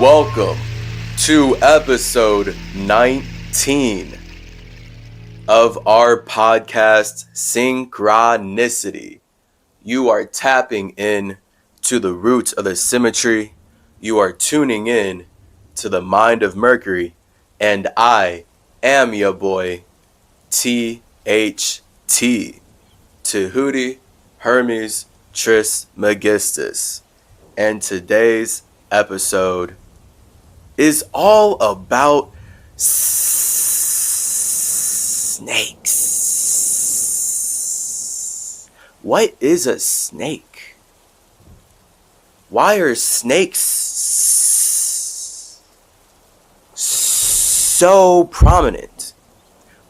Welcome to episode 19 of our podcast, Cynchranici. You are tapping in to the roots of the symmetry. You are tuning in to the mind of Mercury. And I am your boy, THT. Tahuti Hermes Trismegistus. And today's episode is all about snakes. What is a snake? Why are snakes so prominent?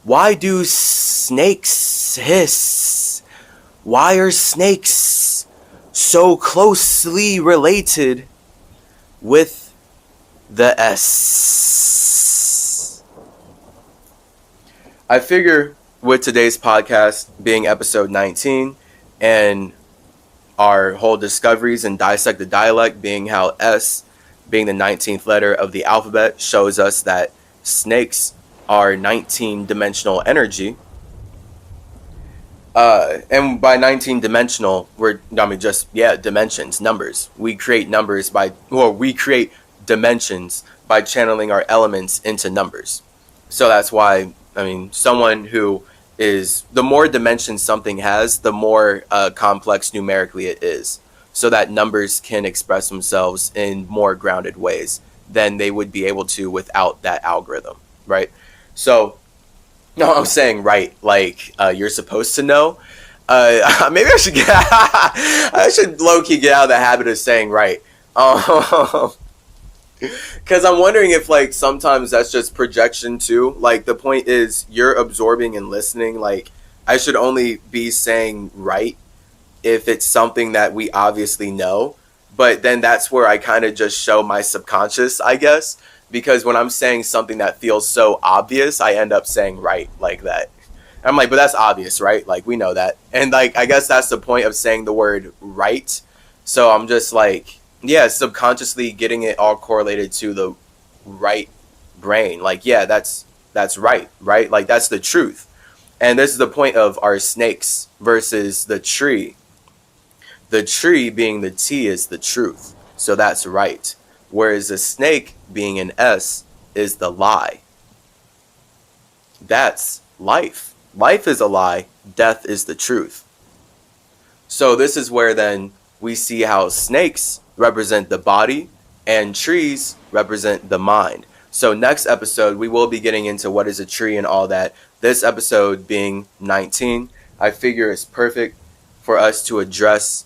Why do snakes hiss? Why are snakes so closely related with the S? I figure with today's podcast being episode 19 and our whole discoveries and dissect the dialect being how S, being the 19th letter of the alphabet, shows us that snakes are 19-dimensional energy. And by 19-dimensional, dimensions, numbers. We create dimensions by channeling our elements into numbers. So that's why, someone who is, the more dimensions something has, the more complex numerically it is. So that numbers can express themselves in more grounded ways than they would be able to without that algorithm, right? So, no, I'm saying right, like you're supposed to know. Maybe I should I should low-key get out of the habit of saying right. Because I'm wondering if, like, sometimes that's just projection too. Like, the point is you're absorbing and listening. Like, I should only be saying right if it's something that we obviously know. But then that's where I kind of just show my subconscious, I guess. Because when I'm saying something that feels so obvious, I end up saying right like that. I'm like, but that's obvious, right? Like, we know that. And, like, I guess that's the point of saying the word right. So I'm just like, yeah, subconsciously getting it all correlated to the right brain. Like, yeah, that's right? Like, that's the truth. And this is the point of our snakes versus the tree. The tree being the T is the truth. So that's right. Whereas a snake being an S is the lie. That's life. Life is a lie. Death is the truth. So this is where then we see how snakes represent the body and trees represent the mind. So next episode, we will be getting into what is a tree and all that. This episode being 19, I figure is perfect for us to address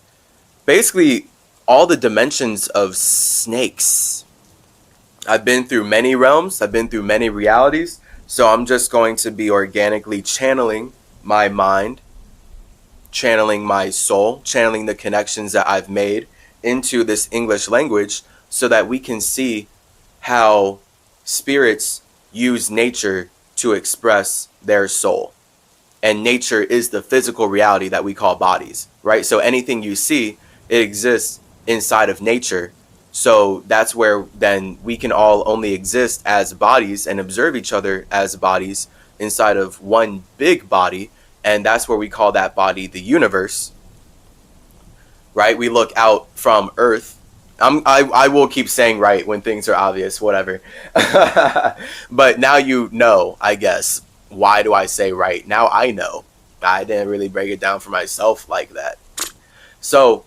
basically all the dimensions of snakes. I've been through many realms. I've been through many realities. So I'm just going to be organically channeling my mind, channeling my soul, channeling the connections that I've made into this English language so that we can see how spirits use nature to express their soul. And nature is the physical reality that we call bodies, right? So anything you see, it exists inside of nature. So that's where then we can all only exist as bodies and observe each other as bodies inside of one big body. And that's where we call that body the universe. Right? We look out from Earth. I will keep saying right when things are obvious, whatever. But now you know, I guess. Why do I say right? Now I know. I didn't really break it down for myself like that. So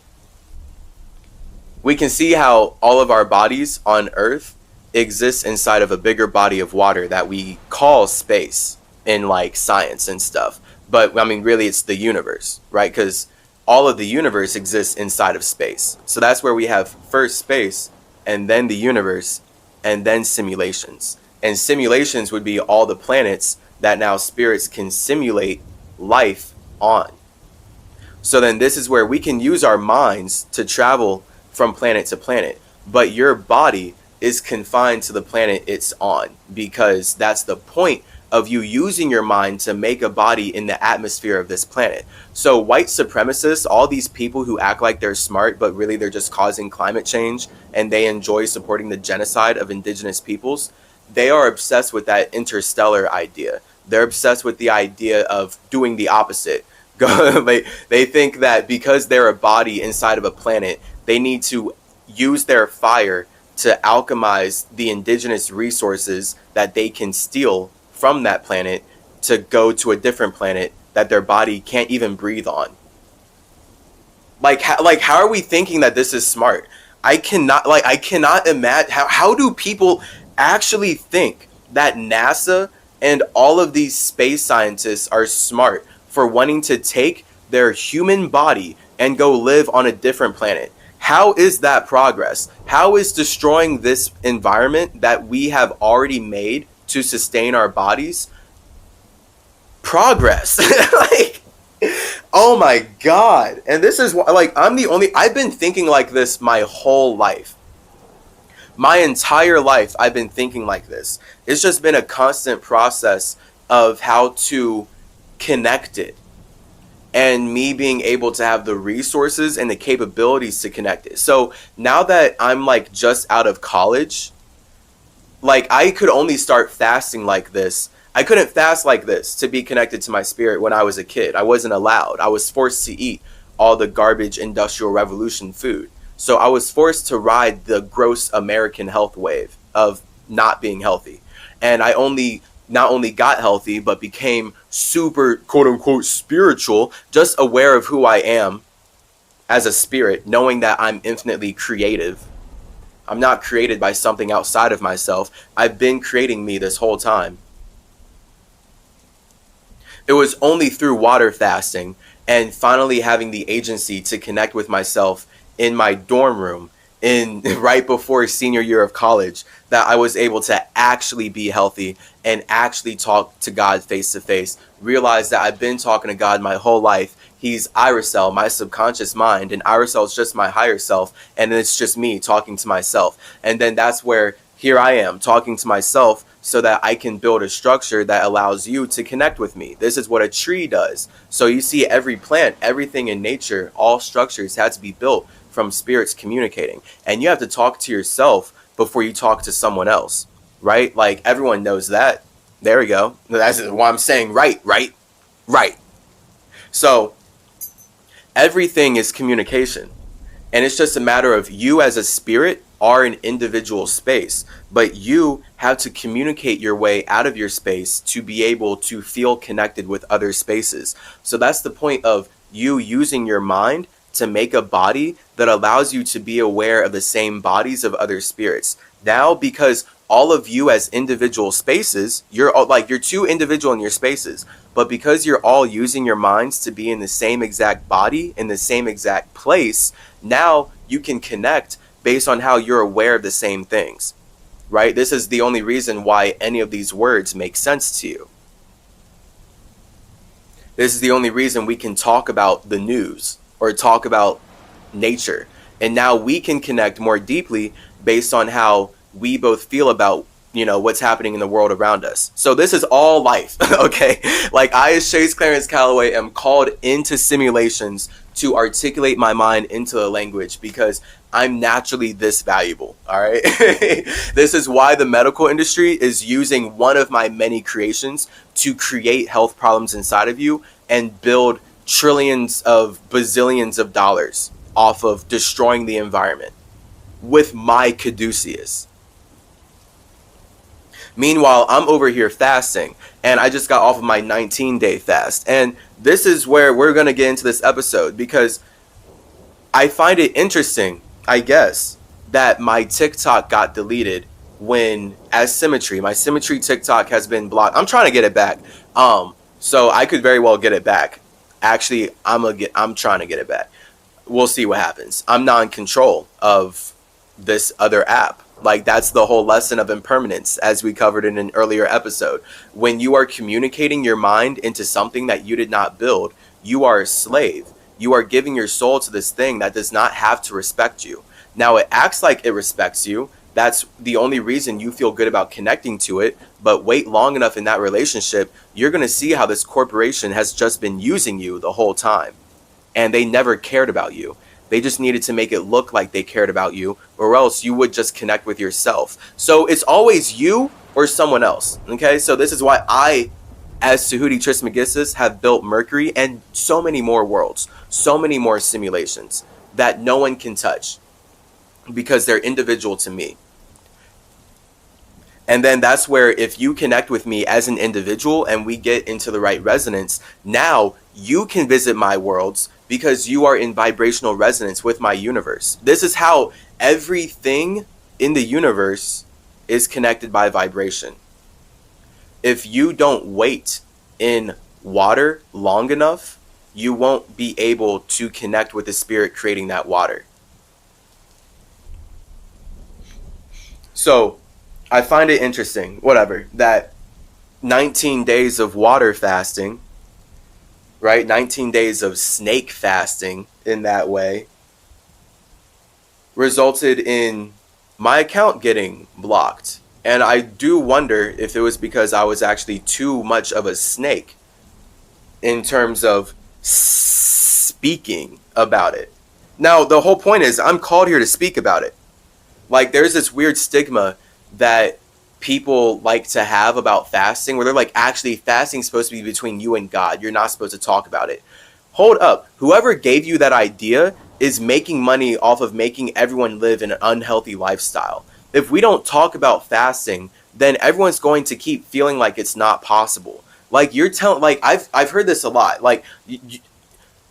we can see how all of our bodies on Earth exist inside of a bigger body of water that we call space in, like, science and stuff. But really it's the universe, right? Because all of the universe exists inside of space. So that's where we have first space, and then the universe, and then simulations. And simulations would be all the planets that now spirits can simulate life on. So then this is where we can use our minds to travel from planet to planet. But your body is confined to the planet it's on, because that's the point of you using your mind to make a body in the atmosphere of this planet. So white supremacists, all these people who act like they're smart, but really they're just causing climate change, and they enjoy supporting the genocide of indigenous peoples, they are obsessed with that interstellar idea. They're obsessed with the idea of doing the opposite. They think that because they're a body inside of a planet, they need to use their fire to alchemize the indigenous resources that they can steal from that planet to go to a different planet that their body can't even breathe on. How are we thinking that this is smart? I cannot imagine how do people actually think that NASA and all of these space scientists are smart for wanting to take their human body and go live on a different planet? How is that progress? How is destroying this environment that we have already made to sustain our bodies progress? Oh my God. And this is I've been thinking like this my whole life. My entire life, I've been thinking like this. It's just been a constant process of how to connect it, and me being able to have the resources and the capabilities to connect it. So now that I'm just out of college, I could only start fasting like this. I couldn't fast like this to be connected to my spirit when I was a kid. I wasn't allowed. I was forced to eat all the garbage Industrial Revolution food. So I was forced to ride the gross American health wave of not being healthy. And I not only got healthy, but became super quote unquote spiritual, just aware of who I am as a spirit, knowing that I'm infinitely creative. I'm not created by something outside of myself. I've been creating me this whole time. It was only through water fasting and finally having the agency to connect with myself in my dorm room in right before senior year of college that I was able to actually be healthy and actually talk to God face to face. Realize that I've been talking to God my whole life. He's Irisel, my subconscious mind, and Irisel is just my higher self, and it's just me talking to myself. And then that's where here I am talking to myself so that I can build a structure that allows you to connect with me. This is what a tree does. So you see every plant, everything in nature, all structures had to be built from spirits communicating. And you have to talk to yourself before you talk to someone else, right? Everyone knows that. There we go. That's why I'm saying right. So everything is communication. And it's just a matter of you as a spirit are an individual space, but you have to communicate your way out of your space to be able to feel connected with other spaces. So that's the point of you using your mind to make a body that allows you to be aware of the same bodies of other spirits. Now, because all of you as individual spaces, you're too individual in your spaces, but because you're all using your minds to be in the same exact body, in the same exact place, now you can connect based on how you're aware of the same things, right? This is the only reason why any of these words make sense to you. This is the only reason we can talk about the news or talk about nature. And now we can connect more deeply based on how we both feel about, what's happening in the world around us. So this is all life, okay? I, as Chase Clarence Calloway, am called into simulations to articulate my mind into a language because I'm naturally this valuable, all right? This is why the medical industry is using one of my many creations to create health problems inside of you and build trillions of bazillions of dollars off of destroying the environment with my caduceus. Meanwhile, I'm over here fasting, and I just got off of my 19-day fast. And this is where we're going to get into this episode, because I find it interesting, I guess, that my TikTok got deleted when, as Symmetry, my Symmetry TikTok has been blocked. I'm trying to get it back. So I could very well get it back. Actually, I'm trying to get it back. We'll see what happens. I'm not in control of this other app. That's the whole lesson of impermanence, as we covered in an earlier episode. When you are communicating your mind into something that you did not build, you are a slave. You are giving your soul to this thing that does not have to respect you. Now, it acts like it respects you, That's the only reason you feel good about connecting to it. But wait long enough in that relationship, you're going to see how this corporation has just been using you the whole time. And they never cared about you. They just needed to make it look like they cared about you, or else you would just connect with yourself. So it's always you or someone else. Okay, so this is why I, as Tahuti Trismegistus, have built Mercury and so many more worlds, so many more simulations that no one can touch because they're individual to me. And then that's where, if you connect with me as an individual and we get into the right resonance, now you can visit my worlds because you are in vibrational resonance with my universe. This is how everything in the universe is connected by vibration. If you don't wait in water long enough, you won't be able to connect with the spirit creating that water. So I find it interesting, whatever, that 19 days of water fasting, right? 19 days of snake fasting in that way resulted in my account getting blocked. And I do wonder if it was because I was actually too much of a snake in terms of speaking about it. Now, the whole point is I'm called here to speak about it. Like, there's this weird stigma that people like to have about fasting, where they're like, actually, fasting is supposed to be between you and God. You're not supposed to talk about it. Hold up. Whoever gave you that idea is making money off of making everyone live in an unhealthy lifestyle. If we don't talk about fasting, then everyone's going to keep feeling like it's not possible. Like, you're telling, like, I've heard this a lot. Like,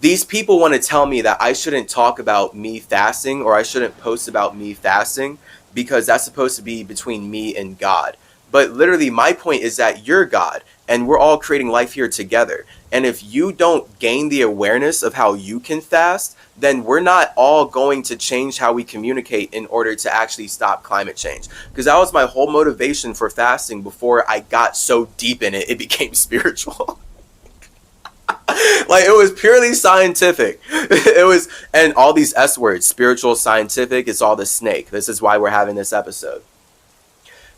these people want to tell me that I shouldn't talk about me fasting, or I shouldn't post about me fasting, because that's supposed to be between me and God. But literally, my point is that you're God, and we're all creating life here together. And if you don't gain the awareness of how you can fast, then we're not all going to change how we communicate in order to actually stop climate change. Because that was my whole motivation for fasting before I got so deep in it, it became spiritual. Like, it was purely scientific. It was, and all these S words, spiritual, scientific, it's all the snake. This is why we're having this episode.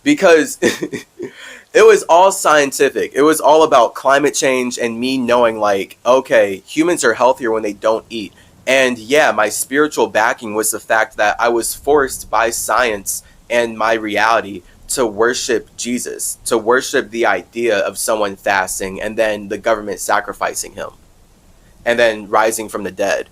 Because it was all scientific. It was all about climate change and me knowing, like, okay, humans are healthier when they don't eat. And yeah, my spiritual backing was the fact that I was forced by science and my reality to worship Jesus, to worship the idea of someone fasting and then the government sacrificing him and then rising from the dead.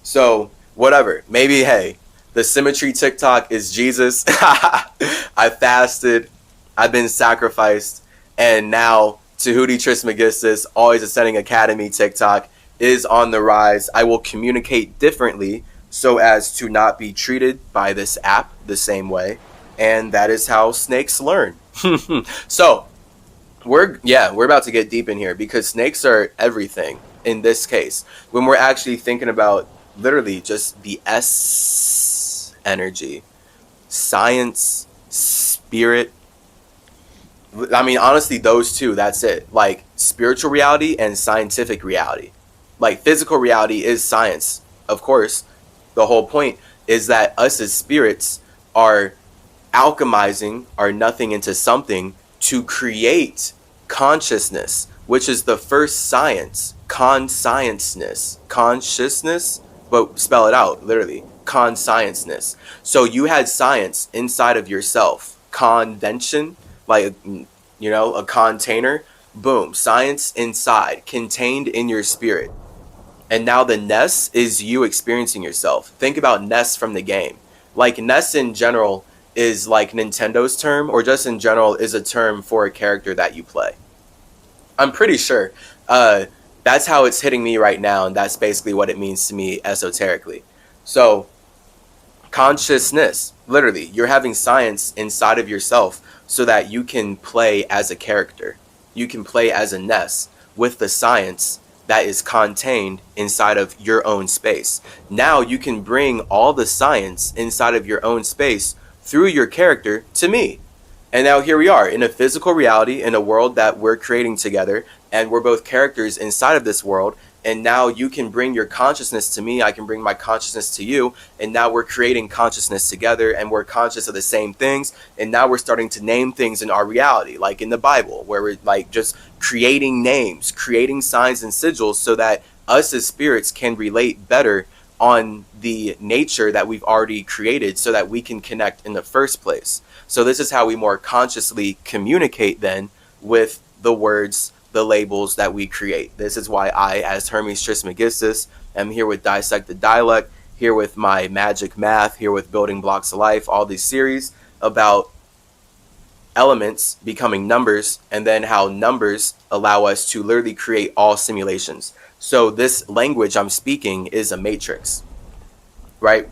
So whatever, maybe, hey, the symmetry TikTok is Jesus. I fasted, I've been sacrificed, and now Tahuti Trismegistus, Always Ascending Academy TikTok is on the rise. I will communicate differently so as to not be treated by this app the same way. And that is how snakes learn. So we're about to get deep in here, because snakes are everything in this case. When we're actually thinking about literally just the S energy, science, spirit. I mean, honestly, those two, that's it. Like, spiritual reality and scientific reality. Like, physical reality is science, of course. The whole point is that us as spirits are alchemizing our nothing into something to create consciousness, which is the first science. Conscienceness. Consciousness, but spell it out, literally. Conscienceness. So you had science inside of yourself. Convention, like, you know, a container. Boom. Science inside, contained in your spirit. And now the Ness is you experiencing yourself. Think about Ness from the game. Like, Ness in general is like Nintendo's term, or just in general is a term for a character that you play. I'm pretty sure. That's how it's hitting me right now, and that's basically what it means to me esoterically. So, consciousness, literally, you're having science inside of yourself so that you can play as a character. You can play as a Ness with the science that is contained inside of your own space. Now you can bring all the science inside of your own space through your character to me. And now here we are in a physical reality, in a world that we're creating together, and we're both characters inside of this world. And now you can bring your consciousness to me, I can bring my consciousness to you, and now we're creating consciousness together, and we're conscious of the same things. And now we're starting to name things in our reality, like in the Bible, where we're like just creating names, creating signs and sigils, so that us as spirits can relate better on the nature that we've already created, so that we can connect in the first place. So this is how we more consciously communicate then with the words, the labels that we create. This is why I, as Hermes Trismegistus, am here with Dissect the Dialect, here with my Magic Math, here with Building Blocks of Life, all these series about elements becoming numbers, and then how numbers allow us to literally create all simulations. So this language I'm speaking is a matrix, right?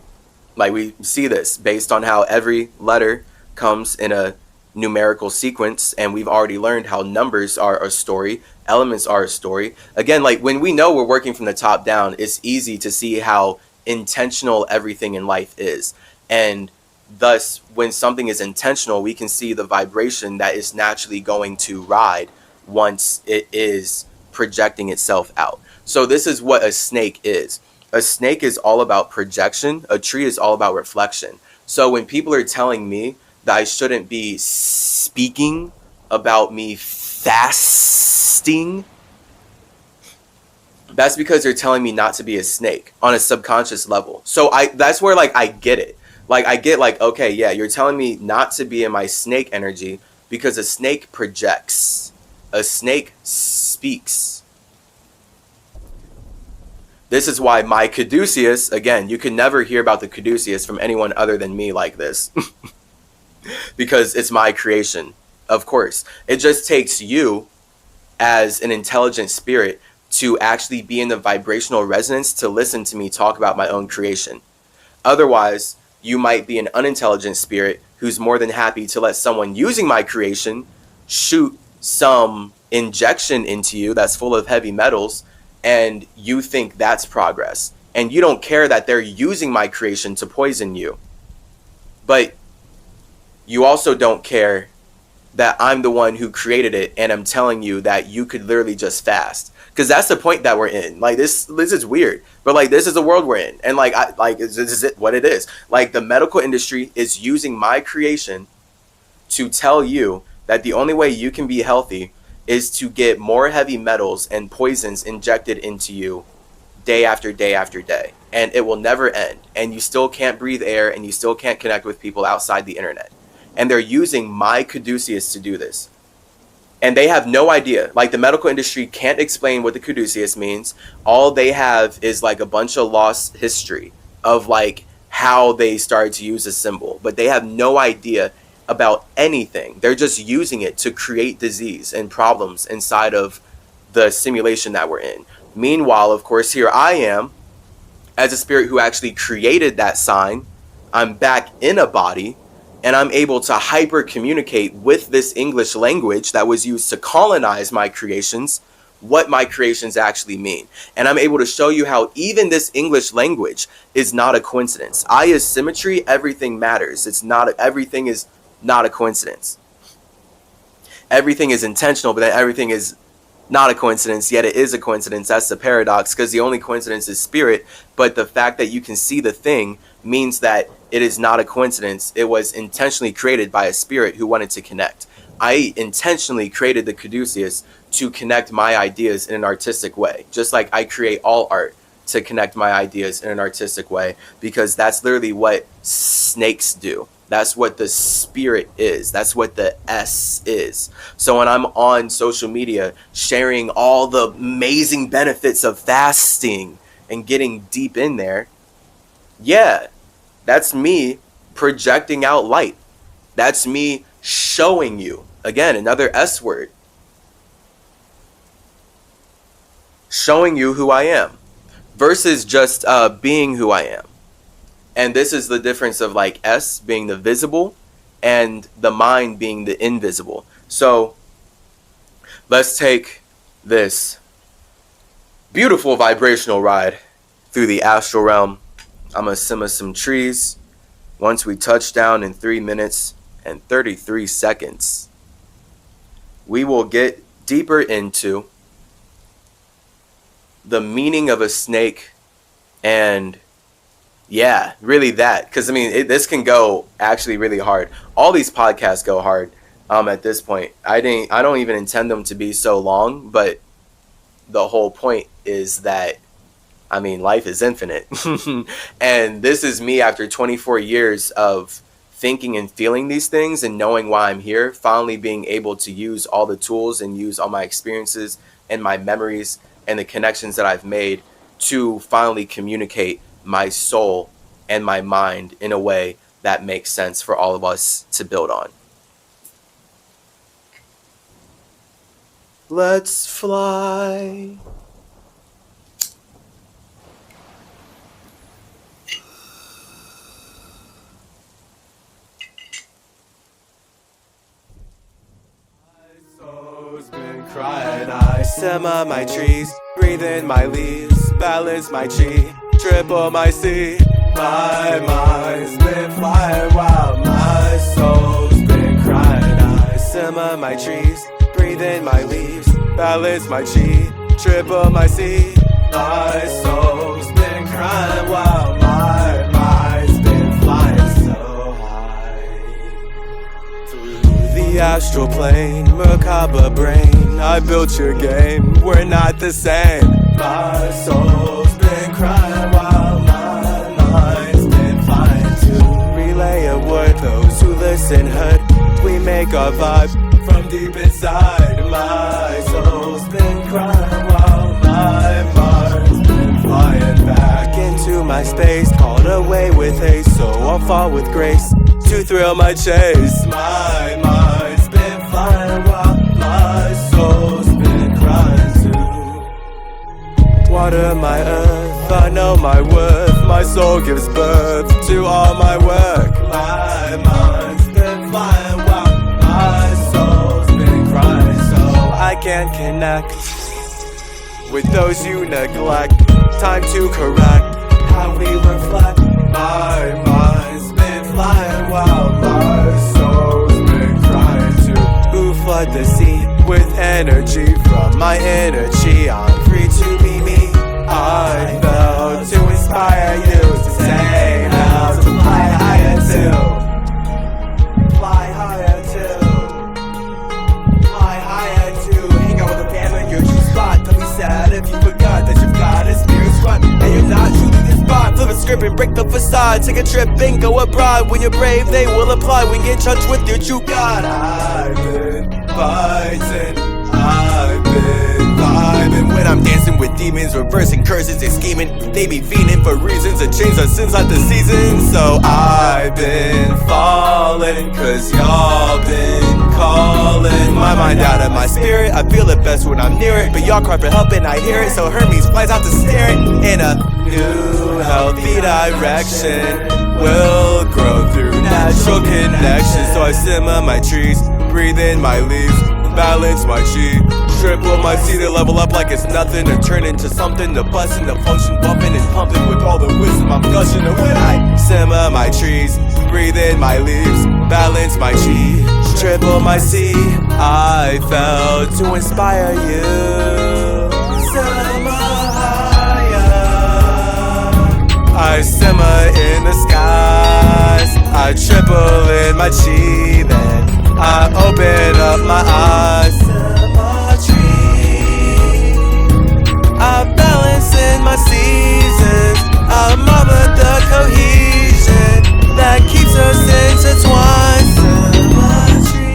Like we see this based on how every letter comes in a numerical sequence, and we've already learned how numbers are a story, elements are a story. Again, like when we know we're working from the top down, it's easy to see how intentional everything in life is. And thus, when something is intentional, we can see the vibration that is naturally going to ride once it is projecting itself out. So this is what a snake is. A snake is all about projection. A tree is all about reflection. So when people are telling me that I shouldn't be speaking about me fasting, that's because they're telling me not to be a snake on a subconscious level. So that's where like I get it. Like I get like, okay, yeah, you're telling me not to be in my snake energy because a snake projects. A snake speaks. This is why my caduceus, again, you can never hear about the caduceus from anyone other than me like this. Because it's my creation, of course. It just takes you as an intelligent spirit to actually be in the vibrational resonance to listen to me talk about my own creation. Otherwise, you might be an unintelligent spirit who's more than happy to let someone using my creation shoot some injection into you that's full of heavy metals, and you think that's progress. And you don't care that they're using my creation to poison you. But you also don't care that I'm the one who created it, and I'm telling you that you could literally just fast. Because that's the point that we're in. Like this is weird, but like this is the world we're in, and this is it what it is. Like the medical industry is using my creation to tell you that the only way you can be healthy is to get more heavy metals and poisons injected into you day after day after day, and it will never end. And you still can't breathe air, and you still can't connect with people outside the internet. And they're using my caduceus to do this. And they have no idea. Like the medical industry can't explain what the caduceus means. All they have is like a bunch of lost history of like how they started to use a symbol. But they have no idea about anything. They're just using it to create disease and problems inside of the simulation that we're in. Meanwhile, of course, here I am as a spirit who actually created that sign. I'm back in a body, and I'm able to hyper communicate with this English language that was used to colonize my creations, what my creations actually mean. And I'm able to show you how even this English language is not a coincidence. I is symmetry, everything matters. Everything is not a coincidence. Everything is intentional, but then everything is not a coincidence, yet it is a coincidence. That's the paradox, because the only coincidence is spirit, but the fact that you can see the thing means that it is not a coincidence. It was intentionally created by a spirit who wanted to connect. I intentionally created the caduceus to connect my ideas in an artistic way, just like I create all art to connect my ideas in an artistic way, because that's literally what snakes do. That's what the spirit is. That's what the S is. So when I'm on social media sharing all the amazing benefits of fasting and getting deep in there, yeah, that's me projecting out light. That's me showing you, again, another S word, showing you who I am versus just being who I am. And this is the difference of like S being the visible and the mind being the invisible. So let's take this beautiful vibrational ride through the astral realm. I'm going to simmer some trees. Once we touch down in 3 minutes and 33 seconds, we will get deeper into the meaning of a snake, and yeah, really that. Because I mean, this can go actually really hard. All these podcasts go hard. At this point, I don't even intend them to be so long, but the whole point is that, I mean, life is infinite. And this is me after 24 years of thinking and feeling these things and knowing why I'm here, finally being able to use all the tools and use all my experiences and my memories and the connections that I've made to finally communicate my soul and my mind in a way that makes sense for all of us to build on. Let's fly. Been crying, I simmer my trees, breathe in my leaves, balance my chi, triple my C. My mind's been flying while my soul's been crying. I simmer my trees, breathe in my leaves, balance my chi, triple my C. My soul's been crying while my mind's been flying so high. Through the astral plane, macabre brain, I built your game, we're not the same. My soul's been crying while my mind's been flying too. Relay a word, those who listen heard, we make our vibe from deep inside. My soul's been crying while my mind's been flying back into my space, called away with haste, so I'll fall with grace to thrill my chase. My mind's been flying while my soul's been crying too. Water my earth, I know my worth, my soul gives birth to all my work. My mind's been flying while my soul's been crying, so I can't connect with those you neglect. Time to correct how we reflect. My mind's been flying while my soul's been crying too. Who flood the sea with energy from my energy? I'm free to be me. I felt to inspire you to say how to fly higher too. Fly higher too. Fly higher too. Hang out with the fam in your true spot. Don't be sad if you forgot that you've got a spirit squad and you're not true to this spot. Flip a script and break the facade. Take a trip and go abroad. When you're brave, they will apply. When you get touch with your true God. I've been fighting. I've been vibing when I'm dancing with demons, reversing curses and scheming. They be fiending for reasons to change our sins like the seasons. So I've been falling, cause y'all been calling my mind out of my spirit. I feel it best when I'm near it, but y'all cry for help and I hear it. So Hermes flies out to stare it in a new healthy direction. Will grow through natural connection. So I simmer my trees, breathe in my leaves, balance my chi, triple my C to level up like it's nothing, to turn into something, to bust into function, bumping and pumping with all the wisdom I'm gushing. And when I simmer my trees, breathe in my leaves, balance my chi, triple my C, I felt to inspire you. Simmer higher, I simmer in the skies, I triple in my chi, then I open up my eyes. I balance in my seasons. I mother the cohesion that keeps us intertwined. Symmetry,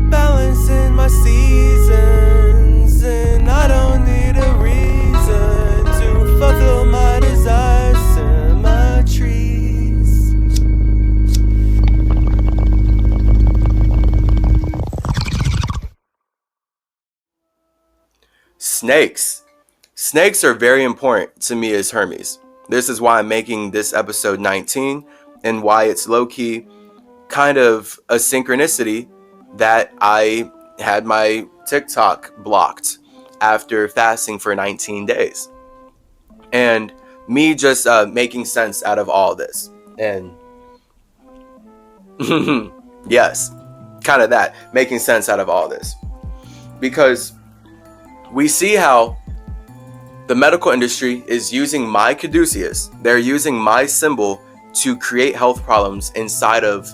balance in my seasons, and I don't need a reason to fulfill my desires. Symmetries. Snakes. Snakes are very important to me as Hermes. This is why I'm making this episode 19 and why it's low-key kind of a synchronicity that I had my TikTok blocked after fasting for 19 days. And me just making sense out of all this. And yes, kind of that, making sense out of all this. Because we see how the medical industry is using my caduceus. They're using my symbol to create health problems inside of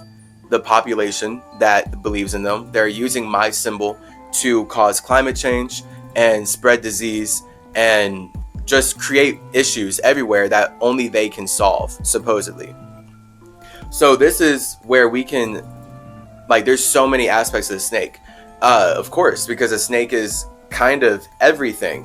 the population that believes in them. They're using my symbol to cause climate change and spread disease and just create issues everywhere that only they can solve, supposedly. So this is where we can, there's so many aspects of the snake. Of course, because a snake is kind of everything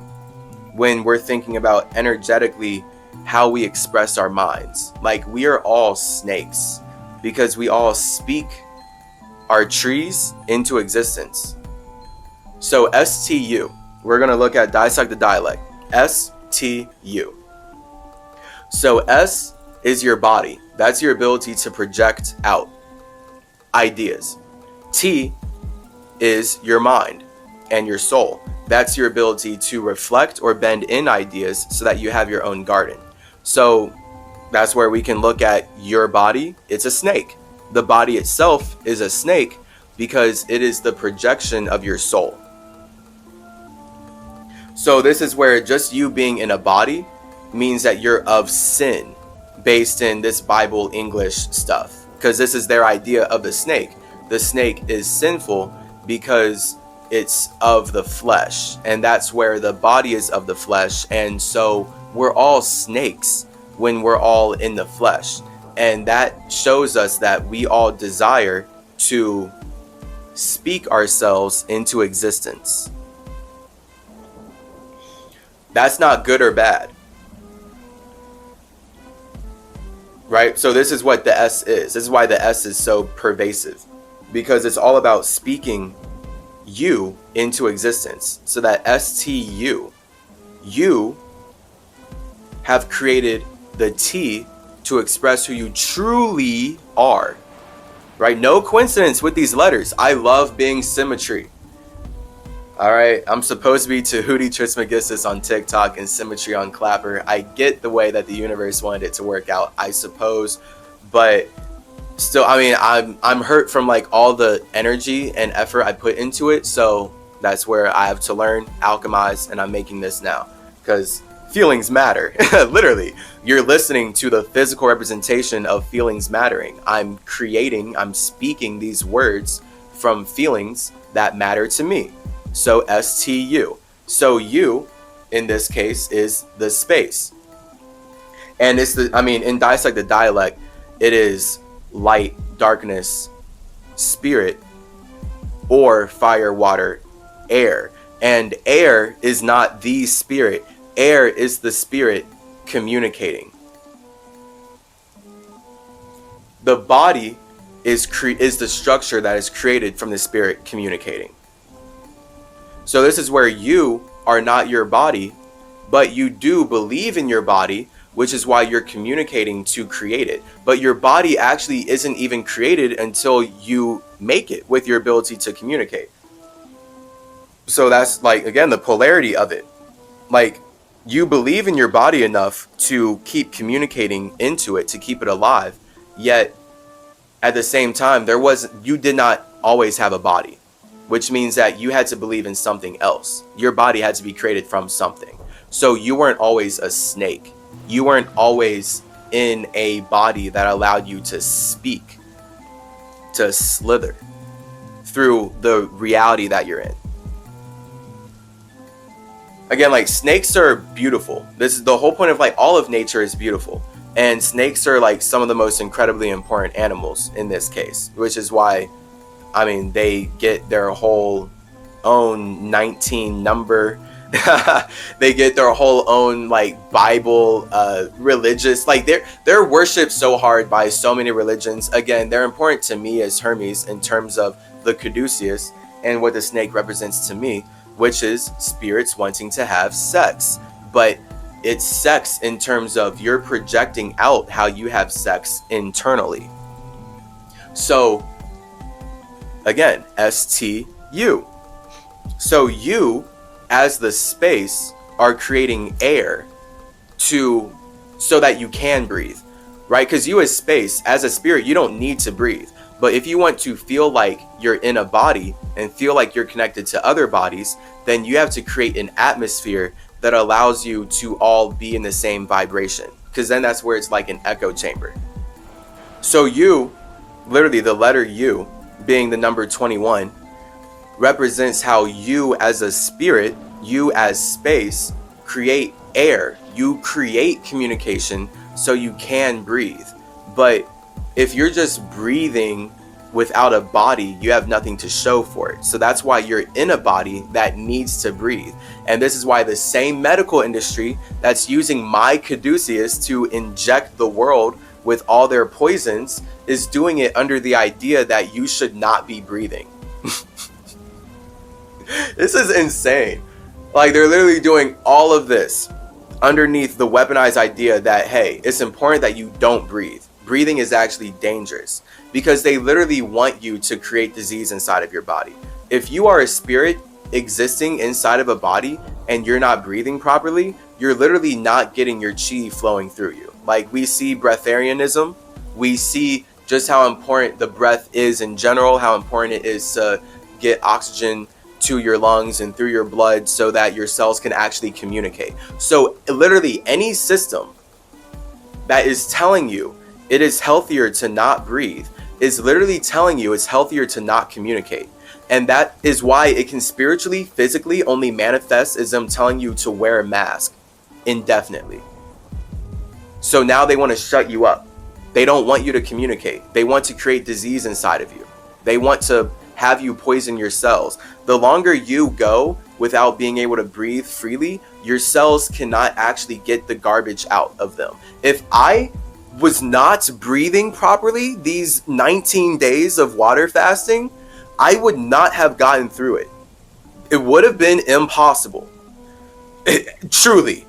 when we're thinking about energetically how we express our minds. Like, we are all snakes because we all speak our trees into existence. So STU, we're going to look at dissect the dialect. STU. So S is your body. That's your ability to project out ideas. T is your mind and your soul. That's your ability to reflect or bend in ideas so that you have your own garden. So that's where we can look at your body. It's a snake. The body itself is a snake because it is the projection of your soul. So this is where just you being in a body means that you're of sin, based in this Bible English stuff, because this is their idea of the snake. The snake is sinful because it's of the flesh, and that's where the body is of the flesh. And so we're all snakes when we're all in the flesh, and that shows us that we all desire to speak ourselves into existence. That's not good or bad, right? So this is what the S is. This is why the S is so pervasive, because it's all about speaking you into existence. So that STU, you have created the T to express who you truly are, right? No coincidence with these letters. I love being symmetry. All right, I'm supposed to be Tahuti Trismegistus on TikTok and Symmetry on Clapper. I get the way that the universe wanted it to work out, I suppose, but still, I mean, I'm hurt from all the energy and effort I put into it. So that's where I have to learn, alchemize, and I'm making this now because feelings matter. Literally, you're listening to the physical representation of feelings mattering. I'm speaking these words from feelings that matter to me. So STU. So you, in this case, is the space. And it's in dissect the dialect, it is light, darkness, spirit, or fire, water, air. And air is not the spirit. Air is the spirit communicating. The body is the structure that is created from the spirit communicating. So this is where you are not your body, but you do believe in your body, which is why you're communicating to create it. But your body actually isn't even created until you make it with your ability to communicate. So that's again, the polarity of it. You believe in your body enough to keep communicating into it, to keep it alive. Yet at the same time, you did not always have a body, which means that you had to believe in something else. Your body had to be created from something. So you weren't always a snake. You weren't always in a body that allowed you to speak, to slither through the reality that you're in. Again, snakes are beautiful. This is the whole point of all of nature is beautiful. And snakes are some of the most incredibly important animals in this case, which is why they get their whole own 19 number. They get their whole own Bible, religious, they're worshipped so hard by so many religions. Again, they're important to me as Hermes in terms of the caduceus and what the snake represents to me, which is spirits wanting to have sex. But it's sex in terms of you're projecting out how you have sex internally. So again, STU. So you, as the space, are creating air so that you can breathe, right? Because you as space, as a spirit, you don't need to breathe. But if you want to feel like you're in a body and feel like you're connected to other bodies, then you have to create an atmosphere that allows you to all be in the same vibration, because then that's where it's like an echo chamber. So you, literally the letter U being the number 21, represents how you as a spirit, you as space, create air. You create communication so you can breathe. But if you're just breathing without a body, you have nothing to show for it. So that's why you're in a body that needs to breathe. And this is why the same medical industry that's using my caduceus to inject the world with all their poisons is doing it under the idea that you should not be breathing. This is insane. Like, they're literally doing all of this underneath the weaponized idea that, hey, it's important that you don't breathe. Breathing is actually dangerous, because they literally want you to create disease inside of your body. If you are a spirit existing inside of a body and you're not breathing properly, you're literally not getting your chi flowing through you. Like, we see breatharianism, we see just how important the breath is in general, how important it is to get oxygen to your lungs and through your blood so that your cells can actually communicate. So literally any system that is telling you it is healthier to not breathe is literally telling you it's healthier to not communicate. And that is why it can spiritually, physically only manifest as them telling you to wear a mask indefinitely. So now they want to shut you up. They don't want you to communicate. They want to create disease inside of you. They want to have you poison your cells. The longer you go without being able to breathe freely, your cells cannot actually get the garbage out of them. If I was not breathing properly these 19 days of water fasting, I would not have gotten through it. It would have been impossible. Truly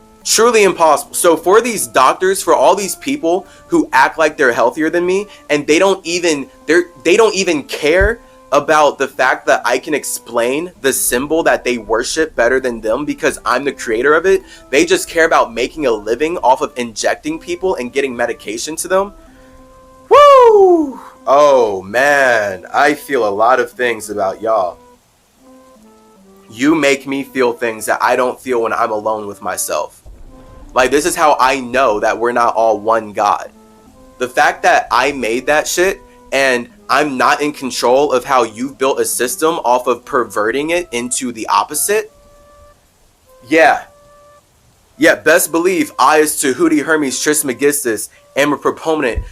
impossible. So for these doctors, for all these people who act like they're healthier than me, and they don't even care about the fact that I can explain the symbol that they worship better than them because I'm the creator of it. They just care about making a living off of injecting people and getting medication to them. Woo! Oh man, I feel a lot of things about y'all. You make me feel things that I don't feel when I'm alone with myself. Like, this is how I know that we're not all one God. The fact that I made that shit and I'm not in control of how you've built a system off of perverting it into the opposite. Yeah, best believe I, as Tahuti Hermes Trismegistus, am a proponent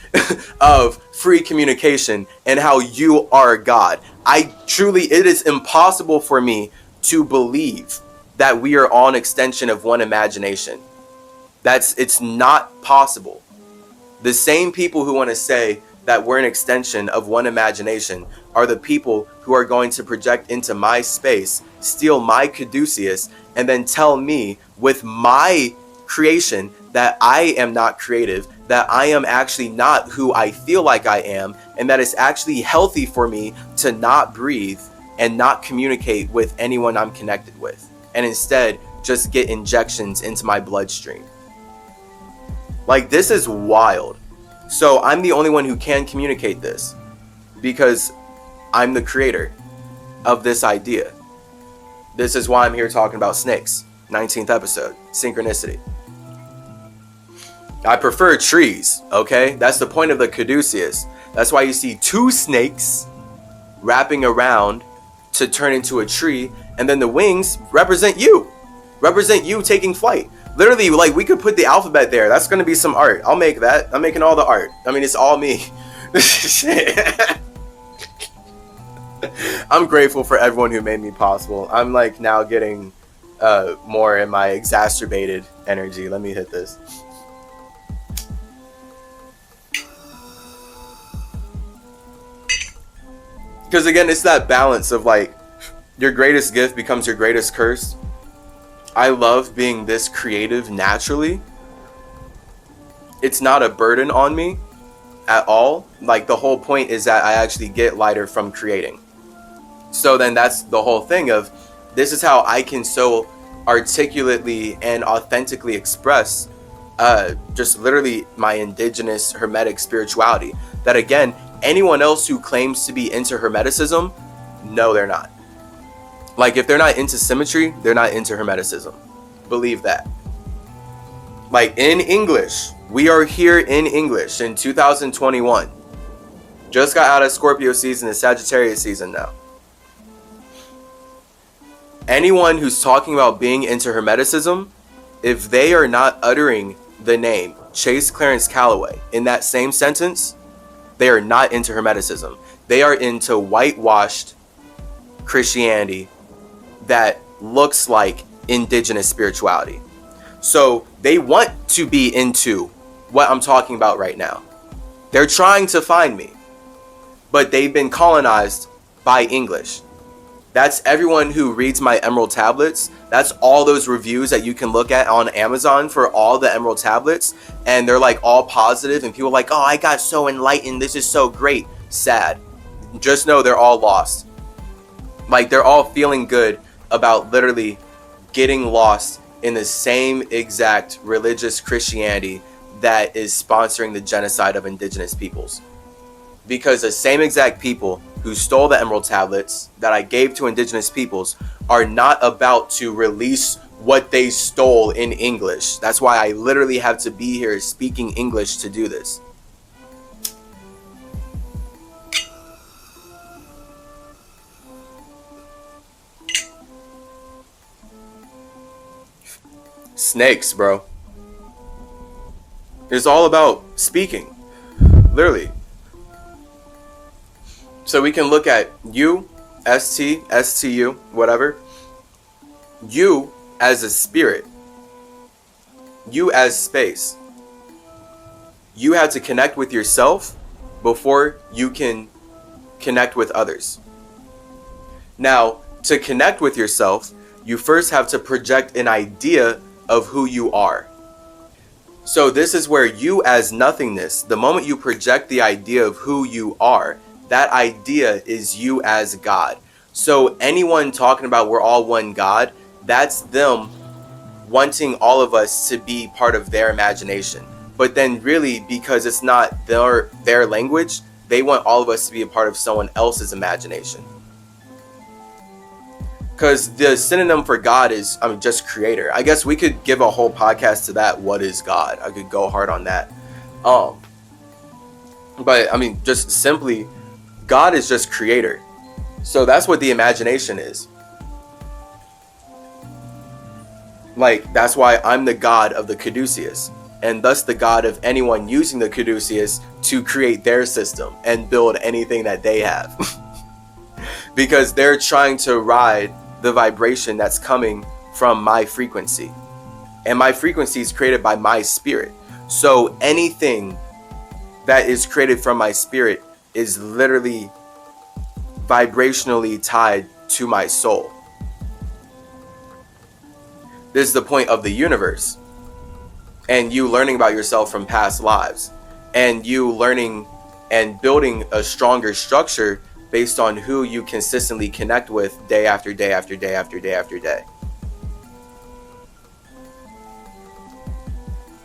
of free communication and how you are God. It is impossible for me to believe that we are all an extension of one imagination. It's not possible. The same people who want to say that we're an extension of one imagination are the people who are going to project into my space, steal my caduceus, and then tell me with my creation that I am not creative, that I am actually not who I feel like I am, and that it's actually healthy for me to not breathe and not communicate with anyone I'm connected with, and instead just get injections into my bloodstream. Like, this is wild. So I'm the only one who can communicate this because I'm the creator of this idea. This is why I'm here talking about snakes. 19th episode, Synchronicity. I prefer trees, okay? That's the point of the caduceus. That's why you see two snakes wrapping around to turn into a tree, and then the wings represent you taking flight. Literally, like, we could put the alphabet there. That's going to be some art. I'll make that. I'm making all the art. I mean, it's all me. I'm grateful for everyone who made me possible. I'm like now getting more in my exacerbated energy. Let me hit this. Because again, it's that balance of like, your greatest gift becomes your greatest curse. I love being this creative naturally. It's not a burden on me at all. Like, the whole point is that I actually get lighter from creating. So then that's the whole thing of, this is how I can so articulately and authentically express just literally my indigenous hermetic spirituality. That again, Anyone else who claims to be into Hermeticism, no, they're not. Like, if they're not into symmetry, they're not into Hermeticism. Believe that. Like, in English, we are here in English in 2021. Just got out of Scorpio season and Sagittarius season now. Anyone who's talking about being into Hermeticism, if they are not uttering the name Chase Clarence Calloway in that same sentence, they are not into Hermeticism. They are into whitewashed Christianity that looks like indigenous spirituality. So they want to be into what I'm talking about right now. They're trying to find me, but they've been colonized by English. That's everyone who reads my Emerald tablets. That's all those reviews that you can look at on Amazon for all the Emerald tablets. And they're like all positive and people are like, oh, I got so enlightened. This is so great. Sad. Just know they're all lost. Like, they're all feeling good about literally getting lost in the same exact religious Christianity that is sponsoring the genocide of indigenous peoples. Because the same exact people who stole the Emerald tablets that I gave to indigenous peoples are not about to release what they stole in English. That's why I literally have to be here speaking English to do this. Snakes, bro. It's all about speaking. Literally. So we can look at you, ST, STU, whatever. You as a spirit. You as space. You have to connect with yourself before you can connect with others. Now, to connect with yourself, you first have to project an idea of who you are. So this is where you as nothingness, the moment you project the idea of who you are, that idea is you as God. So anyone talking about we're all one God, that's them wanting all of us to be part of their imagination. But then really, because it's not their language, they want all of us to be a part of someone else's imagination. Because the synonym for God is, just creator. I guess we could give a whole podcast to that. What is God? I could go hard on that. But just simply, God is just creator. So that's what the imagination is. Like, that's why I'm the god of the caduceus, and thus the god of anyone using the caduceus to create their system and build anything that they have. Because they're trying to ride the vibration that's coming from my frequency. And my frequency is created by my spirit. So anything that is created from my spirit is literally vibrationally tied to my soul. This is the point of the universe. And you learning about yourself from past lives. And you learning and building a stronger structure based on who you consistently connect with day after day after day after day after day.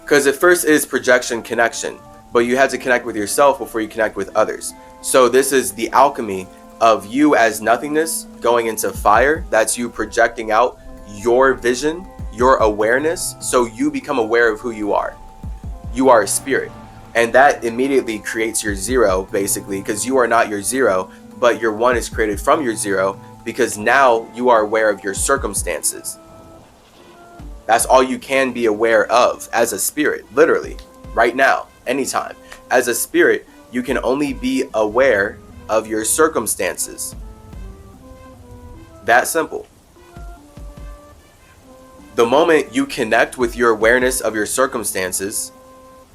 Because at first it is projection connection, but you have to connect with yourself before you connect with others. So this is the alchemy of you as nothingness going into fire. That's you projecting out your vision, your awareness, so you become aware of who you are. You are a spirit. And that immediately creates your zero, basically, because you are not your zero, but your one is created from your zero, because now you are aware of your circumstances. That's all you can be aware of as a spirit, literally, right now, anytime. As a spirit, you can only be aware of your circumstances. That simple. The moment you connect with your awareness of your circumstances,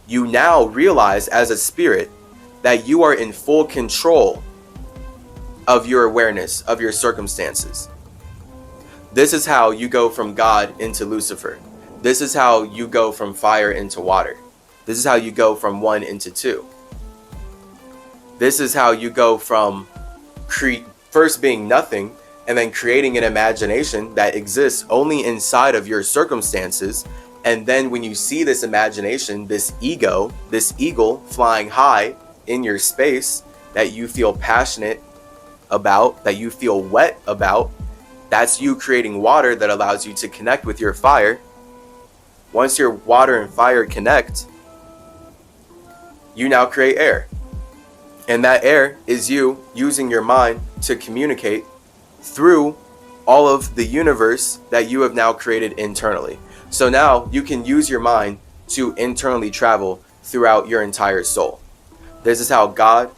you now realize as a spirit that you are in full control of your awareness of your circumstances. This is how you go from God into Lucifer. This is how you go from fire into water. This is how you go from one into two. This is how you go from first being nothing and then creating an imagination that exists only inside of your circumstances. And then when you see this imagination, this ego, this eagle flying high in your space, that you feel passionate about, that you feel wet about, that's you creating water that allows you to connect with your fire. Once your water and fire connect, you now create air. And that air is you using your mind to communicate through all of the universe that you have now created internally. So now you can use your mind to internally travel throughout your entire soul. This is how God,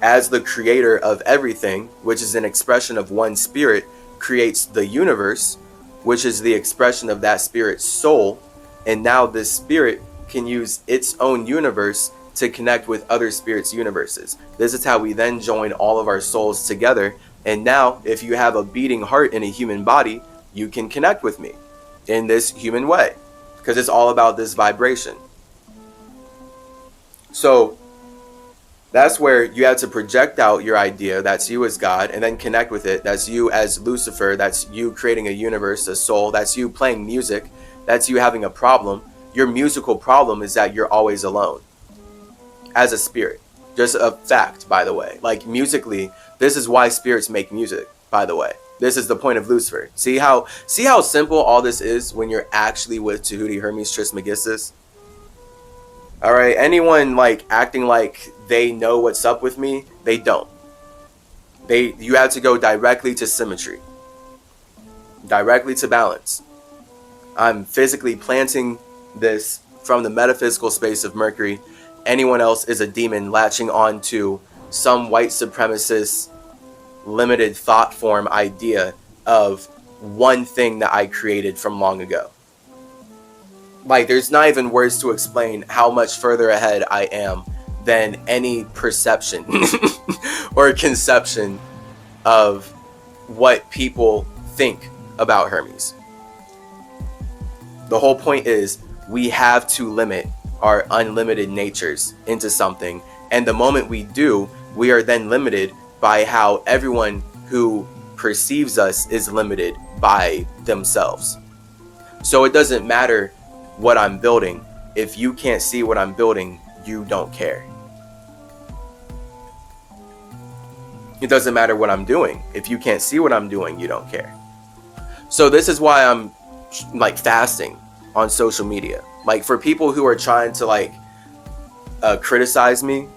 as the creator of everything, which is an expression of one spirit, creates the universe, which is the expression of that spirit's soul. And now this spirit can use its own universe to connect with other spirits' universes. This is how we then join all of our souls together. And now, if you have a beating heart in a human body, you can connect with me in this human way, because it's all about this vibration. So that's where you have to project out your idea, that's you as God, and then connect with it. That's you as Lucifer, that's you creating a universe, a soul, that's you playing music, that's you having a problem. Your musical problem is that you're always alone as a spirit. Just a fact, by the way. Like musically, this is why spirits make music, by the way. This is the point of Lucifer. See how simple all this is when you're actually with Tahuti Hermes Trismegistus? All right, anyone like acting like they know what's up with me, they don't. You have to go directly to symmetry, directly to balance. I'm physically planting this from the metaphysical space of Mercury. Anyone else is a demon latching on to some white supremacist limited thought form idea of one thing that I created from long ago. Like, there's not even words to explain how much further ahead I am than any perception or conception of what people think about Hermes. The whole point is we have to limit our unlimited natures into something, and the moment we do, we are then limited by how everyone who perceives us is limited by themselves. So it doesn't matter what I'm building. If you can't see what I'm building, you don't care. It doesn't matter what I'm doing. If you can't see what I'm doing, you don't care. So this is why I'm like fasting on social media. Like, for people who are trying to like criticize me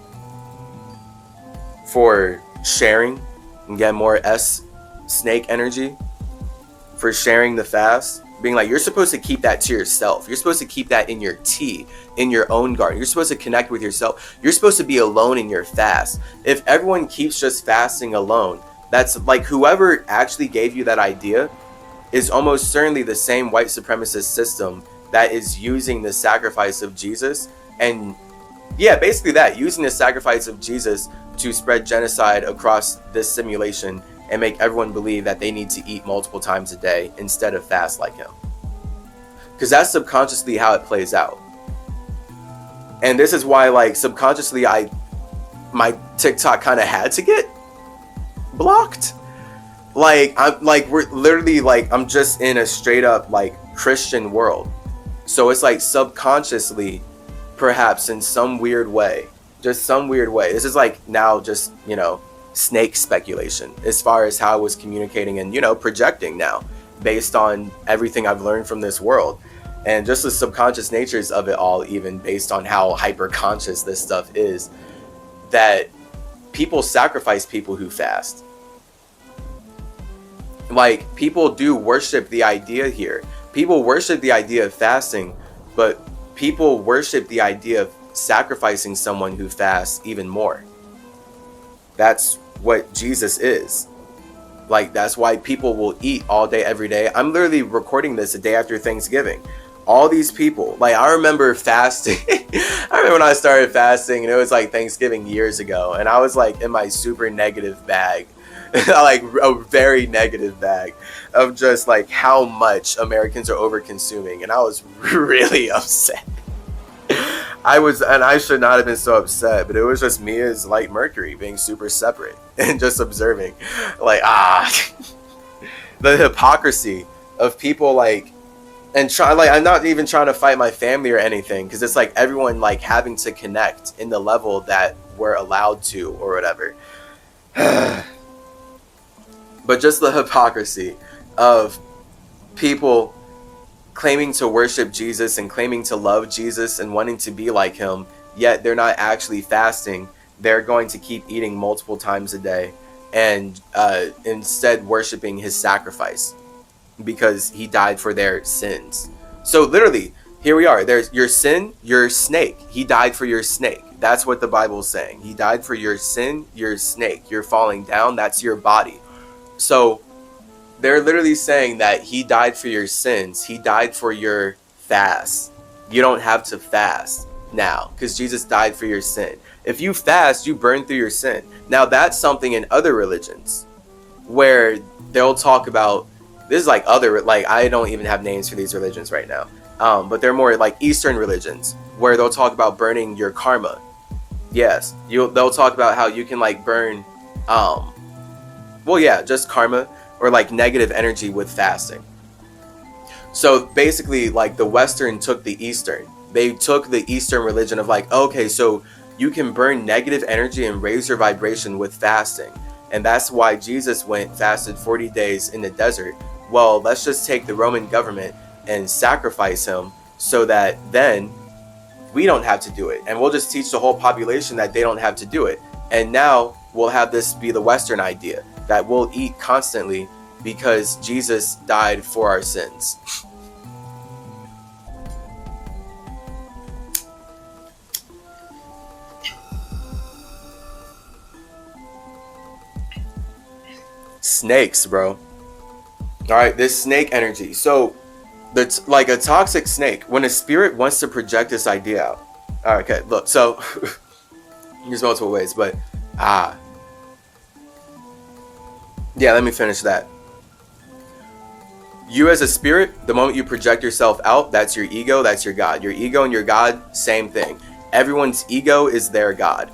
for sharing and get more snake energy, for sharing the fast, being like, you're supposed to keep that to yourself. You're supposed to keep that in your tea, in your own garden. You're supposed to connect with yourself. You're supposed to be alone in your fast. If everyone keeps just fasting alone, that's like, whoever actually gave you that idea is almost certainly the same white supremacist system that is using the sacrifice of Jesus, and yeah, basically that, using the sacrifice of Jesus to spread genocide across this simulation and make everyone believe that they need to eat multiple times a day instead of fast like him. Because that's subconsciously how it plays out. And this is why, like, subconsciously my TikTok kind of had to get blocked. Like, we're literally like, I'm just in a straight up like Christian world. So it's like subconsciously, perhaps in some weird way, just some weird way. This is like now just, snake speculation as far as how I was communicating and, projecting now based on everything I've learned from this world. And just the subconscious natures of it all, even based on how hyper conscious this stuff is, that people sacrifice people who fast. Like, people do worship the idea here. People worship the idea of fasting, but people worship the idea of sacrificing someone who fasts even more. That's what Jesus is. Like, that's why people will eat all day, every day. I'm literally recording this a day after Thanksgiving. All these people, like, I remember fasting. I remember when I started fasting, and it was like Thanksgiving years ago, and I was like in my super negative bag. Like a very negative bag of just like how much Americans are over consuming, and I was really upset. And I should not have been so upset, but it was just me as like Mercury being super separate and just observing, like, the hypocrisy of people, like, and try, like, I'm not even trying to fight my family or anything, because it's like everyone like having to connect in the level that were allowed to or whatever. But just the hypocrisy of people claiming to worship Jesus and claiming to love Jesus and wanting to be like him, yet they're not actually fasting. They're going to keep eating multiple times a day and instead worshiping his sacrifice because he died for their sins. So literally, here we are. There's your sin, your snake. He died for your snake. That's what the Bible is saying. He died for your sin, your snake. You're falling down. That's your body. So they're literally saying that he died for your sins. He died for your fast. You don't have to fast now because Jesus died for your sin. If you fast, you burn through your sin. Now that's something in other religions where they'll talk about, this is like other, like I don't even have names for these religions right now. But they're more like Eastern religions where they'll talk about burning your karma. Yes, they'll talk about how you can like burn, just karma or like negative energy with fasting. So basically, like the Western took the Eastern. They took the Eastern religion of like, okay, so you can burn negative energy and raise your vibration with fasting. And that's why Jesus fasted 40 days in the desert. Well, let's just take the Roman government and sacrifice him so that then we don't have to do it. And we'll just teach the whole population that they don't have to do it. And now we'll have this be the Western idea that we'll eat constantly because Jesus died for our sins. Snakes, bro. All right, this snake energy. So that's like a toxic snake. When a spirit wants to project this idea out. All right, okay, look. So there's multiple ways, but let me finish that. You as a spirit, the moment you project yourself out, that's your ego, that's your God. Your ego and your God, same thing. Everyone's ego is their God.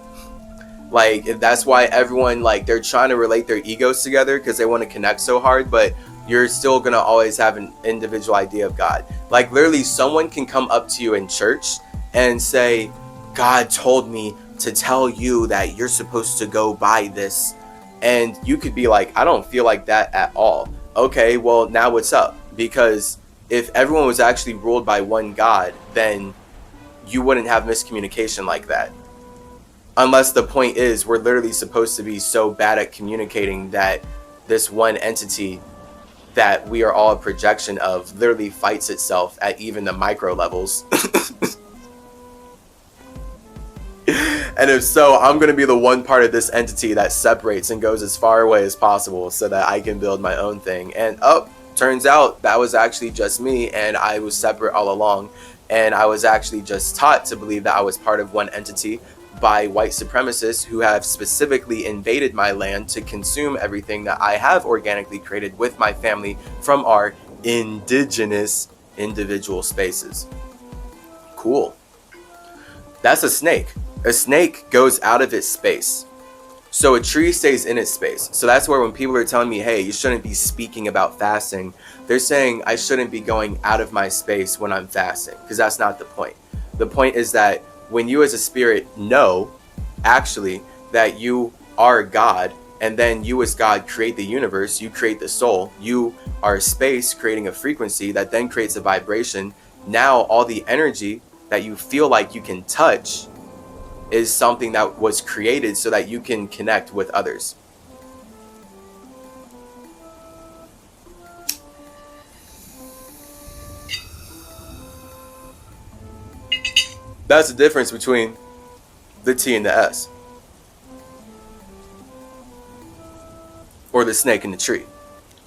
Like, that's why everyone, like, they're trying to relate their egos together because they want to connect so hard, but you're still going to always have an individual idea of God. Like, literally, someone can come up to you in church and say, God told me to tell you that you're supposed to go buy this. And you could be like, I don't feel like that at all. Okay, well, now what's up? Because if everyone was actually ruled by one God, then you wouldn't have miscommunication like that. Unless the point is we're literally supposed to be so bad at communicating that this one entity that we are all a projection of literally fights itself at even the micro levels. And if so, I'm going to be the one part of this entity that separates and goes as far away as possible so that I can build my own thing. And turns out that was actually just me, and I was separate all along. And I was actually just taught to believe that I was part of one entity by white supremacists who have specifically invaded my land to consume everything that I have organically created with my family from our indigenous individual spaces. Cool. That's a snake. A snake goes out of its space. So a tree stays in its space. So that's where when people are telling me, hey, you shouldn't be speaking about fasting, they're saying I shouldn't be going out of my space when I'm fasting, because that's not the point. The point is that when you as a spirit know, actually, that you are God, and then you as God create the universe, you create the soul, you are space creating a frequency that then creates a vibration. Now all the energy that you feel like you can touch is something that was created so that you can connect with others. That's the difference between the T and the S. Or the snake and the tree.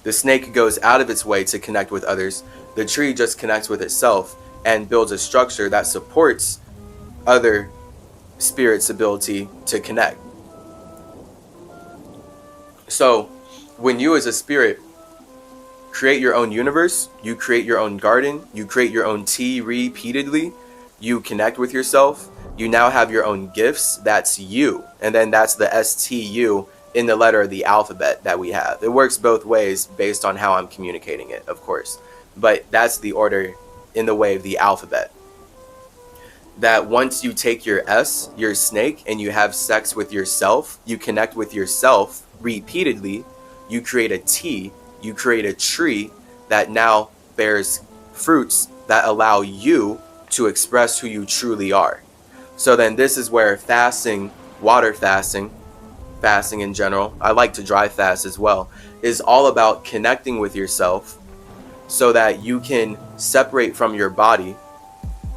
The snake goes out of its way to connect with others. The tree just connects with itself and builds a structure that supports other spirits' ability to connect. So when you as a spirit create your own universe, you create your own garden, you create your own tea repeatedly, you connect with yourself, you now have your own gifts. That's you. And then that's the STU in the letter of the alphabet that we have. It works both ways based on how I'm communicating it, of course. But that's the order in the way of the alphabet. that once you take your snake, and you have sex with yourself, you connect with yourself repeatedly, you create a tea, you create a tree that now bears fruits that allow you to express who you truly are. So then this is where fasting, water fasting in general, I like to dry fast as well, is all about connecting with yourself so that you can separate from your body,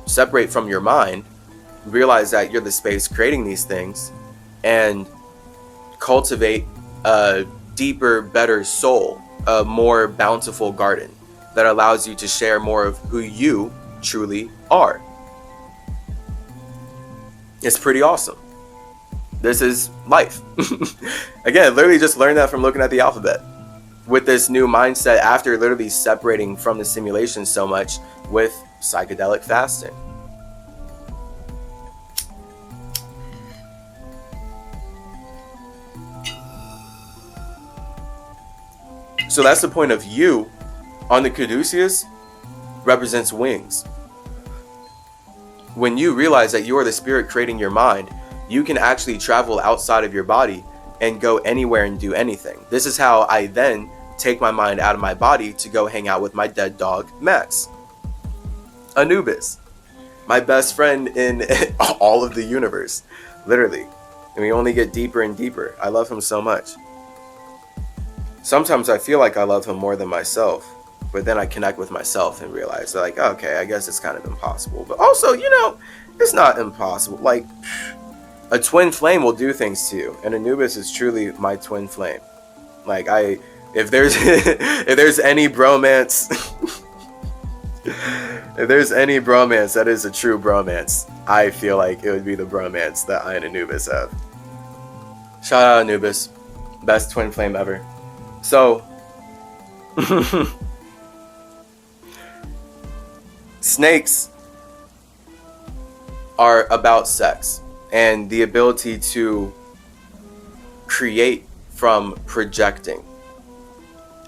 separate from your mind, realize that you're the space creating these things, and cultivate a deeper, better soul, a more bountiful garden that allows you to share more of who you truly are. It's pretty awesome. This is life. Again, literally just learned that from looking at the alphabet. With this new mindset after literally separating from the simulation so much with psychedelic fasting. So that's the point of you on the caduceus represents wings. When you realize that you are the spirit creating your mind, you can actually travel outside of your body and go anywhere and do anything. This is how I then take my mind out of my body to go hang out with my dead dog, Max. Anubis, my best friend in all of the universe, literally. And we only get deeper and deeper. I love him so much. Sometimes I feel like I love him more than myself, but then I connect with myself and realize like, okay, I guess it's kind of impossible. But also, it's not impossible. Like, a twin flame will do things to you, and Anubis is truly my twin flame. Like, if there's if there's any bromance, if there's any bromance that is a true bromance, I feel like it would be the bromance that I and Anubis have. Shout out Anubis, best twin flame ever. So, snakes are about sex and the ability to create from projecting,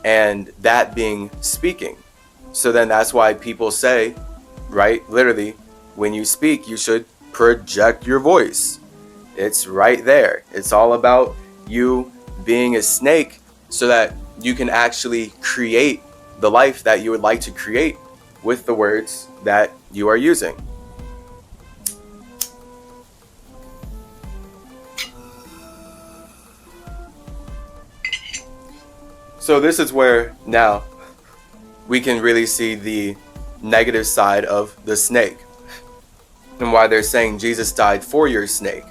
and that being speaking. So then that's why people say, right, literally, when you speak, you should project your voice. It's right there. It's all about you being a snake so that you can actually create the life that you would like to create with the words that you are using. So this is where now we can really see the negative side of the snake and why they're saying Jesus died for your snake.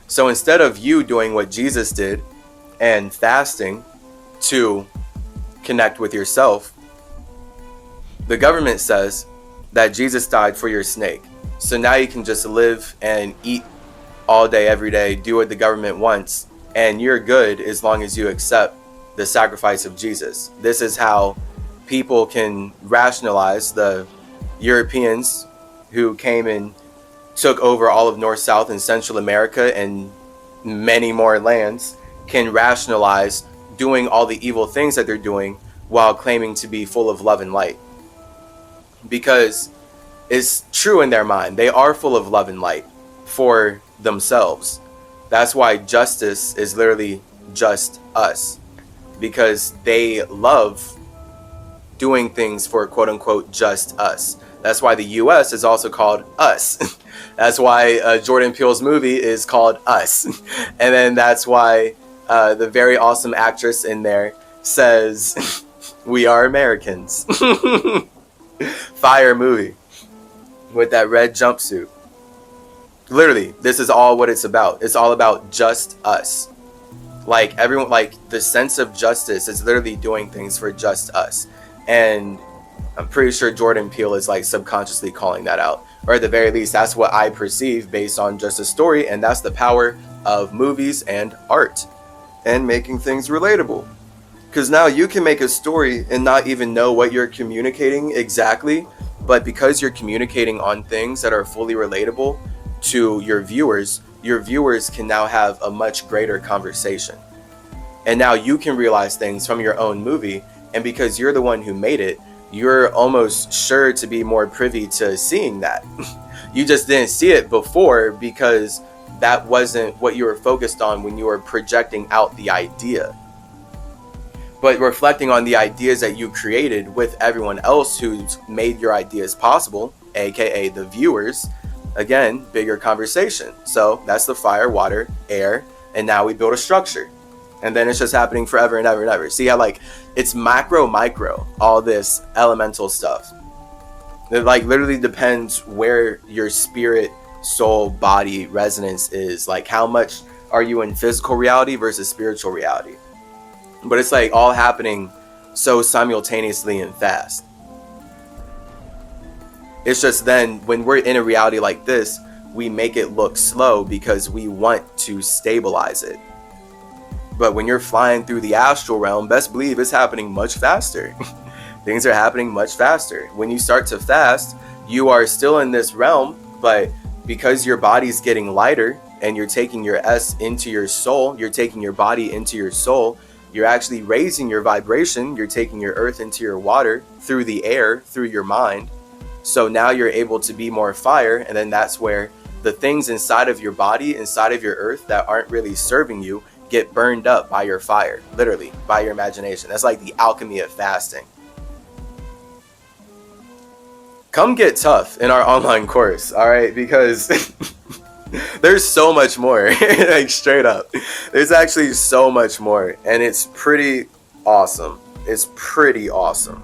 So instead of you doing what Jesus did and fasting to connect with yourself, the government says that Jesus died for your snake. So now you can just live and eat all day, every day, do what the government wants, and you're good as long as you accept the sacrifice of Jesus. This is how people can rationalize, the Europeans who came and took over all of North, South, and Central America and many more lands, can rationalize doing all the evil things that they're doing while claiming to be full of love and light. Because it's true in their mind. They are full of love and light for themselves. That's why justice is literally just us. Because they love doing things for quote unquote just us. That's why the US is also called Us. That's why Jordan Peele's movie is called Us. And then that's why the very awesome actress in there says, "We are Americans." Fire movie with that red jumpsuit. Literally, this is all what it's about. It's all about just us. Like everyone, like the sense of justice is literally doing things for just us. And I'm pretty sure Jordan Peele is like subconsciously calling that out. Or at the very least, that's what I perceive based on just a story. And that's the power of movies and art and making things relatable. Because now you can make a story and not even know what you're communicating exactly. But because you're communicating on things that are fully relatable to your viewers can now have a much greater conversation. And now you can realize things from your own movie. And because you're the one who made it, you're almost sure to be more privy to seeing that. You just didn't see it before because that wasn't what you were focused on when you were projecting out the idea. But reflecting on the ideas that you created with everyone else who's made your ideas possible, aka the viewers, again, bigger conversation. So that's the fire, water, air, and now we build a structure. And then it's just happening forever and ever and ever. See how like it's macro, micro, all this elemental stuff. It like literally depends where your spirit, soul, body resonance is. Like how much are you in physical reality versus spiritual reality? But it's like all happening so simultaneously and fast. It's just then when we're in a reality like this, we make it look slow because we want to stabilize it. But when you're flying through the astral realm, best believe it's happening much faster. Things are happening much faster. When you start to fast, you are still in this realm, but because your body's getting lighter and you're taking your S into your soul, you're taking your body into your soul, you're actually raising your vibration, you're taking your earth into your water through the air, through your mind. So now you're able to be more fire, and then that's where the things inside of your body, inside of your earth that aren't really serving you get burned up by your fire, literally, by your imagination. That's like the alchemy of fasting. Come get tough in our online course, all right? Because there's so much more, like straight up. There's actually so much more, and it's pretty awesome. It's pretty awesome.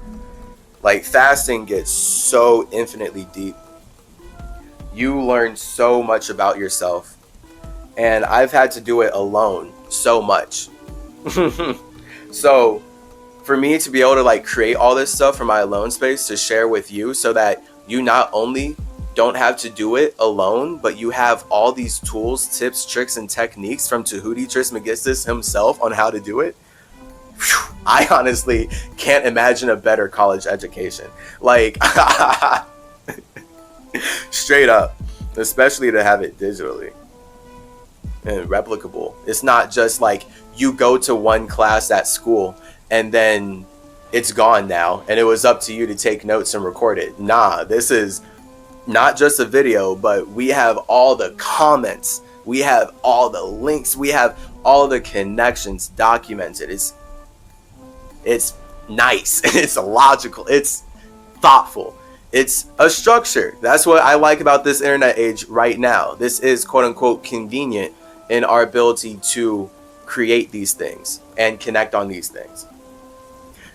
Like fasting gets so infinitely deep. You learn so much about yourself, and I've had to do it alone so much. So for me to be able to like create all this stuff for my alone space to share with you, so that you not only don't have to do it alone, but you have all these tools, tips, tricks, and techniques from Tahuti Trismegistus himself on how to do it. Whew, I honestly can't imagine a better college education. Like, straight up, especially to have it digitally and replicable. It's not just like you go to one class at school and then it's gone now and it was up to you to take notes and record it. Nah, this is not just a video, but we have all the comments, we have all the links, we have all the connections documented. It's nice, it's logical, it's thoughtful, it's a structure. That's what I like about this internet age right now. This is quote unquote convenient in our ability to create these things and connect on these things.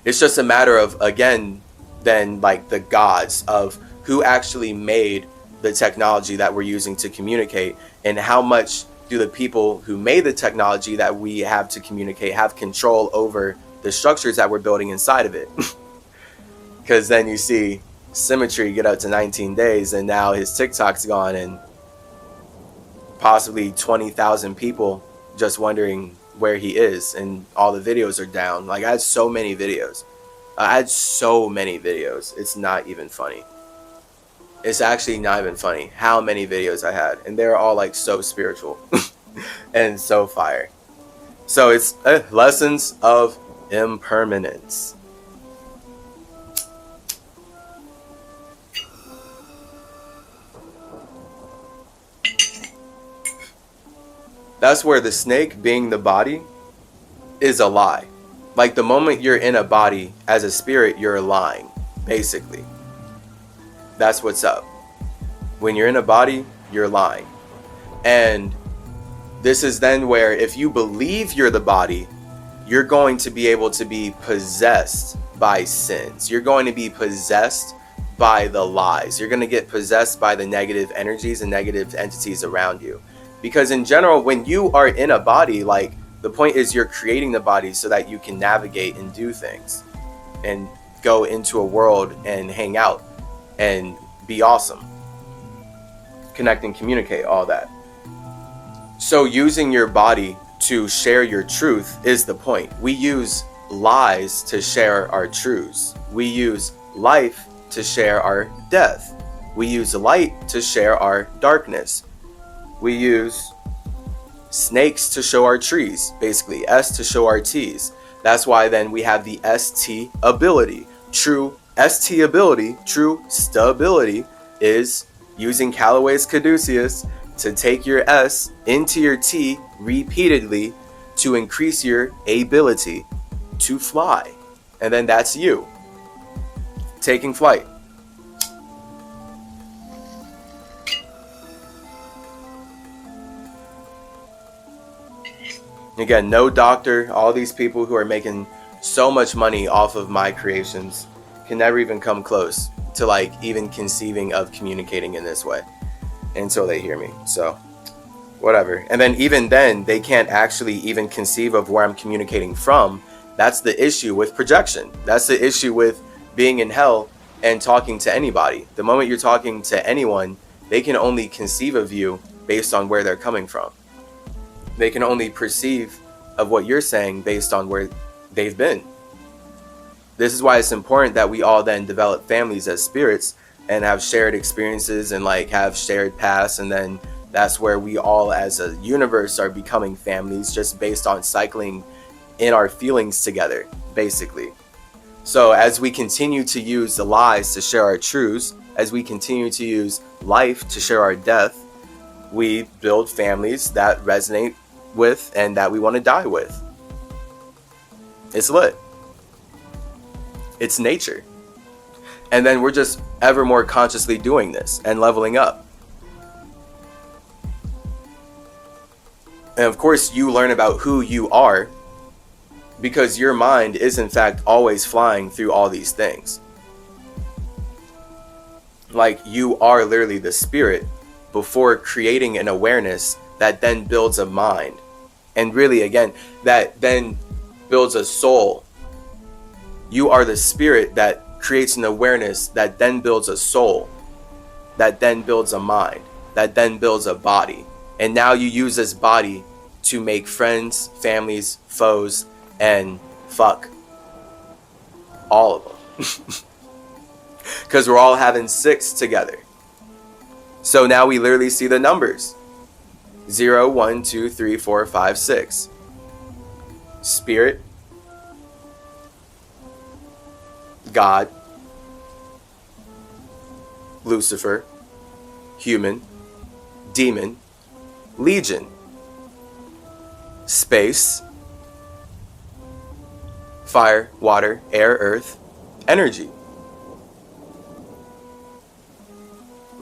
It's just a matter of, again, then like the gods of who actually made the technology that we're using to communicate, and how much do the people who made the technology that we have to communicate have control over the structures that we're building inside of it. Because then you see Symmetry get up to 19 days and now his TikTok's gone, and possibly 20,000 people just wondering where he is, and all the videos are down. Like I had so many videos. It's not even funny. It's actually not even funny how many videos I had, and they're all like so spiritual and so fire. So it's lessons of impermanence. That's where the snake being the body is a lie. Like the moment you're in a body as a spirit, you're lying, basically. That's what's up. When you're in a body, you're lying. And this is then where if you believe you're the body, you're going to be able to be possessed by sins. You're going to be possessed by the lies. You're going to get possessed by the negative energies and negative entities around you. Because in general, when you are in a body, like the point is you're creating the body so that you can navigate and do things and go into a world and hang out and be awesome. Connect and communicate, all that. So using your body to share your truth is the point. We use lies to share our truths. We use life to share our death. We use light to share our darkness. We use snakes to show our trees, basically S to show our T's. That's why then we have the ST ability. True ST ability, true stability is using Callaway's caduceus to take your S into your T repeatedly to increase your ability to fly. And then that's you taking flight. Again, no doctor, all these people who are making so much money off of my creations can never even come close to like even conceiving of communicating in this way until they hear me. So whatever. And then even then, they can't actually even conceive of where I'm communicating from. That's the issue with projection. That's the issue with being in hell and talking to anybody. The moment you're talking to anyone, they can only conceive of you based on where they're coming from. They can only perceive of what you're saying based on where they've been. This is why it's important that we all then develop families as spirits and have shared experiences and like have shared pasts, and then that's where we all as a universe are becoming families just based on cycling in our feelings together, basically. So as we continue to use the lies to share our truths, as we continue to use life to share our death, we build families that resonate with and that we want to die with. It's lit. It's nature. And then we're just ever more consciously doing this and leveling up. And of course, you learn about who you are because your mind is in fact always flying through all these things. Like you are literally the spirit before creating an awareness that then builds a mind. And really, again, that then builds a soul. You are the spirit that creates an awareness that then builds a soul, that then builds a mind, that then builds a body. And now you use this body to make friends, families, foes, and fuck all of them. Because we're all having 6 together. So now we literally see the numbers. 0, 1, 2, 3, 4, 5, 6. Spirit, God, Lucifer, human, demon, legion, space, fire, water, air, earth, energy.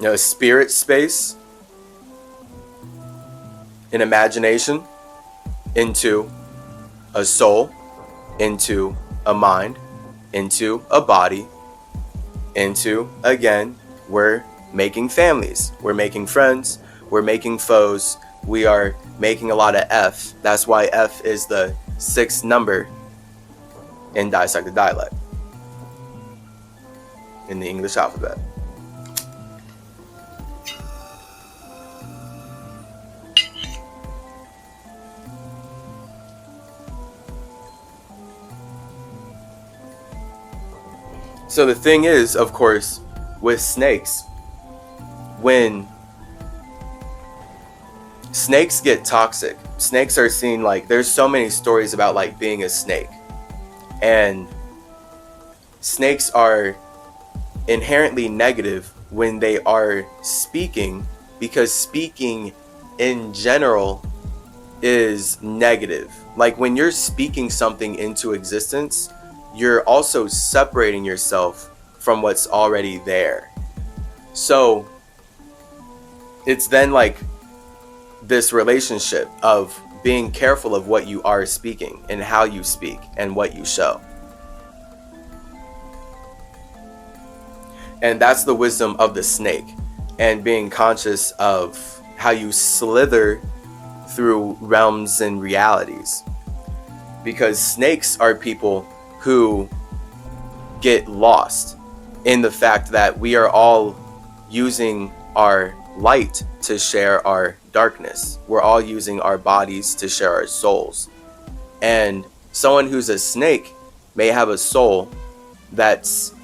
No, spirit, space, an imagination, into a soul, into a mind, into a body, into, again, we're making families, we're making friends, we're making foes, we are making a lot of F. That's why F is the 6th number in dissected dialect in the English alphabet. So the thing is, of course, with snakes, when snakes get toxic, snakes are seen like, there's so many stories about like being a snake. And snakes are inherently negative when they are speaking, because speaking in general is negative. Like when you're speaking something into existence, you're also separating yourself from what's already there. So it's then like this relationship of being careful of what you are speaking and how you speak and what you show. And that's the wisdom of the snake, and being conscious of how you slither through realms and realities. Because snakes are people who get lost in the fact that we are all using our light to share our darkness. We're all using our bodies to share our souls. And someone who's a snake may have a soul that's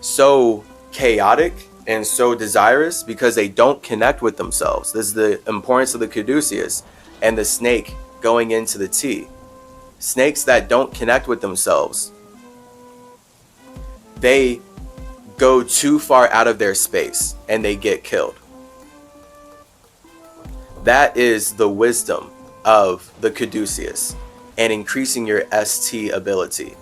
so chaotic and so desirous because they don't connect with themselves. This is the importance of the caduceus and the snake going into the tea. Snakes that don't connect with themselves, they go too far out of their space and they get killed. That is the wisdom of the caduceus and increasing your ST ability.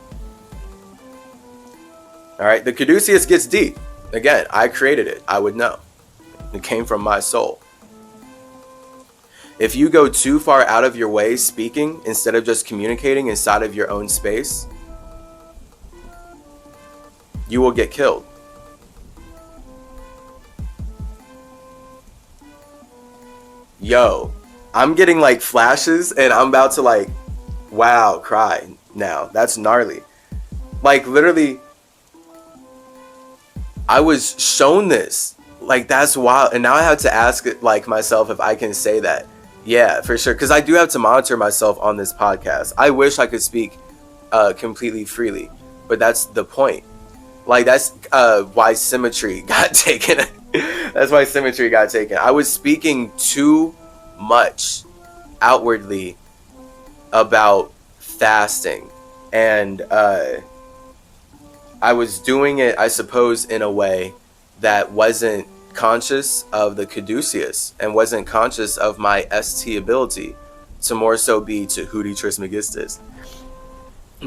All right, the caduceus gets deep. Again, I created it. I would know. It came from my soul. If you go too far out of your way speaking instead of just communicating inside of your own space, you will get killed. Yo, I'm getting like flashes and I'm about to like, wow, cry now. That's gnarly. Like literally, I was shown this. Like that's wild. And now I have to ask like myself if I can say that. Yeah, for sure. Because I do have to monitor myself on this podcast. I wish I could speak completely freely, but that's the point. Like that's why symmetry got taken. That's why symmetry got taken. I was speaking too much outwardly about fasting, and I was doing it, I suppose, in a way that wasn't conscious of the caduceus and wasn't conscious of my ST ability to more so be to Hootie Trismegistus,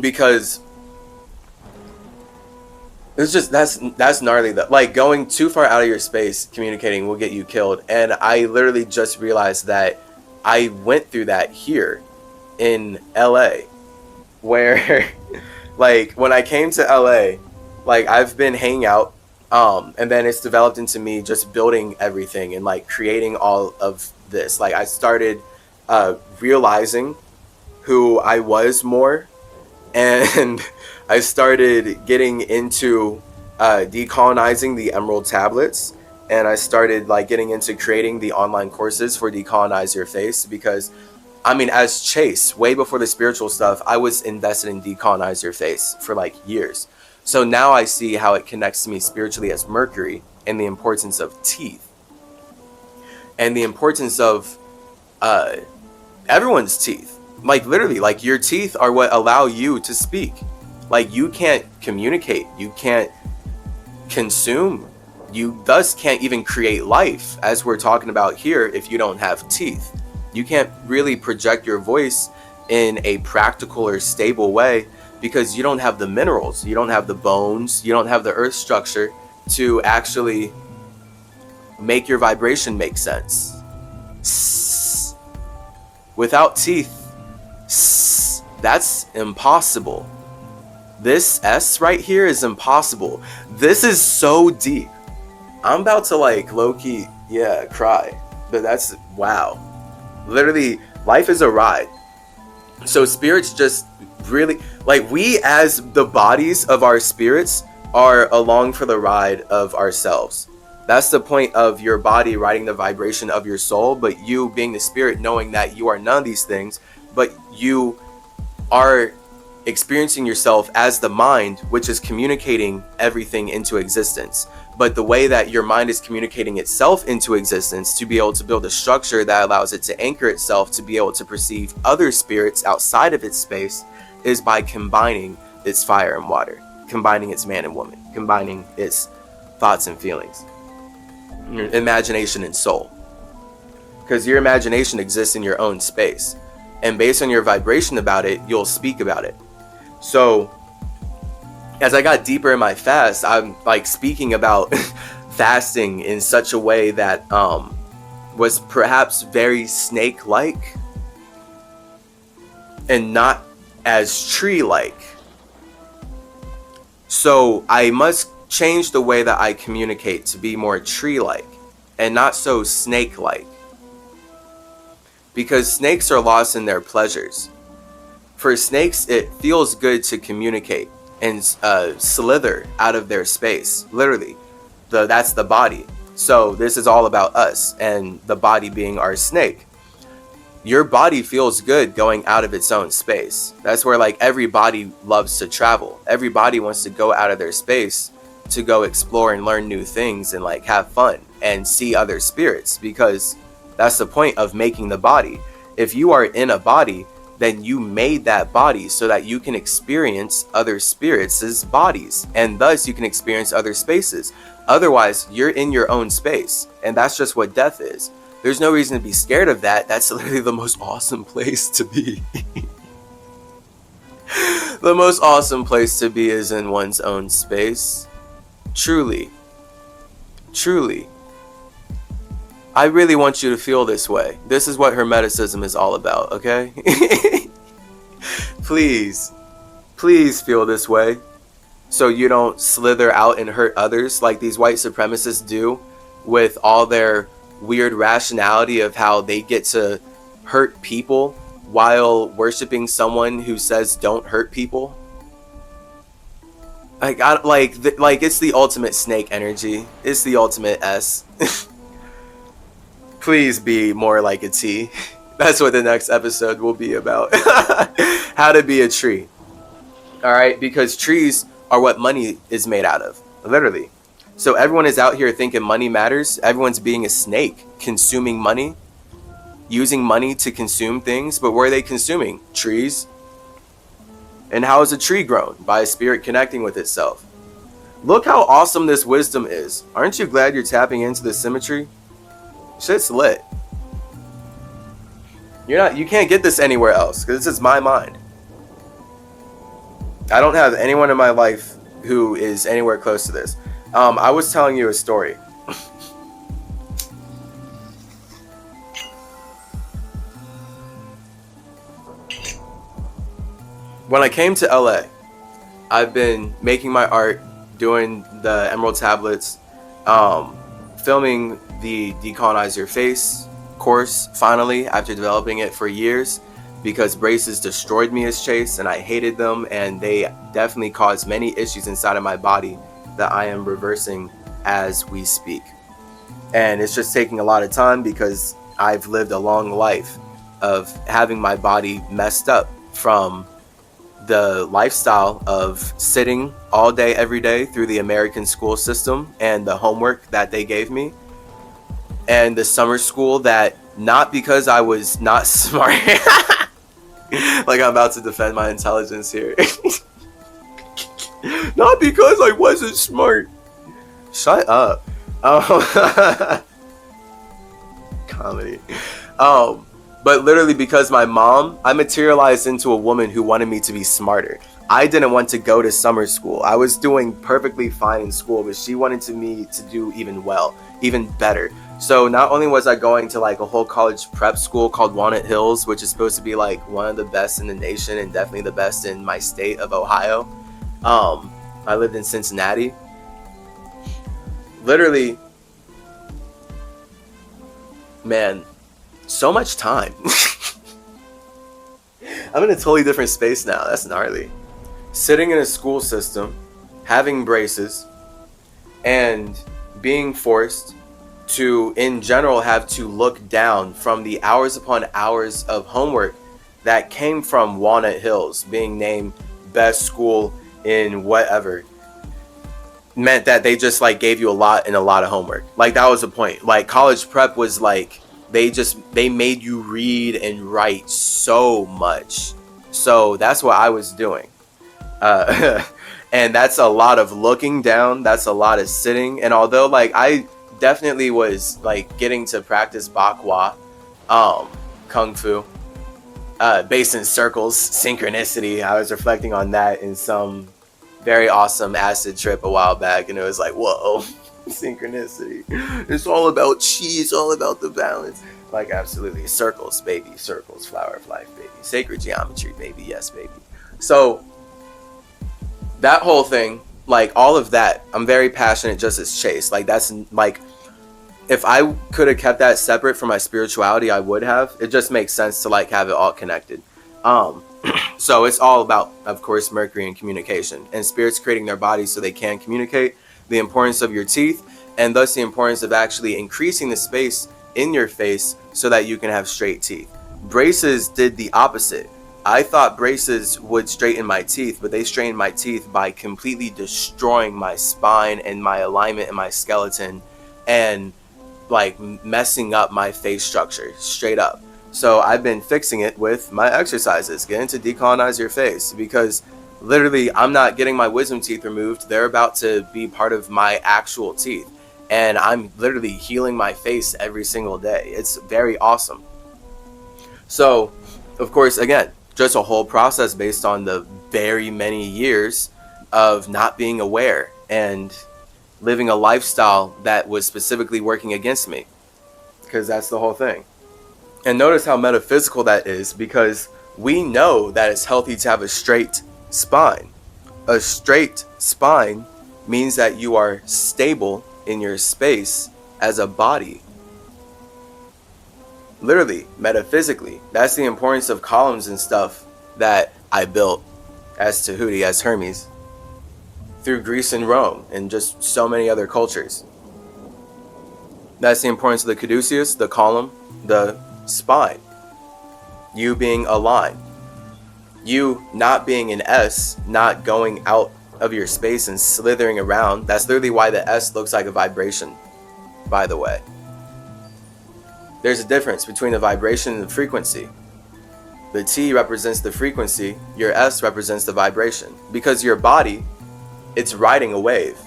because it's just that's gnarly. That like going too far out of your space communicating will get you killed. And I literally just realized that I went through that here in LA, where like when I came to LA, like I've been hanging out, and then it's developed into me just building everything and like creating all of this. Like I started realizing who I was more, and I started getting into decolonizing the Emerald tablets, and I started like getting into creating the online courses for Decolonize Your Face, because I mean, as Chase, way before the spiritual stuff, I was invested in Decolonize Your Face for like years. So now I see how it connects to me spiritually as Mercury, and the importance of teeth, and the importance of everyone's teeth. Like literally, like your teeth are what allow you to speak. Like you can't communicate, you can't consume, you thus can't even create life, as we're talking about here, if you don't have teeth. You can't really project your voice in a practical or stable way because you don't have the minerals, you don't have the bones, you don't have the earth structure to actually make your vibration make sense. Without teeth, that's impossible. This S right here is impossible. This is so deep. I'm about to like low-key, cry. But that's, wow. Literally, life is a ride. So spirits just really, like we as the bodies of our spirits are along for the ride of ourselves. That's the point of your body riding the vibration of your soul, but you being the spirit knowing that you are none of these things, but you are experiencing yourself as the mind, which is communicating everything into existence. But the way that your mind is communicating itself into existence to be able to build a structure that allows it to anchor itself to be able to perceive other spirits outside of its space is by combining its fire and water, combining its man and woman, combining its thoughts and feelings, imagination and soul. Because your imagination exists in your own space, and based on your vibration about it, you'll speak about it. So as I got deeper in my fast, I'm like speaking about fasting in such a way that was perhaps very snake-like and not as tree-like. So I must change the way that I communicate to be more tree-like and not so snake-like, because snakes are lost in their pleasures. For snakes, it feels good to communicate and slither out of their space. Literally, that's the body. So this is all about us and the body being our snake. Your body feels good going out of its own space. That's where like every body loves to travel. Everybody wants to go out of their space to go explore and learn new things and like have fun and see other spirits, because that's the point of making the body. If you are in a body, then you made that body so that you can experience other spirits' bodies, and thus you can experience other spaces. Otherwise, you're in your own space, and that's just what death is. There's no reason to be scared of that. That's literally the most awesome place to be. The most awesome place to be is in one's own space. Truly. Truly. I really want you to feel this way. This is what Hermeticism is all about, okay? Please feel this way so you don't slither out and hurt others like these white supremacists do with all their weird rationality of how they get to hurt people while worshiping someone who says don't hurt people. Like it's the ultimate snake energy. It's the ultimate S. Please be more like a T. That's what the next episode will be about. How to be a tree. Alright, because trees are what money is made out of. Literally. So everyone is out here thinking money matters. Everyone's being a snake, consuming money, using money to consume things. But where are they consuming? Trees. And how is a tree grown? By a spirit connecting with itself. Look how awesome this wisdom is. Aren't you glad you're tapping into the symmetry? Shit's lit. You can't get this anywhere else, because this is my mind. I don't have anyone in my life who is anywhere close to this. I was telling you a story. When I came to LA, I've been making my art, doing the Emerald Tablets, filming the Decolonize Your Face course finally after developing it for years, because braces destroyed me as Chase and I hated them, and they definitely caused many issues inside of my body that I am reversing as we speak. And it's just taking a lot of time because I've lived a long life of having my body messed up from the lifestyle of sitting all day every day through the American school system and the homework that they gave me, and the summer school that, not because I was not smart, like I'm about to defend my intelligence here, not because I wasn't smart, shut up, comedy, but literally because my mom, I materialized into a woman who wanted me to be smarter. I didn't want to go to summer school. I was doing perfectly fine in school, but she wanted me to do even better. So not only was I going to like a whole college prep school called Walnut Hills, which is supposed to be like one of the best in the nation and definitely the best in my state of Ohio. I lived in Cincinnati. Literally, man, so much time. I'm in a totally different space now. That's gnarly. Sitting in a school system, having braces, and being forced to, in general, have to look down from the hours upon hours of homework that came from Walnut Hills being named best school in whatever, meant that they just like gave you a lot of homework. Like that was the point. Like college prep was like, they made you read and write so much. So that's what I was doing. And that's a lot of looking down. That's a lot of sitting. And although like I definitely was like getting to practice Bakwa, Kung Fu, based in circles, synchronicity. I was reflecting on that in some very awesome acid trip a while back, and it was like, whoa, synchronicity. It's all about chi, it's all about the balance. Like absolutely, circles, baby, circles, flower of life, baby, sacred geometry, baby, yes, baby. So that whole thing, like all of that, I'm very passionate just as Chase. Like that's like, if I could have kept that separate from my spirituality, I would have. It just makes sense to like have it all connected. So it's all about, of course, Mercury and communication, and spirits creating their bodies so they can communicate, the importance of your teeth, and thus the importance of actually increasing the space in your face so that you can have straight teeth. Braces did the opposite. I thought braces would straighten my teeth, but they straightened my teeth by completely destroying my spine and my alignment and my skeleton, and like messing up my face structure straight up. So I've been fixing it with my exercises, getting to decolonize your face, because literally I'm not getting my wisdom teeth removed. They're about to be part of my actual teeth. and I'm literally healing my face every single day. It's very awesome. So, of course, again, just a whole process based on the very many years of not being aware and living a lifestyle that was specifically working against me, because that's the whole thing. And notice how metaphysical that is, because we know that it's healthy to have a straight spine. A straight spine means that you are stable in your space as a body. Literally, metaphysically. That's the importance of columns and stuff that I built as Tahuti, as Hermes, through Greece and Rome and just so many other cultures. That's the importance of the caduceus, the column, the spine. You being a line. You not being an S, not going out of your space and slithering around. That's literally why the S looks like a vibration, by the way. There's a difference between the vibration and the frequency. The T represents the frequency, your S represents the vibration. Because your body, it's riding a wave.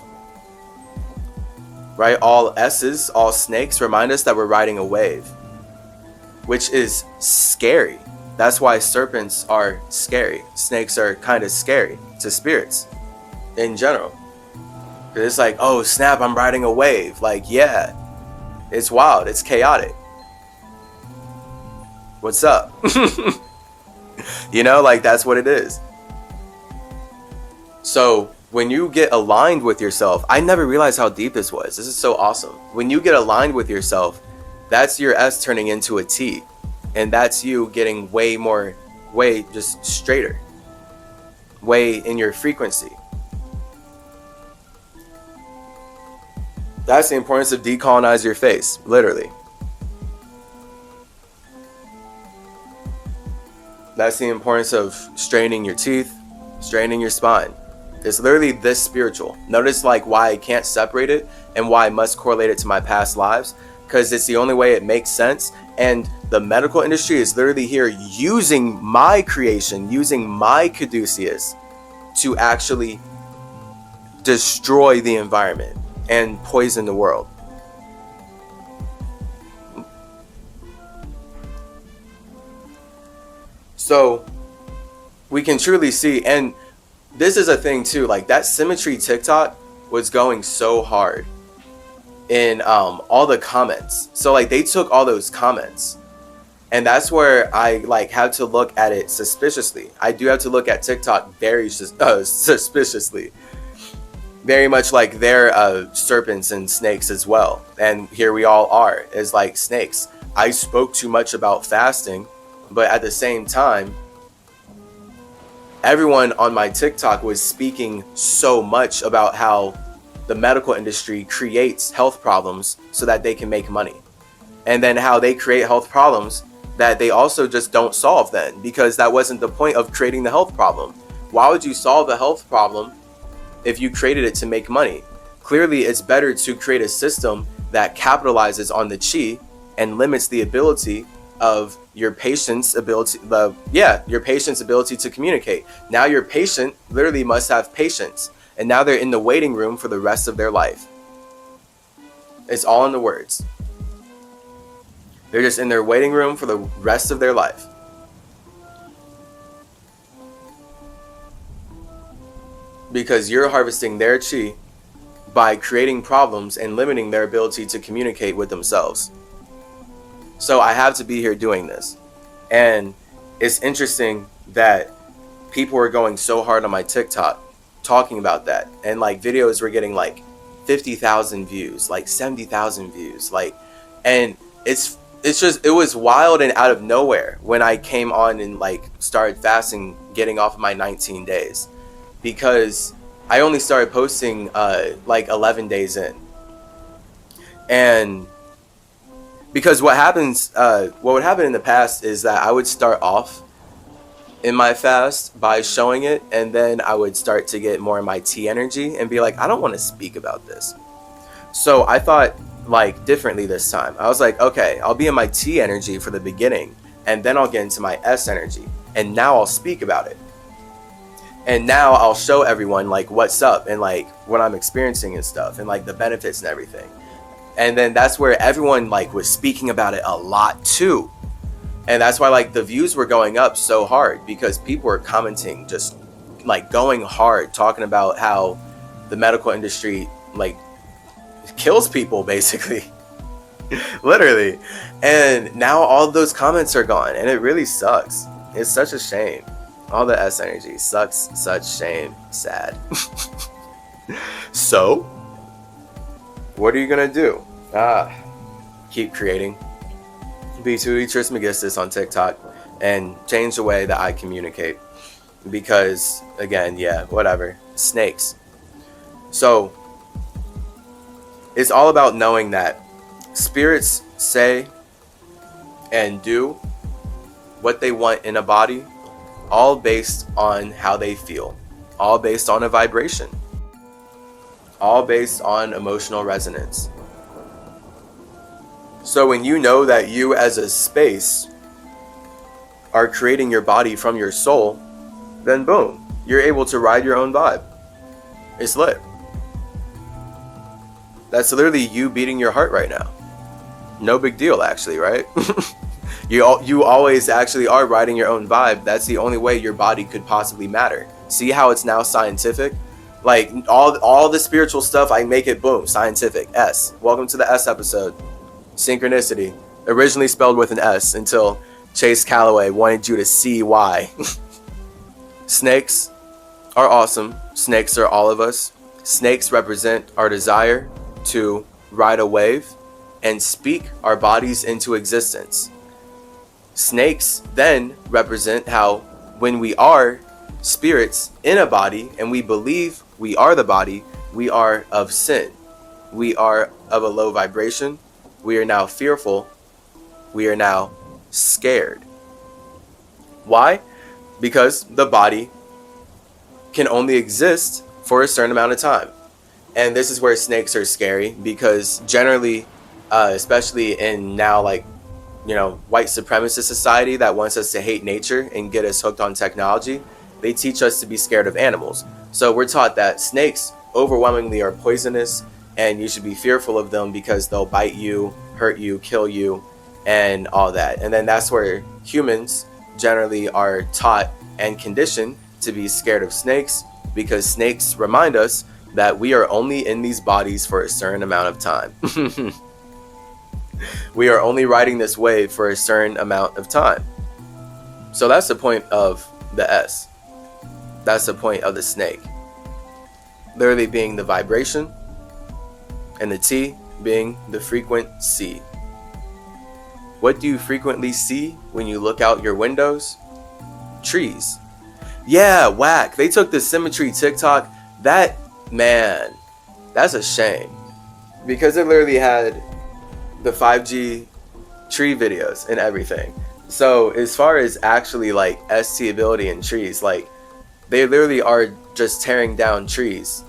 Right? All S's, all snakes remind us that we're riding a wave, which is scary. That's why serpents are scary. Snakes are kind of scary to spirits in general. Because it's like, oh snap, I'm riding a wave. Like, yeah, it's wild, it's chaotic. What's up? You know, like that's what it is. So when you get aligned with yourself, I never realized how deep this was. This is so awesome. When you get aligned with yourself, that's your S turning into a T. And that's you getting way just straighter. Way in your frequency. That's the importance of decolonize your face, literally. That's the importance of straightening your teeth, straightening your spine. It's literally this spiritual. Notice like why I can't separate it and why I must correlate it to my past lives, because it's the only way it makes sense. And the medical industry is literally here using my creation, using my caduceus to actually destroy the environment and poison the world. So we can truly see, and this is a thing too, like that symmetry TikTok was going so hard in all the comments. So like they took all those comments, and that's where I like had to look at it suspiciously. I do have to look at TikTok very suspiciously, very much like they're serpents and snakes as well. And here we all are as like snakes. I spoke too much about fasting, but at the same time, everyone on my TikTok was speaking so much about how the medical industry creates health problems so that they can make money. And then how they create health problems that they also just don't solve then, because that wasn't the point of creating the health problem. Why would you solve a health problem if you created it to make money? Clearly, it's better to create a system that capitalizes on the chi and limits the ability of your patient's ability, your patient's ability to communicate. Now your patient literally must have patience, and now they're in the waiting room for the rest of their life. It's all in the words. They're just in their waiting room for the rest of their life. Because you're harvesting their chi by creating problems and limiting their ability to communicate with themselves. So I have to be here doing this. And it's interesting that people were going so hard on my TikTok talking about that. And like videos were getting like 50,000 views, like 70,000 views. Like, and it was wild and out of nowhere when I came on and like started fasting, getting off of my 19 days. Because I only started posting like 11 days in. And because what would happen in the past is that I would start off in my fast by showing it, and then I would start to get more of my tea energy and be like, I don't want to speak about this. So I thought like differently this time. I was like, okay, I'll be in my tea energy for the beginning, and then I'll get into my S energy, and now I'll speak about it. And now I'll show everyone like what's up and like what I'm experiencing and stuff and like the benefits and everything. And then that's where everyone like was speaking about it a lot too. And that's why like the views were going up so hard, because people were commenting, just like going hard, talking about how the medical industry like kills people basically. Literally. And now all of those comments are gone, and it really sucks. It's such a shame. All the S energy sucks, such shame, sad. So what are you gonna do? Keep creating. B2 Trismegistus on TikTok and change the way that I communicate, because again, yeah, whatever, snakes. So it's all about knowing that spirits say and do what they want in a body, all based on how they feel, all based on a vibration, all based on emotional resonance. So when you know that you as a space are creating your body from your soul, then boom, you're able to ride your own vibe. It's lit. That's literally you beating your heart right now. No big deal, actually, right? You always actually are riding your own vibe. That's the only way your body could possibly matter. See how it's now scientific? Like all the spiritual stuff, I make it boom, scientific. S. Welcome to the S episode. Synchronicity. Originally spelled with an S until Chase Calloway wanted you to see why. Snakes are awesome. Snakes are all of us. Snakes represent our desire to ride a wave and speak our bodies into existence. Snakes then represent how when we are spirits in a body and we believe we are the body, we are of sin. We are of a low vibration. We are now fearful. We are now scared. Why? Because the body can only exist for a certain amount of time. And this is where snakes are scary, because generally, especially in now, like, you know, white supremacist society that wants us to hate nature and get us hooked on technology, they teach us to be scared of animals. So we're taught that snakes overwhelmingly are poisonous and you should be fearful of them because they'll bite you, hurt you, kill you, and all that. And then that's where humans generally are taught and conditioned to be scared of snakes, because snakes remind us that we are only in these bodies for a certain amount of time. We are only riding this wave for a certain amount of time. So that's the point of the S. That's the point of the snake. Literally being the vibration, and the T being the frequency. What do you frequently see when you look out your windows? Trees. Yeah, whack. They took the symmetry TikTok. That, man, that's a shame. Because it literally had the 5G tree videos and everything. So as far as actually like ST ability in trees, like they literally are just tearing down trees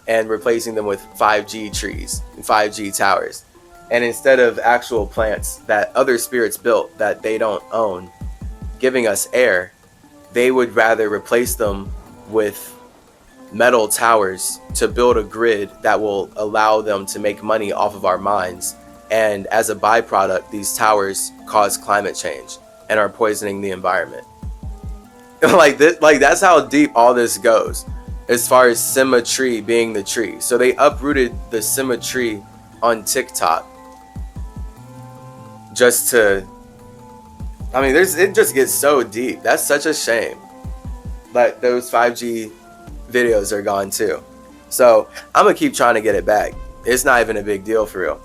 and replacing them with 5G trees and 5G towers. And instead of actual plants that other spirits built that they don't own, giving us air, they would rather replace them with metal towers to build a grid that will allow them to make money off of our minds. And as a byproduct, these towers cause climate change and are poisoning the environment. Like this, like that's how deep all this goes, as far as symmetry being the tree. So they uprooted the symmetry on TikTok just to, I mean, it just gets so deep. That's such a shame. But those 5G videos are gone too. So I'm gonna keep trying to get it back. It's not even a big deal for real.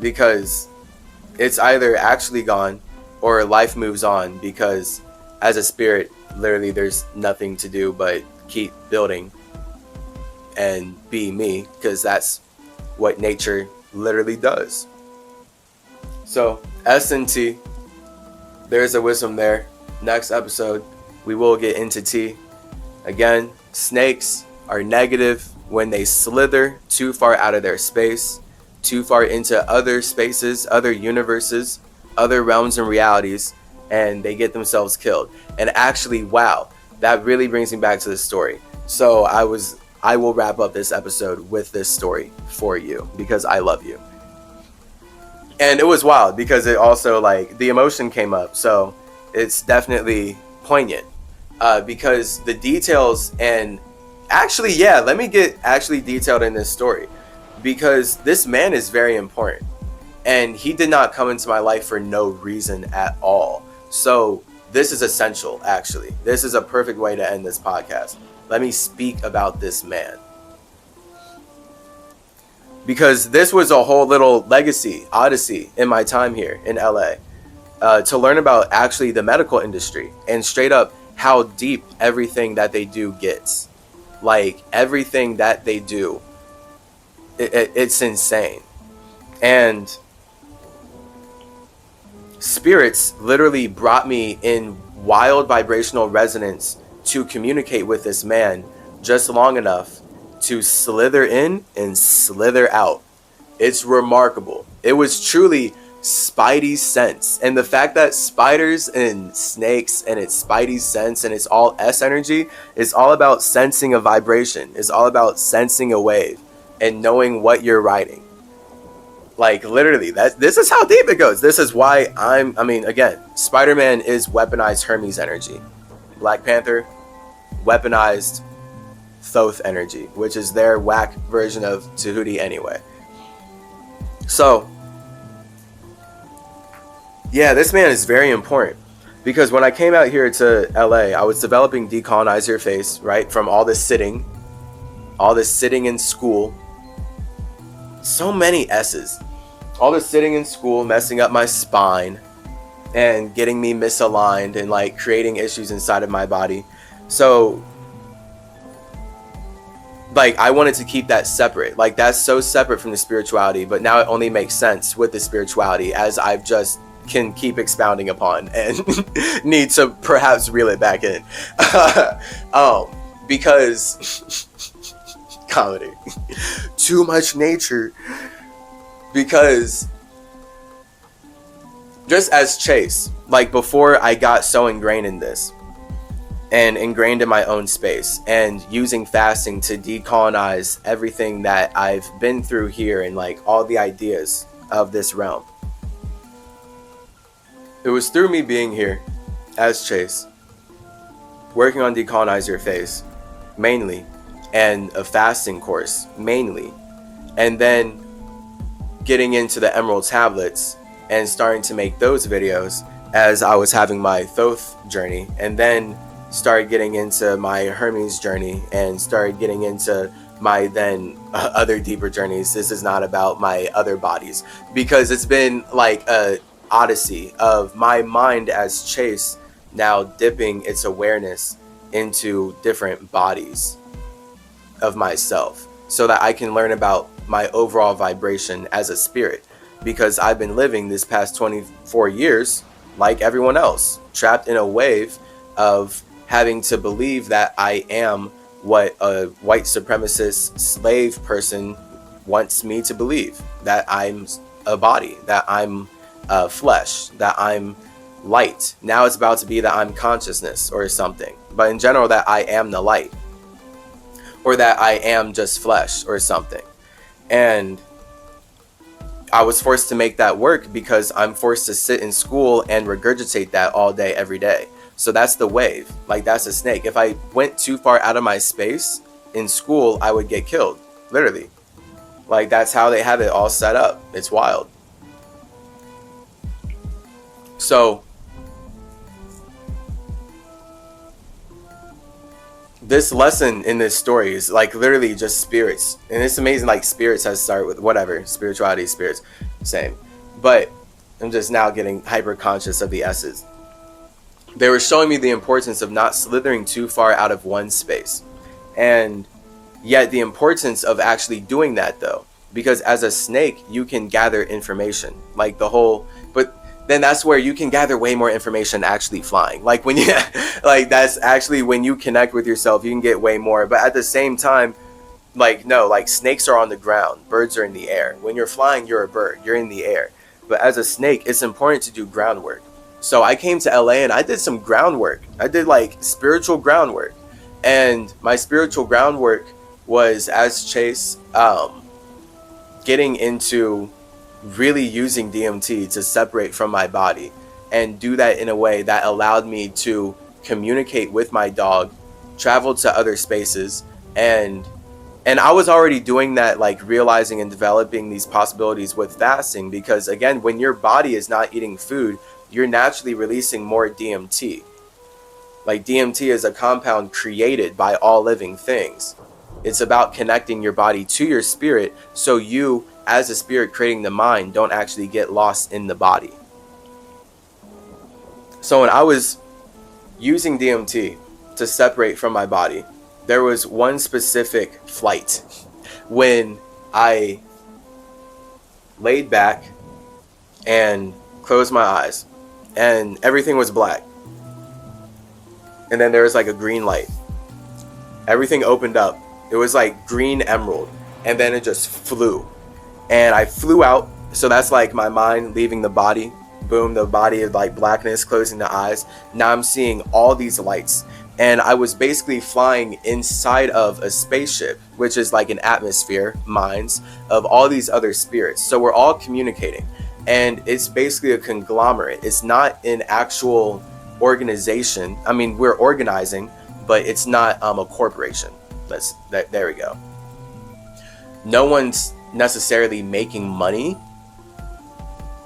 Because it's either actually gone or life moves on, because as a spirit, literally there's nothing to do but keep building and be me, because that's what nature literally does. So S and T, there's a wisdom there. Next episode, we will get into T. Again, snakes are negative when they slither too far out of their space, too far into other spaces, other universes, other realms and realities, and they get themselves killed. And actually, wow, that really brings me back to the story. So I was I will wrap up this episode with this story for you because I love you. And it was wild because it also, like, the emotion came up. So it's definitely poignant because the details, and actually, yeah, let me get actually detailed in this story because this man is very important and he did not come into my life for no reason at all. So this is essential, actually. This is a perfect way to end this podcast. Let me speak about this man. Because this was a whole little legacy, odyssey in my time here in LA. To learn about actually the medical industry and straight up how deep everything that they do gets. Like, everything that they do, it's insane. And spirits literally brought me in wild vibrational resonance to communicate with this man just long enough to slither in and slither out. It's remarkable. It was truly spidey sense. And the fact that spiders and snakes and it's spidey sense and it's all S energy is all about sensing a vibration. It's all about sensing a wave and knowing what you're riding. Like, literally, this is how deep it goes. This is why again, Spider-Man is weaponized Hermes energy. Black Panther, weaponized Thoth energy, which is their whack version of Tahuti anyway. So, yeah, this man is very important because when I came out here to LA, I was developing Decolonize Your Face, right? From all this sitting in school. So many S's. All this sitting in school, messing up my spine and getting me misaligned and like creating issues inside of my body. So, like, I wanted to keep that separate. Like, that's so separate from the spirituality, but now it only makes sense with the spirituality as I've just can keep expounding upon and need to perhaps reel it back in. Because comedy. Too much nature. Because just as Chase, like, before I got so ingrained in this, and ingrained in my own space and using fasting to decolonize everything that I've been through here and like all the ideas of this realm. It was through me being here as Chase, working on Decolonize Your Face mainly, and a fasting course mainly, and then getting into the Emerald Tablets and starting to make those videos as I was having my Thoth journey, and then started getting into my Hermes journey and started getting into my then other deeper journeys. This is not about my other bodies because it's been like a odyssey of my mind as Chase now dipping its awareness into different bodies of myself so that I can learn about my overall vibration as a spirit, because I've been living this past 24 years like everyone else, trapped in a wave of having to believe that I am what a white supremacist slave person wants me to believe, that I'm a body, that I'm flesh, that I'm light. Now it's about to be that I'm consciousness or something, but in general that I am the light, or that I am just flesh or something. And I was forced to make that work because I'm forced to sit in school and regurgitate that all day, every day. So that's the wave. Like, that's a snake. If I went too far out of my space in school, I would get killed. Literally. Like, that's how they have it all set up. It's wild. So, this lesson in this story is like literally just spirits. And it's amazing, like, spirits has started with whatever. Spirituality, spirits, same. But I'm just now getting hyper conscious of the S's. They were showing me the importance of not slithering too far out of one space. And yet the importance of actually doing that, though. Because as a snake, you can gather information. Like the whole... But then that's where you can gather way more information actually flying. Like when you... like that's actually when you connect with yourself, you can get way more. But at the same time, like, no, like snakes are on the ground. Birds are in the air. When you're flying, you're a bird. You're in the air. But as a snake, it's important to do groundwork. So I came to LA and I did some groundwork. I did like spiritual groundwork. And my spiritual groundwork was as Chase getting into really using DMT to separate from my body and do that in a way that allowed me to communicate with my dog, travel to other spaces, and I was already doing that, like realizing and developing these possibilities with fasting, because again, when your body is not eating food, you're naturally releasing more DMT. Like DMT is a compound created by all living things. It's about connecting your body to your spirit, so you, as a spirit creating the mind, don't actually get lost in the body. So when I was using DMT to separate from my body, there was one specific flight when I laid back and closed my eyes and everything was black. And then there was like a green light. Everything opened up. It was like green emerald. And then it just flew. And I flew out. So that's like my mind leaving the body. Boom, the body of like blackness, closing the eyes. Now I'm seeing all these lights. And I was basically flying inside of a spaceship, which is like an atmosphere, minds, of all these other spirits. So we're all communicating. And it's basically a conglomerate. It's not an actual organization. I mean, we're organizing, but it's not a corporation. There we go. No one's necessarily making money,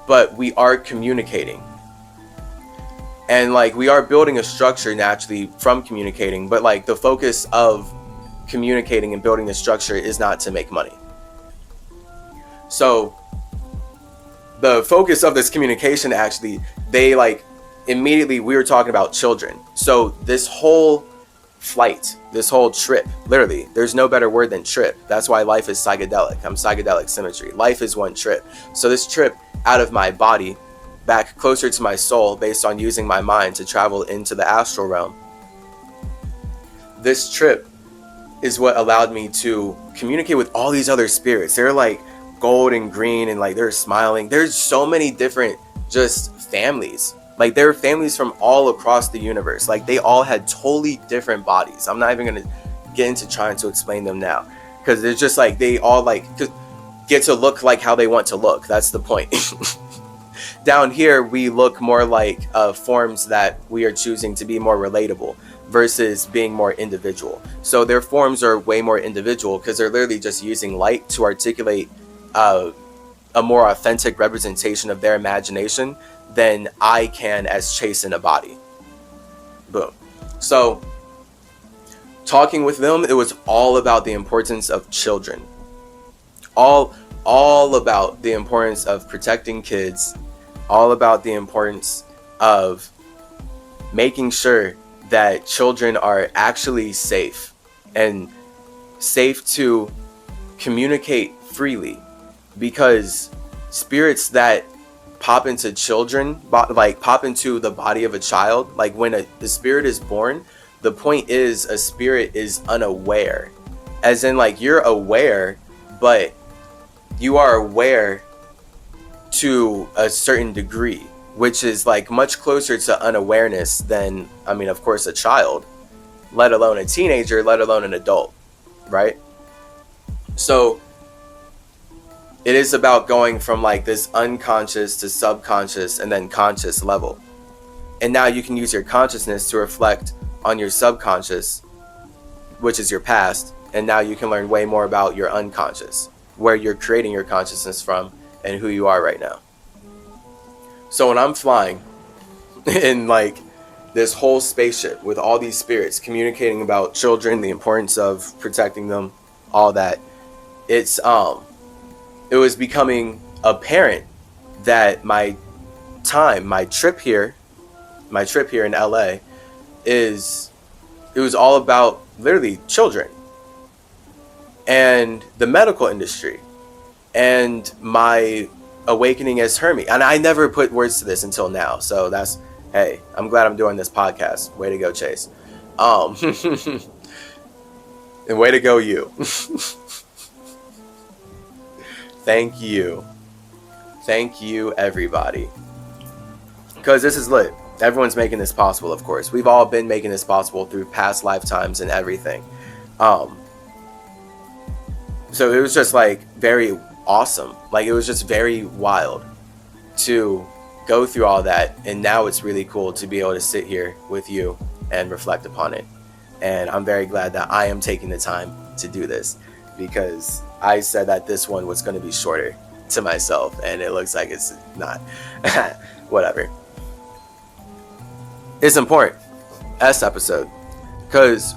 but we are communicating. And like we are building a structure naturally from communicating, but like the focus of communicating and building the structure is not to make money. So the focus of this communication, actually, they like immediately, we were talking about children. So this whole flight, this whole trip, literally, there's no better word than trip. That's why life is psychedelic. I'm psychedelic symmetry. Life is one trip. So this trip out of my body back closer to my soul, based on using my mind to travel into the astral realm. This trip is what allowed me to communicate with all these other spirits. They're like gold and green and like they're smiling. There's so many different just families. Like there are families from all across the universe. Like they all had totally different bodies. I'm not even going to get into trying to explain them now, because it's just like they all like get to look like how they want to look. That's the point. Down here, we look more like forms that we are choosing to be more relatable versus being more individual. So their forms are way more individual because they're literally just using light to articulate a more authentic representation of their imagination than I can as Chase in a body. Boom. So talking with them, it was all about the importance of children. All about the importance of protecting kids. All about the importance of making sure that children are actually safe and safe to communicate freely, because spirits that pop into children, like pop into the body of a child, like when the spirit is born, the point is a spirit is unaware, as in like you're aware, but you are aware to a certain degree, which is like much closer to unawareness than, I mean, of course, a child, let alone a teenager, let alone an adult, right? So it is about going from like this unconscious to subconscious and then conscious level. And now you can use your consciousness to reflect on your subconscious, which is your past. And now you can learn way more about your unconscious, where you're creating your consciousness from and who you are right now. So when I'm flying in like this whole spaceship with all these spirits communicating about children, the importance of protecting them, all that, it was becoming apparent that my trip here in LA it was all about literally children and the medical industry and my awakening as Hermie. And I never put words to this until now. So that's, hey, I'm glad I'm doing this podcast. Way to go, Chase. And way to go, you. Thank you. Thank you, everybody. Because this is lit. Everyone's making this possible, of course. We've all been making this possible through past lifetimes and everything. So it was just like very awesome. Like it was just very wild to go through all that. And now it's really cool to be able to sit here with you and reflect upon it. And I'm very glad that I am taking the time to do this, because I said that this one was going to be shorter to myself, and it looks like it's not. Whatever. It's important. S episode. Because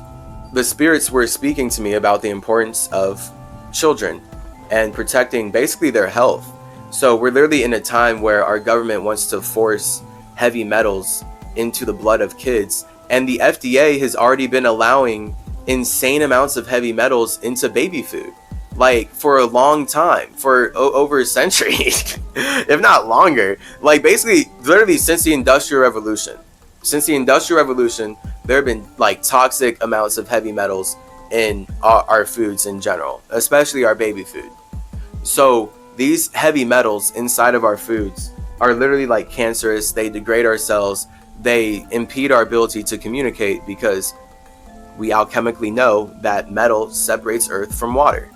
the spirits were speaking to me about the importance of children and protecting basically their health. So we're literally in a time where our government wants to force heavy metals into the blood of kids, and the FDA has already been allowing insane amounts of heavy metals into baby food, like for a long time, for over a century, if not longer. Like basically, literally since the Industrial Revolution. Since the Industrial Revolution, there have been like toxic amounts of heavy metals in our foods in general, especially our baby food. So these heavy metals inside of our foods are literally like cancerous. They degrade our cells. They impede our ability to communicate, because we alchemically know that metal separates earth from water.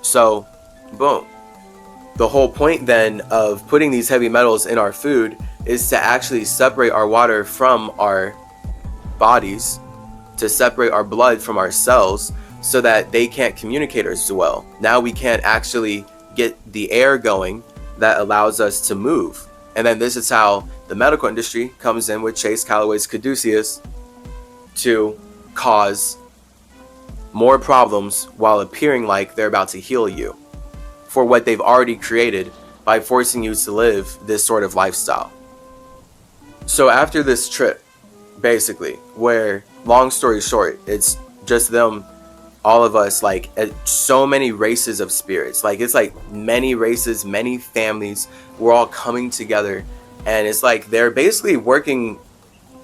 So, boom. The whole point then of putting these heavy metals in our food is to actually separate our water from our bodies, to separate our blood from our cells, so that they can't communicate as well. Now we can't actually get the air going that allows us to move. And then this is how the medical industry comes in with Chase Calloway's caduceus to cause more problems while appearing like they're about to heal you for what they've already created by forcing you to live this sort of lifestyle. So after this trip, basically, where, long story short, it's just them, all of us, like so many races of spirits, like it's like many races, many families, we're all coming together, and it's like they're basically working,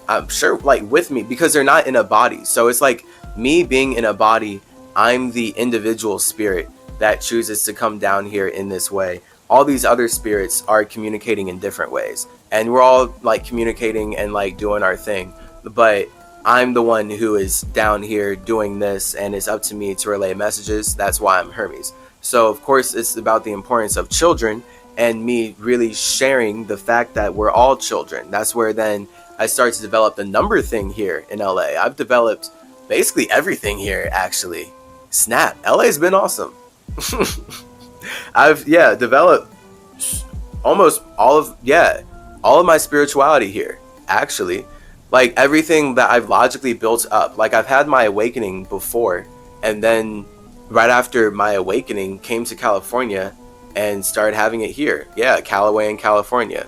I'm sure, like with me, because they're not in a body. So it's like me being in a body, I'm the individual spirit that chooses to come down here in this way. All these other spirits are communicating in different ways, and we're all like communicating and like doing our thing, but I'm the one who is down here doing this, and it's up to me to relay messages. That's why I'm Hermes. So of course it's about the importance of children, and me really sharing the fact that we're all children. That's where then I start to develop the number thing here in LA. I've developed basically everything here, actually. Snap. LA's been awesome. I've developed almost all of my spirituality here, actually. Like everything that I've logically built up. Like I've had my awakening before, and then right after my awakening came to California and started having it here. Yeah, Callaway in California.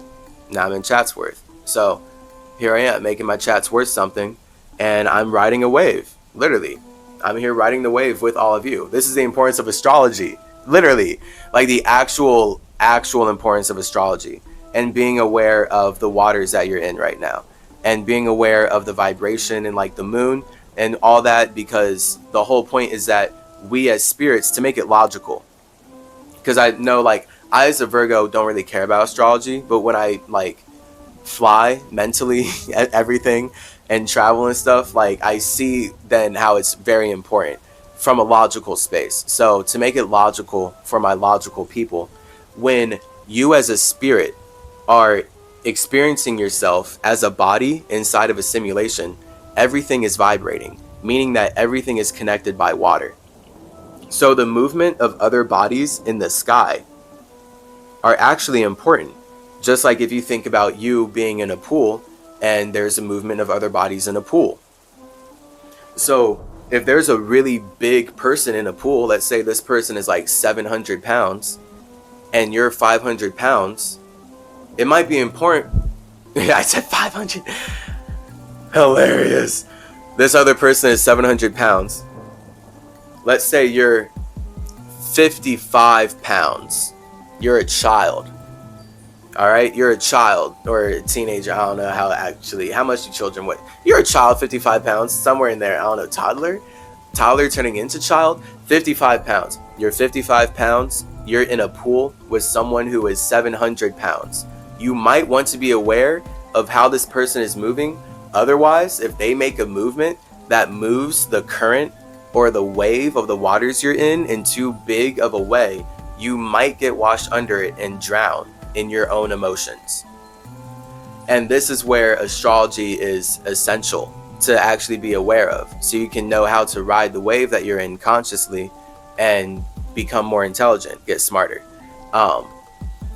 Now I'm in Chatsworth. So here I am making my Chatsworth something, and I'm riding a wave. Literally, I'm here riding the wave with all of you. This is the importance of astrology. Literally, like the actual importance of astrology, and being aware of the waters that you're in right now, and being aware of the vibration and like the moon and all that, because the whole point is that we as spirits, to make it logical, because I know like I as a Virgo don't really care about astrology, but when I like fly mentally at everything and travel and stuff, like I see then how it's very important from a logical space. So to make it logical for my logical people, when you as a spirit are experiencing yourself as a body inside of a simulation, everything is vibrating, meaning that everything is connected by water. So the movement of other bodies in the sky are actually important. Just like if you think about you being in a pool and there's a movement of other bodies in a pool. So if there's a really big person in a pool, let's say this person is like 700 pounds and you're 500 pounds, it might be important. I said 500. Hilarious. This other person is 700 pounds. Let's say you're 55 pounds. You're a child. All right, you're a child or a teenager. I don't know how much do children weigh. You're a child, 55 pounds, somewhere in there. I don't know, toddler turning into child, 55 pounds. You're 55 pounds. You're in a pool with someone who is 700 pounds. You might want to be aware of how this person is moving. Otherwise, if they make a movement that moves the current or the wave of the waters you're in too big of a way, you might get washed under it and drown in your own emotions. And this is where astrology is essential to actually be aware of, so you can know how to ride the wave that you're in consciously and become more intelligent, get smarter.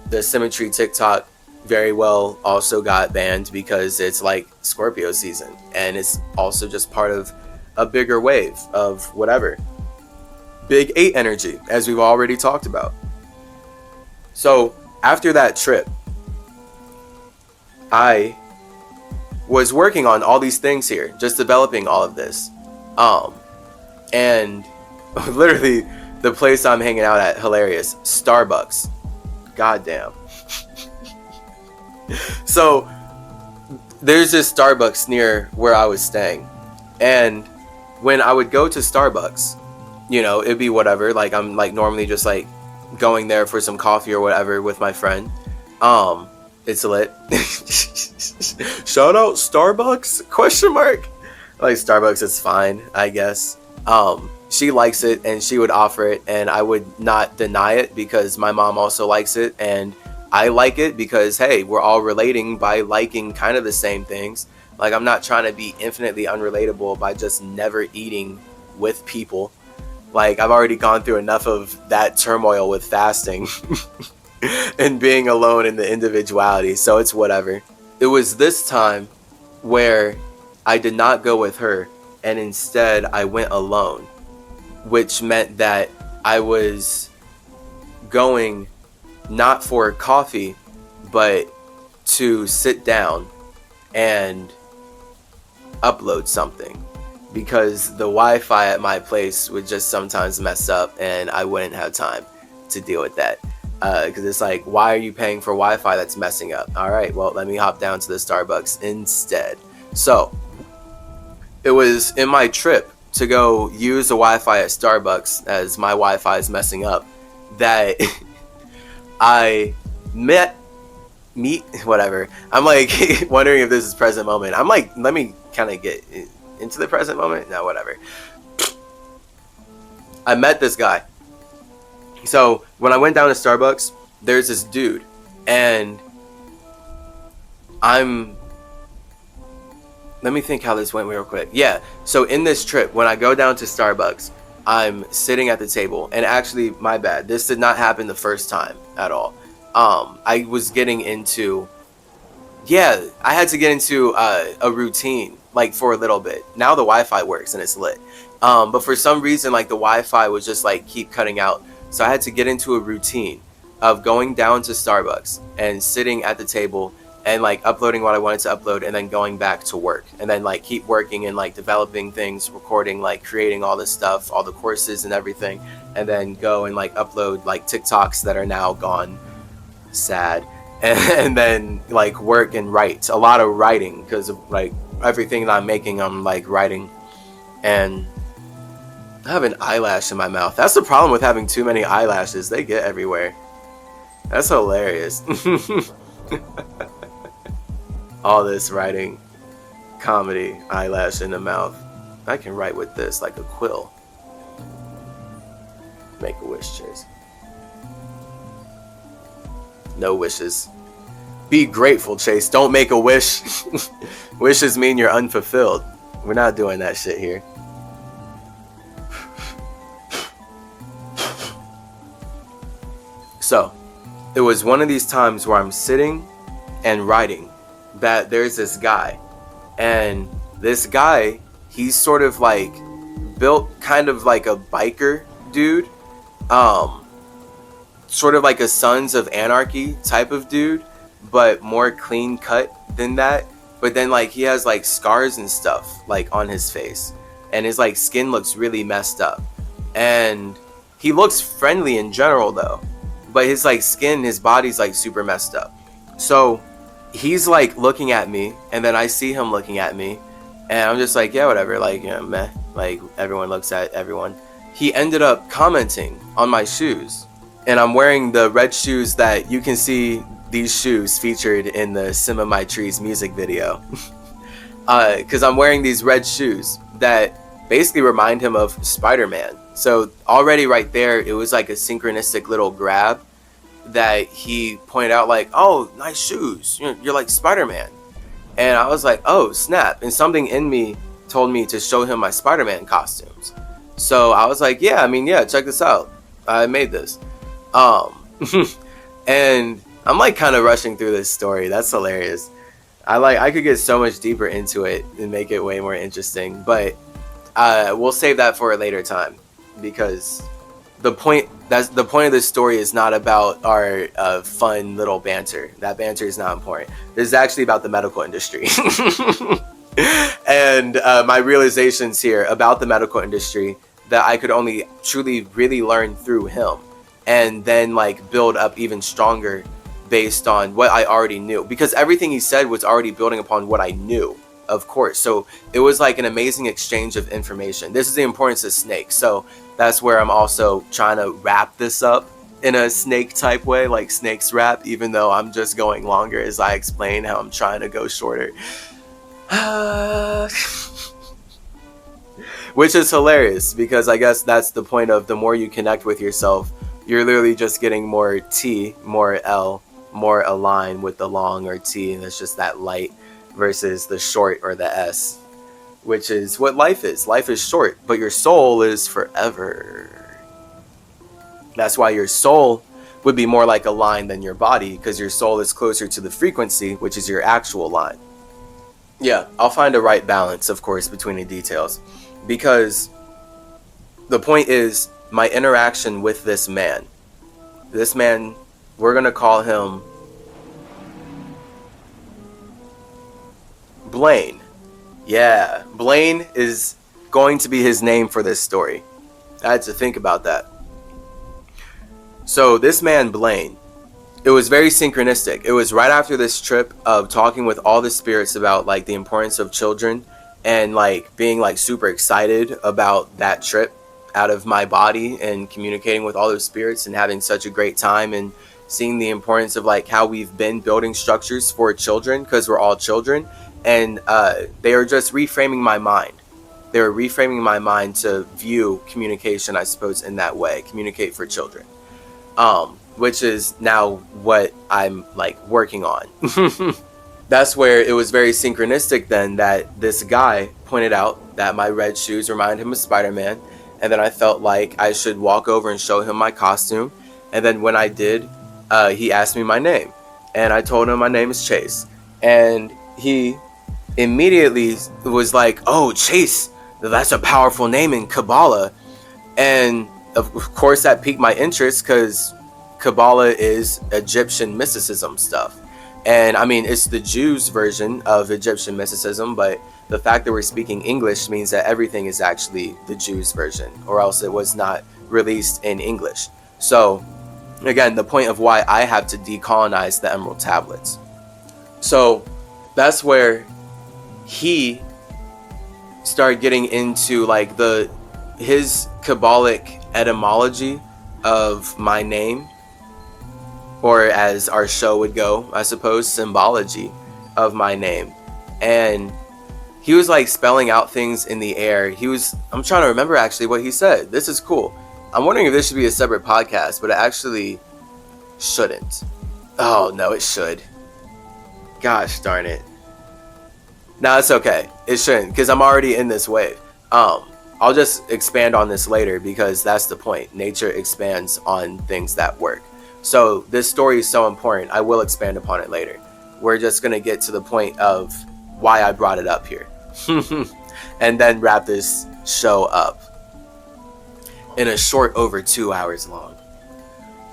The symmetry TikTok very well also got banned because it's like Scorpio season, and it's also just part of a bigger wave of whatever. Big 8 energy, as we've already talked about. So after that trip, I was working on all these things here, just developing all of this. And literally the place I'm hanging out at, hilarious, Starbucks. Goddamn. So there's this Starbucks near where I was staying. And when I would go to Starbucks, you know, it'd be whatever. Like, I'm like normally just like going there for some coffee or whatever with my friend. It's lit. Shout out Starbucks? Question mark. Like, Starbucks is fine, I guess. She likes it and she would offer it, and I would not deny it because my mom also likes it, and I like it because, hey, we're all relating by liking kind of the same things. Like, I'm not trying to be infinitely unrelatable by just never eating with people. Like, I've already gone through enough of that turmoil with fasting and being alone in the individuality, so it's whatever. It was this time where I did not go with her, and instead I went alone, which meant that I was going not for coffee, but to sit down and upload something, because the Wi-Fi at my place would just sometimes mess up and I wouldn't have time to deal with that. Because it's like, why are you paying for Wi-Fi that's messing up? All right, well, let me hop down to the Starbucks instead. So it was in my trip to go use the Wi-Fi at Starbucks, as my Wi-Fi is messing up, that I whatever. I'm like wondering if this is present moment. I'm like, let me kind of get into the present moment. No, whatever. I met this guy. So when I went down to Starbucks, there's this dude, and let me think how this went real quick. Yeah, so in this trip, when I go down to Starbucks, I'm sitting at the table, and actually, my bad, this did not happen the first time at all. I was getting into, I had to get into a routine, like, for a little bit. Now the Wi-Fi works and it's lit. But for some reason, like, the Wi-Fi was just, like, keep cutting out. So I had to get into a routine of going down to Starbucks and sitting at the table and, like, uploading what I wanted to upload, and then going back to work, and then, like, keep working and, like, developing things, recording, like, creating all this stuff, all the courses and everything, and then go and, like, upload, like, TikToks that are now gone. Sad. And then, like, work and write. A lot of writing, because of, like, everything that I'm making, I'm, like, writing. And I have an eyelash in my mouth. That's the problem with having too many eyelashes. They get everywhere. That's hilarious. All this writing, comedy, eyelash in the mouth. I can write with this like a quill. Make a wish, Chase. No wishes. Be grateful, Chase. Don't make a wish. Wishes mean you're unfulfilled. We're not doing that shit here. So, it was one of these times where I'm sitting and writing that there's this guy. And this guy, he's sort of like built kind of like a biker dude. Sort of like a Sons of Anarchy type of dude, but more clean cut than that. But then, like, he has like scars and stuff like on his face, and his like skin looks really messed up. And he looks friendly in general though, but his like skin, his body's like super messed up. So he's like looking at me, and then I see him looking at me, and I'm just like, yeah, whatever, like, you know, meh, like, everyone looks at everyone. He ended up commenting on my shoes, and I'm wearing the red shoes that you can see these shoes featured in the Sim of My Trees music video. Because I'm wearing these red shoes that basically remind him of Spider-Man. So already right there, it was like a synchronistic little grab that he pointed out, like, oh, nice shoes, you're like Spider-Man. And I was like, oh snap. And something in me told me to show him my Spider-Man costumes. So I was like, yeah, check this out, I made this. And I'm like kind of rushing through this story. That's hilarious. I could get so much deeper into it and make it way more interesting, but we'll save that for a later time, because the point of this story is not about our fun little banter. That banter is not important. This is actually about the medical industry. And my realizations here about the medical industry that I could only truly really learn through him, and then like build up even stronger based on what I already knew, because everything he said was already building upon what I knew, of course. So it was like an amazing exchange of information. This is the importance of snakes. So that's where I'm also trying to wrap this up in a snake type way, like snakes wrap, even though I'm just going longer as I explain how I'm trying to go shorter. Which is hilarious, because I guess that's the point of the more you connect with yourself, you're literally just getting more T, more L, more aligned with the long or T, and it's just that light versus the short or the S, which is what life is. Life is short, but your soul is forever. That's why your soul would be more like a line than your body, because your soul is closer to the frequency, which is your actual line. Yeah, I'll find a right balance, of course, between the details, because the point is my interaction with this man, we're gonna call him Blaine. Yeah, Blaine is going to be his name for this story. I had to think about that. So this man Blaine, it was very synchronistic. It was right after this trip of talking with all the spirits about like the importance of children, and like being like super excited about that trip out of my body, and communicating with all those spirits and having such a great time, and seeing the importance of like how we've been building structures for children, because we're all children. And they were just reframing my mind. They were reframing my mind to view communication, I suppose, in that way. Communicate for children. Which is now what I'm like working on. That's where it was very synchronistic then that this guy pointed out that my red shoes remind him of Spider-Man. And then I felt like I should walk over and show him my costume. And then when I did, he asked me my name. And I told him my name is Chase. And he immediately was like, oh, Chase, that's a powerful name in Kabbalah. And of course that piqued my interest, because Kabbalah is Egyptian mysticism stuff. And I mean, it's the Jews' version of Egyptian mysticism, but the fact that we're speaking English means that everything is actually the Jews' version, or else it was not released in English. So again, the point of why I have to decolonize the Emerald Tablets. So that's where he started getting into like his Kabbalic etymology of my name, or as our show would go, I suppose, symbology of my name. And he was like spelling out things in the air. I'm trying to remember actually what he said. This is cool. I'm wondering if this should be a separate podcast, but it actually shouldn't. Oh no, it should. Gosh darn it. No, it's okay. It shouldn't, because I'm already in this wave. I'll just expand on this later, because that's the point. Nature expands on things that work. So this story is so important. I will expand upon it later. We're just going to get to the point of why I brought it up here. And then wrap this show up in a short over 2 hours long.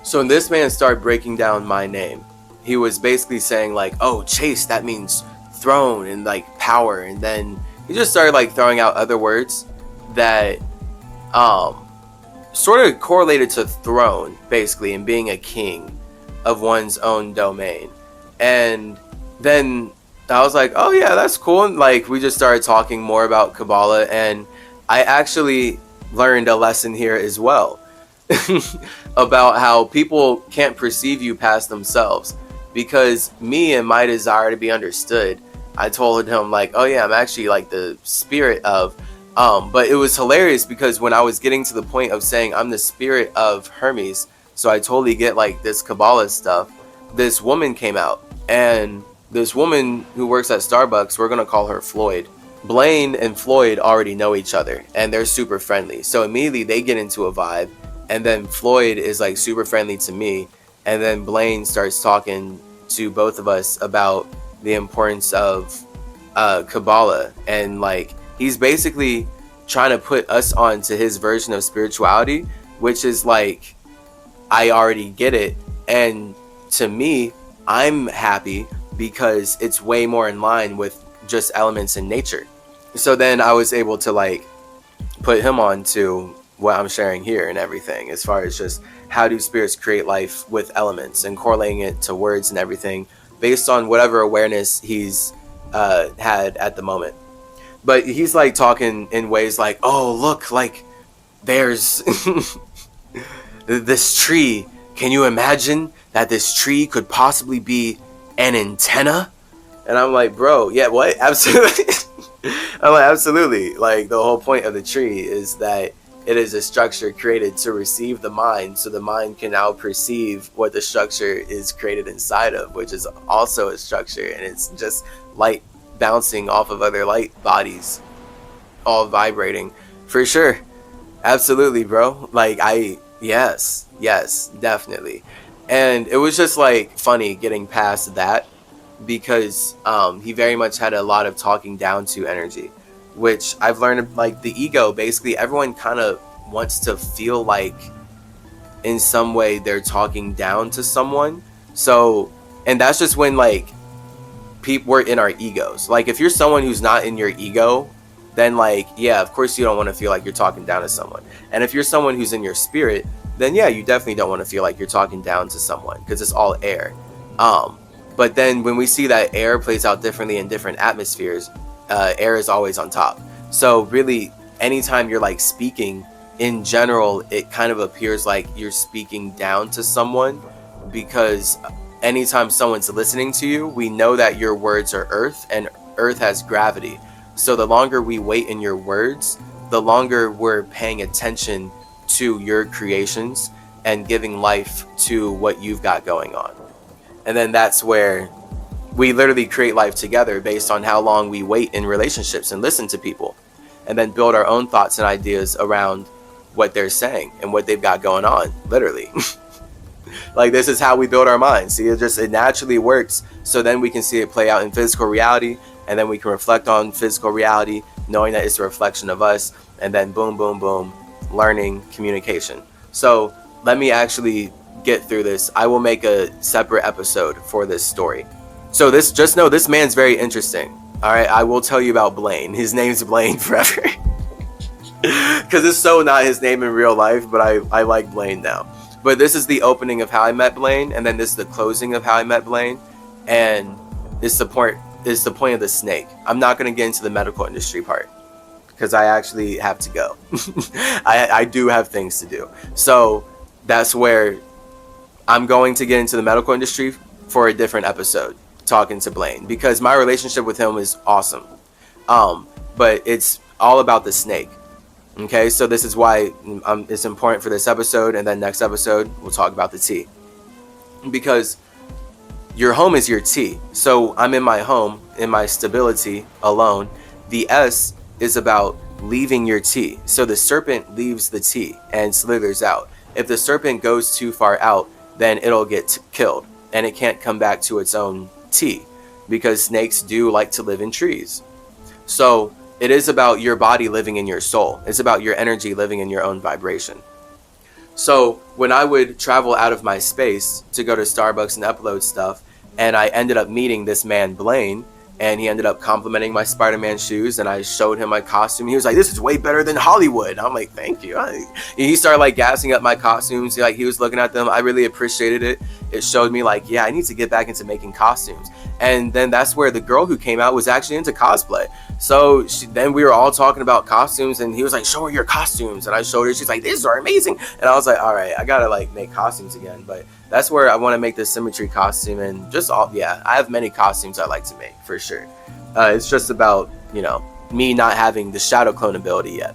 So when this man started breaking down my name, he was basically saying like, oh, Chase, that means throne and like power. And then he just started like throwing out other words that sort of correlated to throne, basically, and being a king of one's own domain. And then I was like, oh yeah, that's cool. And like we just started talking more about Kabbalah, and I actually learned a lesson here as well about how people can't perceive you past themselves. Because me and my desire to be understood, I told him like, oh yeah, I'm actually like the spirit of But it was hilarious because when I was getting to the point of saying I'm the spirit of Hermes, so I totally get like this Kabbalah stuff, this woman came out, and this woman who works at Starbucks, we're gonna call her Floyd. Blaine and Floyd already know each other and they're super friendly, so immediately they get into a vibe, and then Floyd is like super friendly to me, and then Blaine starts talking to both of us about the importance of Kabbalah, and like he's basically trying to put us onto his version of spirituality, which is like, I already get it, and to me, I'm happy because it's way more in line with just elements in nature. So then I was able to like put him on to what I'm sharing here and everything, as far as just how do spirits create life with elements and correlating it to words and everything based on whatever awareness he's had at the moment. But he's like talking in ways like, oh look, like there's this tree. Can you imagine that this tree could possibly be an antenna? And I'm like, bro, yeah, what? Absolutely. I'm like, absolutely. Like, the whole point of the tree is that it is a structure created to receive the mind, so the mind can now perceive what the structure is created inside of, which is also a structure, and it's just light bouncing off of other light bodies, all vibrating. For sure. Absolutely, bro. Like, yes, definitely. And it was just like funny getting past that, because he very much had a lot of talking down to energy, which I've learned, like the ego, basically everyone kind of wants to feel like in some way they're talking down to someone. So, and that's just when like we're in our egos. Like if you're someone who's not in your ego, then like, yeah, of course you don't want to feel like you're talking down to someone. And if you're someone who's in your spirit, then yeah, you definitely don't want to feel like you're talking down to someone, because it's all air. But then when we see that air plays out differently in different atmospheres, air is always on top. So really, anytime you're like speaking in general, it kind of appears like you're speaking down to someone, because anytime someone's listening to you, we know that your words are earth, and earth has gravity. So the longer we wait in your words, the longer we're paying attention to your creations and giving life to what you've got going on. And then that's where we literally create life together based on how long we wait in relationships and listen to people, and then build our own thoughts and ideas around what they're saying and what they've got going on, literally. Like, this is how we build our minds. See, it naturally works. So then we can see it play out in physical reality, and then we can reflect on physical reality, knowing that it's a reflection of us, and then boom, boom, boom, learning, communication. So let me actually get through this. I will make a separate episode for this story. So just know this man's very interesting. All right, I will tell you about Blaine. His name's Blaine forever. Because it's so not his name in real life, but I like Blaine now. But this is the opening of how I met Blaine, and then this is the closing of how I met Blaine, and it's the point of the snake. I'm not going to get into the medical industry part, because I actually have to go. I do have things to do. So that's where I'm going to get into the medical industry for a different episode, talking to Blaine, because my relationship with him is awesome. But it's all about the snake. Okay, so this is why it's important for this episode, and then next episode we'll talk about the tea, because your home is your tea. So I'm in my home, in my stability, alone. The S is about leaving your tea. So the serpent leaves the tea and slithers out. If the serpent goes too far out, then it'll get killed, and it can't come back to its own tea, because snakes do like to live in trees. So it is about your body living in your soul. It's about your energy living in your own vibration. So when I would travel out of my space to go to Starbucks and upload stuff, and I ended up meeting this man, Blaine, and he ended up complimenting my Spider-Man shoes, and I showed him my costume. He was like, "This is way better than Hollywood." I'm like, "Thank you." He started like gassing up my costumes. He was looking at them. I really appreciated it. It showed me like, yeah, I need to get back into making costumes. And then that's where the girl who came out was actually into cosplay. So then we were all talking about costumes, and he was like, "Show her your costumes." And I showed her. She's like, "These are amazing." And I was like, all right, I gotta like make costumes again. But that's where I want to make this symmetry costume, and just I have many costumes I like to make, for sure. It's just about, me not having the shadow clone ability yet.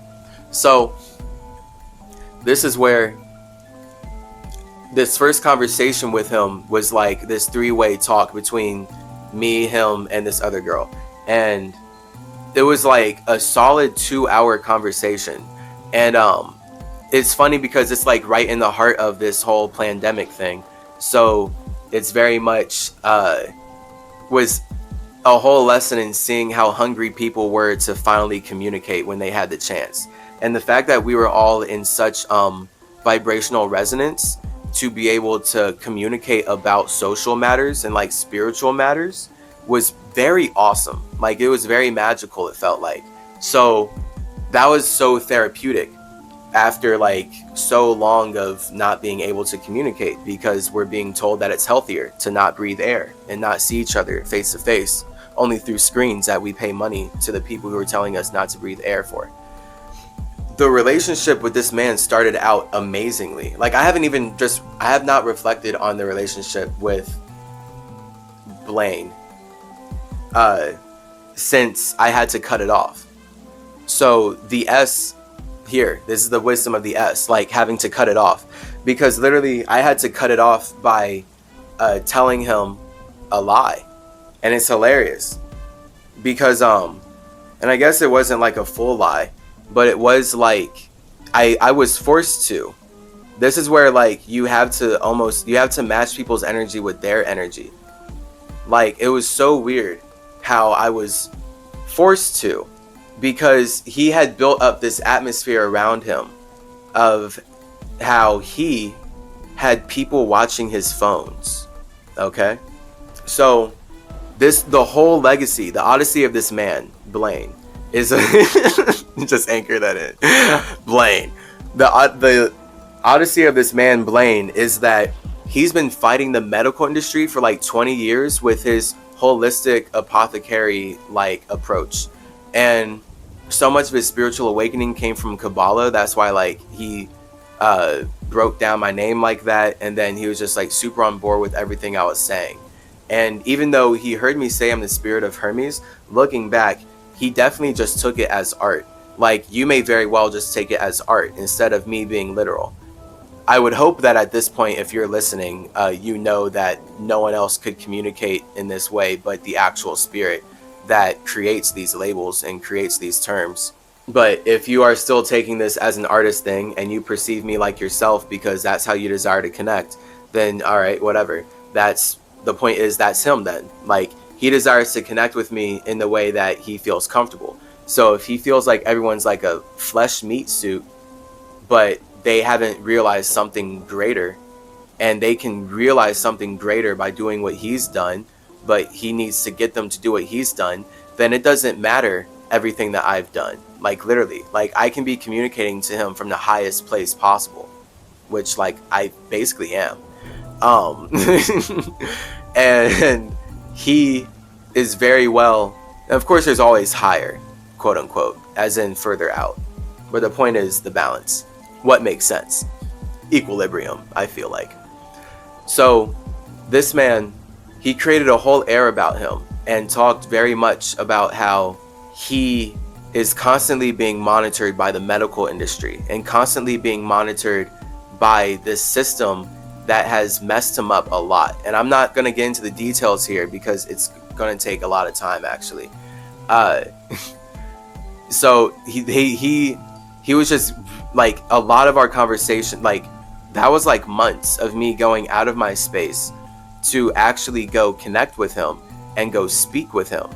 So this is where this first conversation with him was like this three-way talk between me, him, and this other girl. And it was like a solid 2-hour conversation. And it's funny because it's like right in the heart of this whole pandemic thing. So it's very much was a whole lesson in seeing how hungry people were to finally communicate when they had the chance. And the fact that we were all in such vibrational resonance to be able to communicate about social matters and like spiritual matters was very awesome. Like, it was very magical, it felt like. So that was so therapeutic after like so long of not being able to communicate, because we're being told that it's healthier to not breathe air and not see each other face to face, only through screens that we pay money to the people who are telling us not to breathe air for. The relationship with this man started out amazingly. Like, I have not reflected on the relationship with Blaine since I had to cut it off. So the S here, this is the wisdom of the S, like having to cut it off, because literally I had to cut it off by telling him a lie. And it's hilarious because and I guess it wasn't like a full lie, but it was like I was forced to. This is where like you have to match people's energy with their energy. Like, it was so weird how I was forced to, because he had built up this atmosphere around him of how he had people watching his phones. Okay? So the whole legacy, the odyssey of this man, Blaine, is just anchor that in. Blaine. The odyssey of this man, Blaine, is that he's been fighting the medical industry for like 20 years with his holistic apothecary like approach. And so much of his spiritual awakening came from Kabbalah. That's why like he broke down my name like that, and then he was just like super on board with everything I was saying. And even though he heard me say I'm the spirit of Hermes, looking back, he definitely just took it as art. Like, you may very well just take it as art instead of me being literal. I would hope that at this point, if you're listening, you know that no one else could communicate in this way but the actual spirit that creates these labels and creates these terms. But if you are still taking this as an artist thing and you perceive me like yourself because that's how you desire to connect, then all right, whatever. The point is, that's him then. Like, he desires to connect with me in the way that he feels comfortable. So if he feels like everyone's like a flesh meat suit, but they haven't realized something greater, and they can realize something greater by doing what he's done, but he needs to get them to do what he's done, then it doesn't matter everything that I've done. Like, literally, like, I can be communicating to him from the highest place possible, which like I basically am. And he is very well, of course there's always higher, quote unquote, as in further out, but the point is the balance, what makes sense, equilibrium, I feel like. So this man, he created a whole air about him and talked very much about how he is constantly being monitored by the medical industry and constantly being monitored by this system that has messed him up a lot. And I'm not going to get into the details here because it's going to take a lot of time, actually. So he was just like, a lot of our conversation, like, that was like months of me going out of my space to actually go connect with him and go speak with him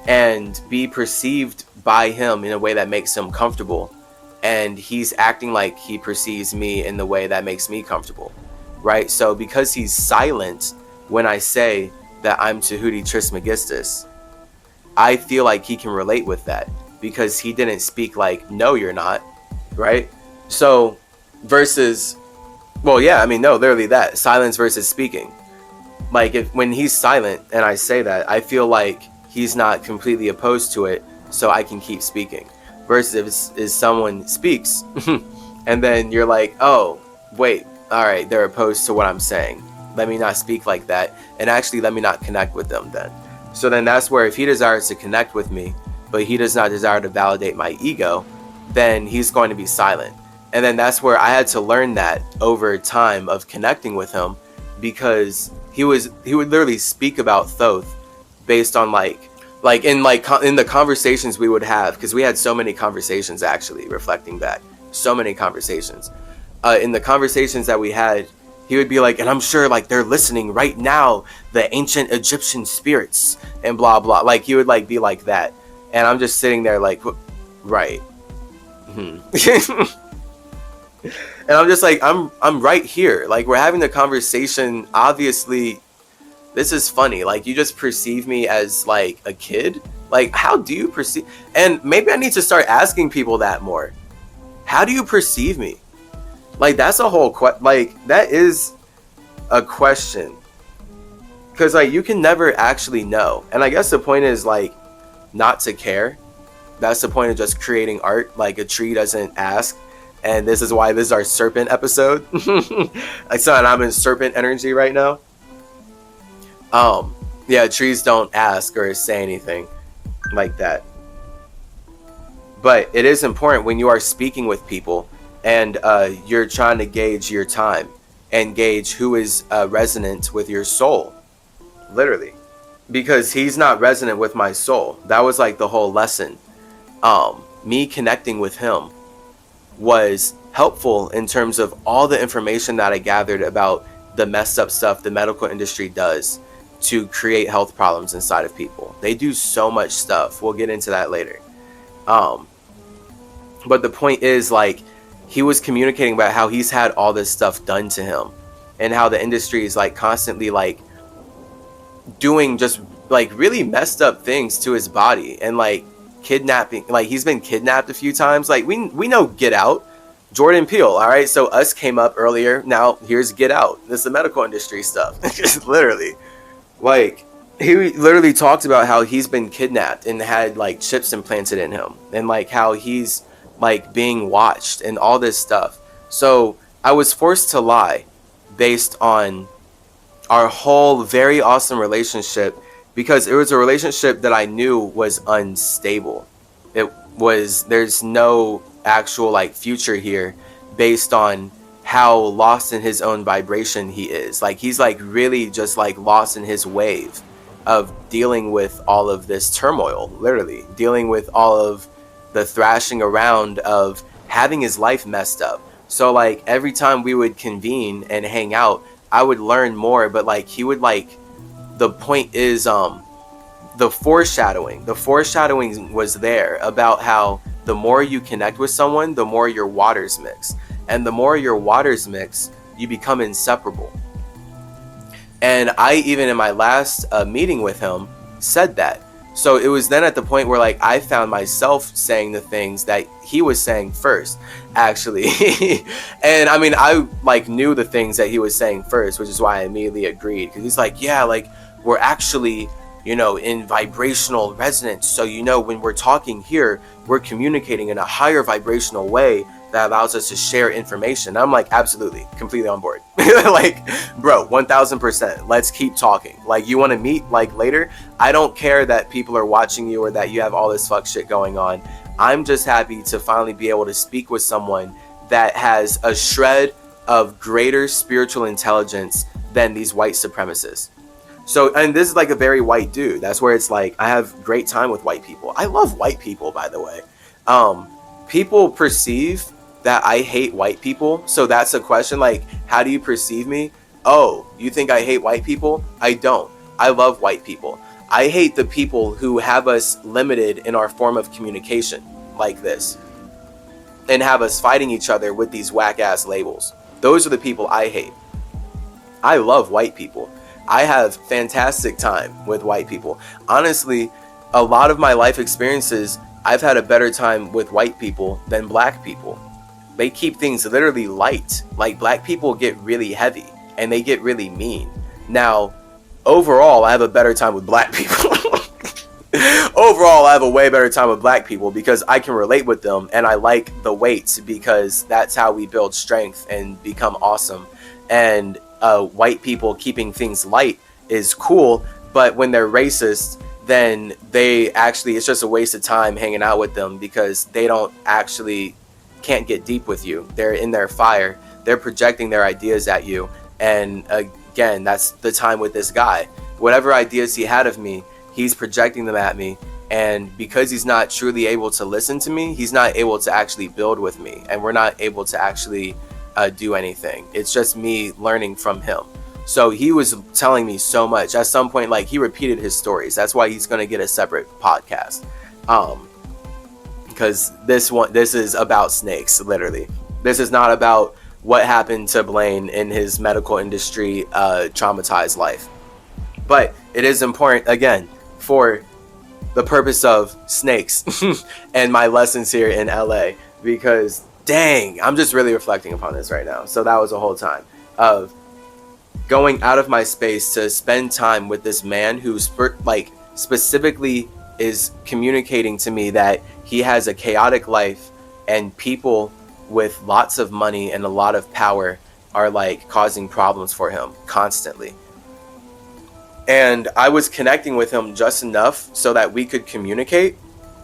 and be perceived by him in a way that makes him comfortable. And he's acting like he perceives me in the way that makes me comfortable, right? So because he's silent when I say that I'm Tahuti Trismegistus, I feel like he can relate with that because he didn't speak like, no, you're not, right? So versus, well, yeah, I mean, no, literally that, silence versus speaking. Like, when he's silent and I say that, I feel like he's not completely opposed to it, so I can keep speaking. Versus if someone speaks and then you're like, oh, wait, all right, they're opposed to what I'm saying. Let me not speak like that, and actually let me not connect with them then. So then that's where, if he desires to connect with me, but he does not desire to validate my ego, then he's going to be silent. And then that's where I had to learn that over time of connecting with him, because he would literally speak about Thoth based on in the conversations we would have, because we had so many conversations, actually reflecting back, so many conversations. In the conversations that we had, he would be like, and I'm sure like they're listening right now, the ancient Egyptian spirits and blah blah. Like he would like be like that, and I'm just sitting there like, right. And I'm just like, I'm right here. Like we're having the conversation. Obviously, this is funny. Like you just perceive me as like a kid. Like how do you perceive? And maybe I need to start asking people that more. How do you perceive me? Like that's a whole that is a question. Because like you can never actually know. And I guess the point is like not to care. That's the point of just creating art. Like a tree doesn't ask. And this is why this is our Serpent episode. Like so, and I'm in Serpent energy right now. Yeah, trees don't ask or say anything like that. But it is important when you are speaking with people and you're trying to gauge your time and gauge who is resonant with your soul. Literally. Because he's not resonant with my soul. That was like the whole lesson. Me connecting with him was helpful in terms of all the information that I gathered about the messed up stuff the medical industry does to create health problems inside of people. They do so much stuff. We'll get into that later. But the point is like he was communicating about how he's had all this stuff done to him and how the industry is like constantly like doing just like really messed up things to his body and like kidnapping. Like he's been kidnapped a few times. Like we know Get Out, Jordan Peele. All right, so Us came up earlier. Now here's Get Out. This is the medical industry stuff. Literally, like he literally talked about how he's been kidnapped and had like chips implanted in him, and like how he's like being watched and all this stuff. So I was forced to lie based on our whole very awesome relationship, because it was a relationship that I knew was unstable. There's no actual like future here based on how lost in his own vibration he is. Like he's like really just like lost in his wave of dealing with all of this turmoil, literally dealing with all of the thrashing around of having his life messed up. So like every time we would convene and hang out, I would learn more, but like he would like, the point is the foreshadowing was there about how the more you connect with someone, the more your waters mix, and the more your waters mix, you become inseparable. And I even in my last meeting with him said that. So it was then at the point where like I found myself saying the things that he was saying first, actually. And I mean, I like knew the things that he was saying first, which is why I immediately agreed, because he's like, yeah, like we're actually, you know, in vibrational resonance. So, you know, when we're talking here, we're communicating in a higher vibrational way that allows us to share information. I'm like, absolutely, completely on board. Like, bro, 1000%. Let's keep talking. Like, you want to meet like later? I don't care that people are watching you or that you have all this fuck shit going on. I'm just happy to finally be able to speak with someone that has a shred of greater spiritual intelligence than these white supremacists. So, and this is like a very white dude. That's where it's like, I have great time with white people. I love white people, by the way. People perceive that I hate white people. So that's a question, like, how do you perceive me? Oh, you think I hate white people? I don't. I love white people. I hate the people who have us limited in our form of communication like this and have us fighting each other with these whack ass labels. Those are the people I hate. I love white people. I have fantastic time with white people. Honestly, a lot of my life experiences, I've had a better time with white people than black people. They keep things literally light. Like, black people get really heavy and they get really mean. Now, overall, I have a better time with black people. Overall, I have a way better time with black people because I can relate with them, and I like the weight because that's how we build strength and become awesome. And white people keeping things light is cool, but when they're racist then it's just a waste of time hanging out with them, because they can't get deep with you. They're in their fire. They're projecting their ideas at you. And again, that's the time with this guy. Whatever ideas he had of me, he's projecting them at me. And because he's not truly able to listen to me, he's not able to actually build with me. And we're not able to actually do anything. It's just me learning from him. So he was telling me so much. At some point, like, he repeated his stories. That's why he's going to get a separate podcast. Because this is about snakes, literally. This is not about what happened to Blaine in his medical industry traumatized life. But it is important, again, for the purpose of snakes and my lessons here in LA, because dang, I'm just really reflecting upon this right now. So that was a whole time of going out of my space to spend time with this man who specifically is communicating to me that he has a chaotic life, and people with lots of money and a lot of power are like causing problems for him constantly. And I was connecting with him just enough so that we could communicate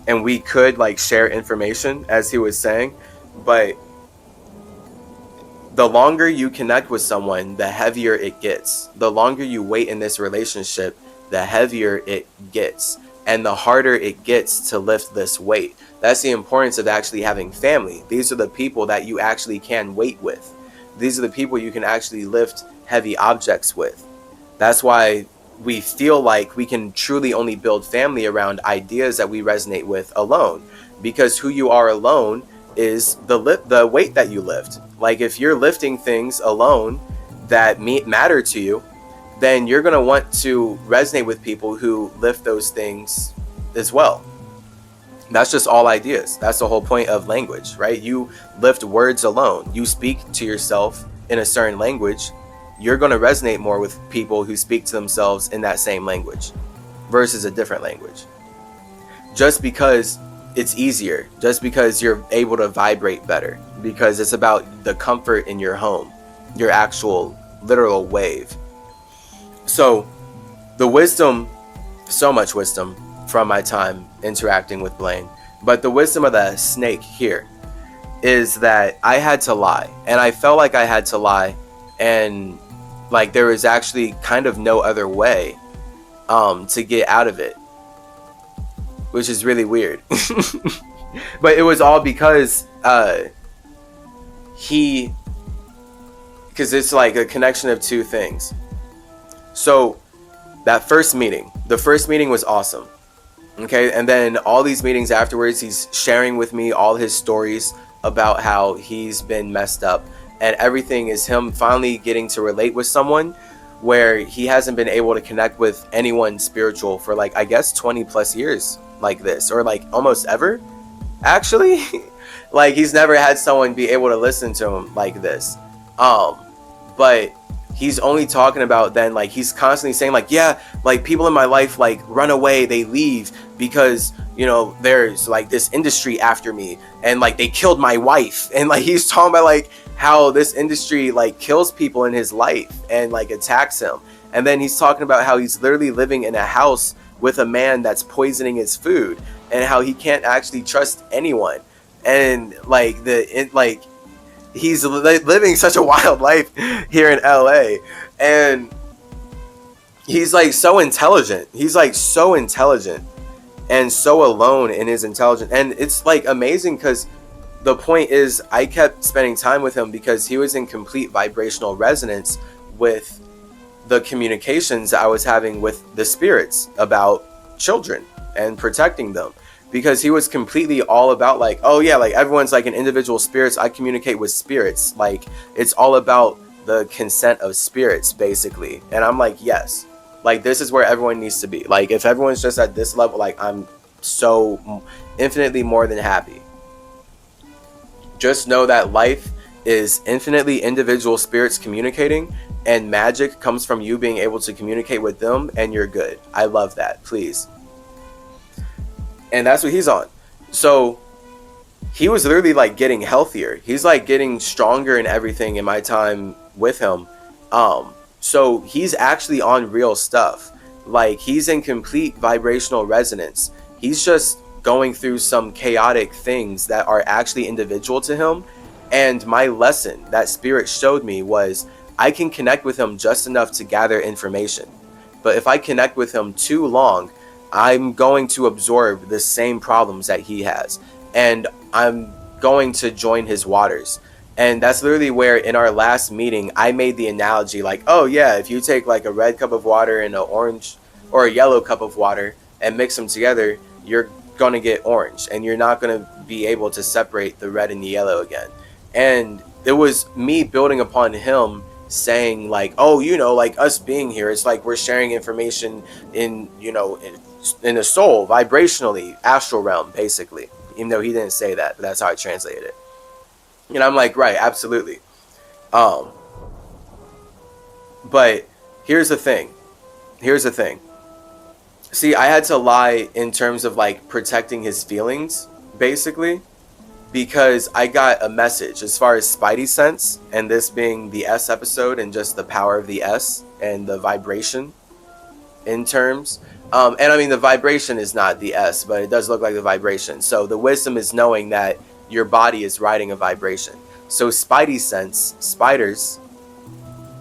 and we could like share information, as he was saying. But the longer you connect with someone, the heavier it gets. The longer you wait in this relationship, the heavier it gets. And the harder it gets to lift this weight. That's the importance of actually having family. These are the people that you actually can wait with. These are the people you can actually lift heavy objects with. That's why we feel like we can truly only build family around ideas that we resonate with alone. Because who you are alone is the weight that you lift. Like, if you're lifting things alone that matter to you, then you're going to want to resonate with people who lift those things as well. That's just all ideas. That's the whole point of language, right? You lift words alone. You speak to yourself in a certain language. You're going to resonate more with people who speak to themselves in that same language versus a different language. Just because it's easier, just because you're able to vibrate better, because it's about the comfort in your home, your actual literal wave. So the wisdom, so much wisdom from my time interacting with Blaine, but the wisdom of the snake here is that I had to lie, and I felt like I had to lie, and like there was actually kind of no other way to get out of it, which is really weird. But it was all because because it's like a connection of two things. So that the first meeting was awesome. Okay, and then all these meetings afterwards, he's sharing with me all his stories about how he's been messed up, and everything is him finally getting to relate with someone where he hasn't been able to connect with anyone spiritual for like, I guess 20 plus years like this, or like almost ever, actually. Like, he's never had someone be able to listen to him like this. But he's only talking about then, like, he's constantly saying like, yeah, like people in my life like run away, they leave because, you know, there's like this industry after me, and like they killed my wife. And like he's talking about like how this industry like kills people in his life and like attacks him. And then he's talking about how he's literally living in a house with a man that's poisoning his food, and how he can't actually trust anyone. And like he's living such a wild life here in LA, and he's like so intelligent. He's like so intelligent and so alone in his intelligence. And it's like amazing, because the point is I kept spending time with him because he was in complete vibrational resonance with the communications I was having with the spirits about children and protecting them. Because he was completely all about like, oh yeah, like everyone's like an individual spirits. I communicate with spirits. Like, it's all about the consent of spirits, basically. And I'm like, yes, like this is where everyone needs to be. Like, if everyone's just at this level, like I'm so infinitely more than happy. Just know that life is infinitely individual spirits communicating, and magic comes from you being able to communicate with them, and you're good. I love that. Please. And that's what he's on. So he was literally like getting healthier. He's like getting stronger and everything in my time with him. So he's actually on real stuff. Like, he's in complete vibrational resonance. He's just going through some chaotic things that are actually individual to him. And my lesson that spirit showed me was I can connect with him just enough to gather information. But if I connect with him too long, I'm going to absorb the same problems that he has. And I'm going to join his waters. And that's literally where in our last meeting, I made the analogy like, oh yeah, if you take like a red cup of water and an orange or a yellow cup of water and mix them together, you're going to get orange, and you're not going to be able to separate the red and the yellow again. And it was me building upon him saying like, oh, you know, like us being here, it's like we're sharing information in, you know, in the soul, vibrationally, astral realm, basically. Even though he didn't say that, but that's how I translated it. And I'm like, right, absolutely. But here's the thing. See, I had to lie in terms of like protecting his feelings, basically, because I got a message as far as Spidey sense, and this being the S episode and just the power of the S and the vibration in terms. And I mean, the vibration is not the S, but it does look like the vibration. So the wisdom is knowing that your body is riding a vibration. So Spidey sense,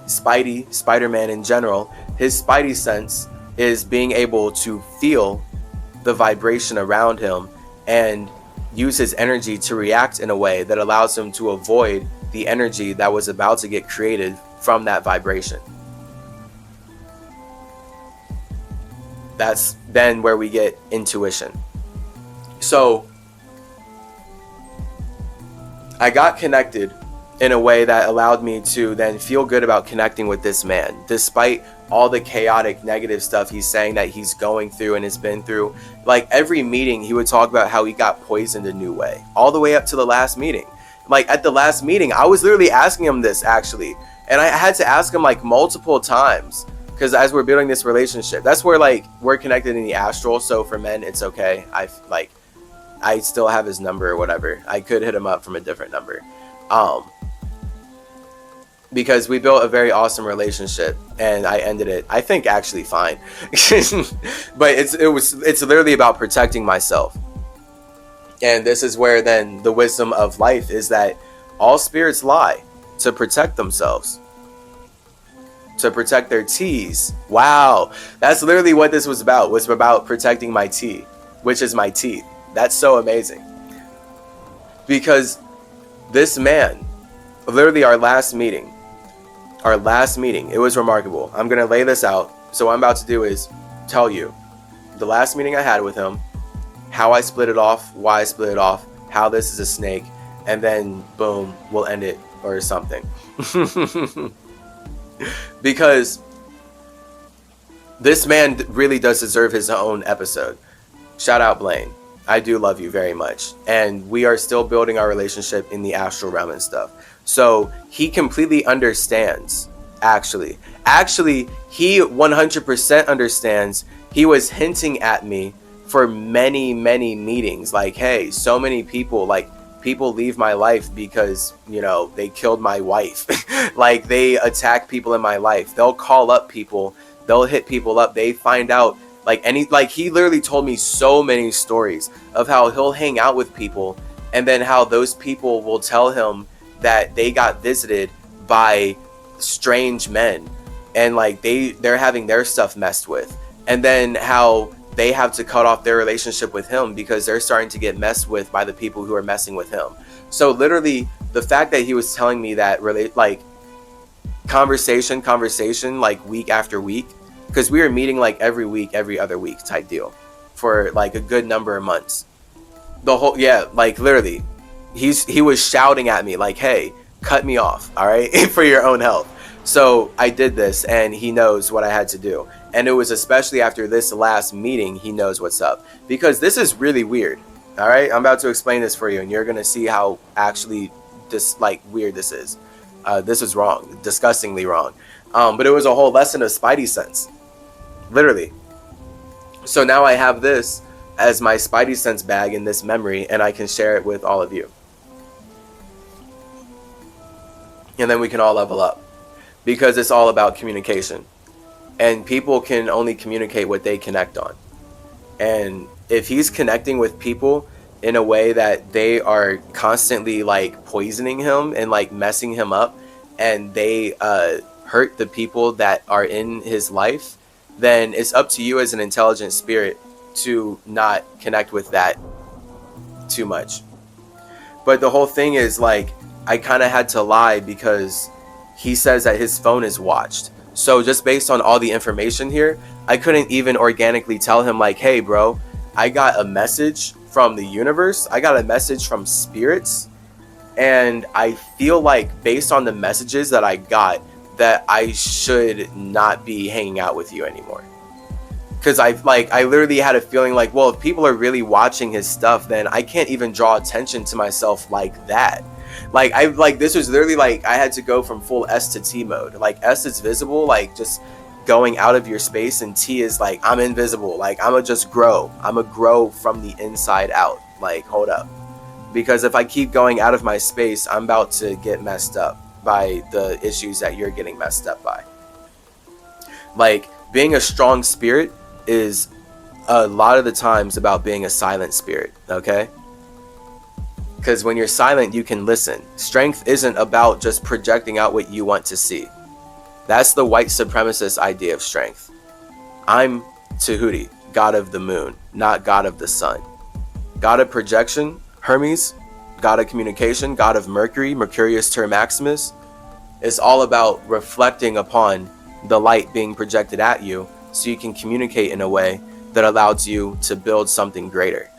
Spider-Man in general, his Spidey sense is being able to feel the vibration around him and use his energy to react in a way that allows him to avoid the energy that was about to get created from that vibration. That's then where we get intuition. So I got connected in a way that allowed me to then feel good about connecting with this man, despite all the chaotic negative stuff he's saying that he's going through and has been through. Like every meeting he would talk about how he got poisoned a new way, all the way up to the last meeting. Like at the last meeting, I was literally asking him this actually, and I had to ask him like multiple times, because as we're building this relationship, that's where like we're connected in the astral. So for men, it's okay. I still have his number or whatever. I could hit him up from a different number. Because we built a very awesome relationship, and I ended it, I think, actually fine. But it's literally about protecting myself. And this is where then the wisdom of life is that all spirits lie to protect themselves, to protect their teas. Wow, that's literally what this was about. It was about protecting my tea, which is my teeth. That's so amazing. Because this man, literally our last meeting, it was remarkable. I'm going to lay this out. So what I'm about to do is tell you the last meeting I had with him, how I split it off, why I split it off, how this is a snake, and then boom, we'll end it or something. Because this man really does deserve his own episode. Shout out Blaine. I do love you very much. And we are still building our relationship in the astral realm and stuff. So he completely understands, actually. He 100% understands. He was hinting at me for many, many meetings. Like, hey, so many people, like, people leave my life because, you know, they killed my wife. Like, they attack people in my life. They'll call up people. They'll hit people up. They find out. He literally told me so many stories of how he'll hang out with people, and then how those people will tell him that they got visited by strange men, and like they're having their stuff messed with, and then how they have to cut off their relationship with him because they're starting to get messed with by the people who are messing with him. So literally the fact that he was telling me that conversation like week after week, because we were meeting like every week, every other week type deal for like a good number of months. Literally he was shouting at me like, hey, cut me off, all right? For your own health. So I did this, and he knows what I had to do. And it was especially after this last meeting, he knows what's up, because this is really weird. All right, I'm about to explain this for you, and you're gonna see how actually weird this is. This was wrong, disgustingly wrong. But it was a whole lesson of Spidey sense, literally. So now I have this as my Spidey sense bag in this memory, and I can share it with all of you. And then we can all level up, because it's all about communication. and people can only communicate what they connect on. And if he's connecting with people in a way that they are constantly like poisoning him and like messing him up, and they hurt the people that are in his life, then it's up to you as an intelligent spirit to not connect with that too much. But the whole thing is, like, I kind of had to lie because he says that his phone is watched. So just based on all the information here, I couldn't even organically tell him, like, hey bro, I got a message from the universe, I got a message from spirits, and I feel like based on the messages that I got, that I should not be hanging out with you anymore. Because I literally had a feeling like, well, if people are really watching his stuff, then I can't even draw attention to myself like that. This was literally like I had to go from full S to T mode. Like S is visible, like just going out of your space, and T is like I'm invisible. Like I'ma just grow. I'ma grow from the inside out. Like hold up. Because if I keep going out of my space, I'm about to get messed up by the issues that you're getting messed up by. Like being a strong spirit is a lot of the times about being a silent spirit, okay? Because when you're silent, you can listen. Strength isn't about just projecting out what you want to see. That's the white supremacist idea of strength. I'm Tahuti, god of the moon, not god of the sun. God of projection, Hermes, god of communication, god of Mercury, Mercurius Ter Maximus. It's all about reflecting upon the light being projected at you so you can communicate in a way that allows you to build something greater.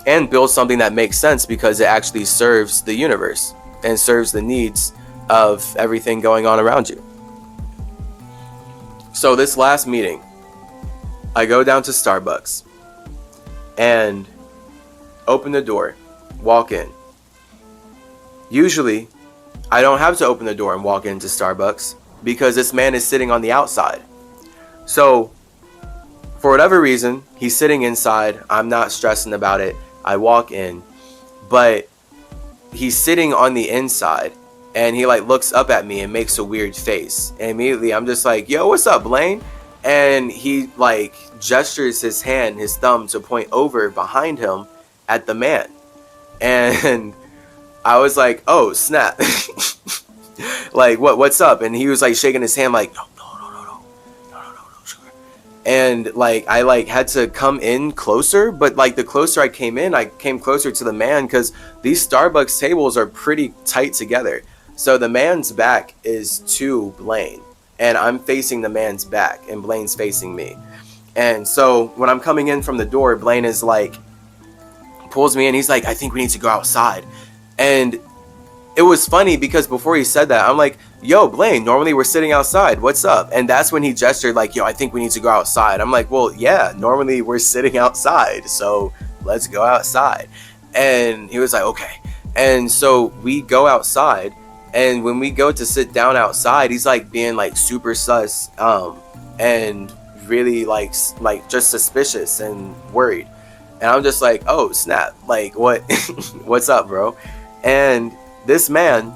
And build something that makes sense because it actually serves the universe and serves the needs of everything going on around you. So this last meeting, I go down to Starbucks and open the door, walk in. Usually, I don't have to open the door and walk into Starbucks because this man is sitting on the outside. So, for whatever reason, he's sitting inside. I'm not stressing about it. I walk in, but he's sitting on the inside, and he like looks up at me and makes a weird face. And immediately, I'm just like, "Yo, what's up, Blaine?" And he like gestures his hand, his thumb, to point over behind him at the man, and I was like, oh snap. Like what's up? And he was like shaking his hand like no, sugar. And like I like had to come in closer, but like the closer I came in, I came closer to the man because these Starbucks tables are pretty tight together. So the man's back is to Blaine, and I'm facing the man's back, and Blaine's facing me. And so when I'm coming in from the door, Blaine is like pulls me in. He's like, I think we need to go outside. And it was funny because before he said that, I'm like, yo, Blaine, normally we're sitting outside. What's up? And that's when he gestured like, yo, I think we need to go outside. I'm like, well, yeah, normally we're sitting outside. So let's go outside. And he was like, okay. And so we go outside. And when we go to sit down outside, he's like being like super sus and really like just suspicious and worried. And I'm just like, oh, snap. Like, what? What's up, bro? And this man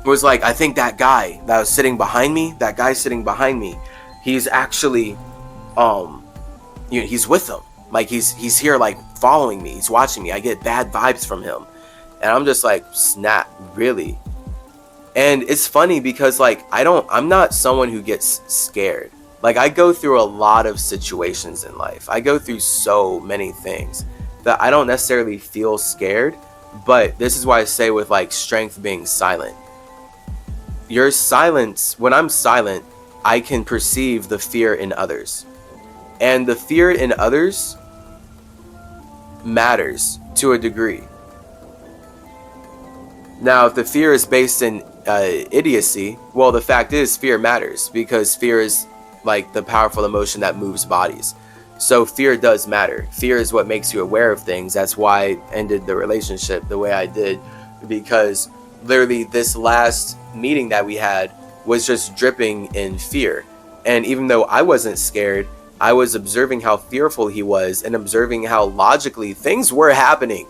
was like, I think that guy that was sitting behind me, that guy sitting behind me, he's actually, he's with them. Like, he's here, like, following me. He's watching me. I get bad vibes from him. And I'm just like, snap, really? And it's funny because, like, I'm not someone who gets scared. Like, I go through a lot of situations in life. I go through so many things that I don't necessarily feel scared. But this is why I say with like strength being silent. Your silence, when I'm silent, I can perceive the fear in others. And the fear in others matters to a degree. Now, if the fear is based in idiocy, well, the fact is fear matters because fear is like the powerful emotion that moves bodies. So fear does matter. Fear is what makes you aware of things. That's why I ended the relationship the way I did, because literally this last meeting that we had was just dripping in fear. And even though I wasn't scared, I was observing how fearful he was and observing how logically things were happening.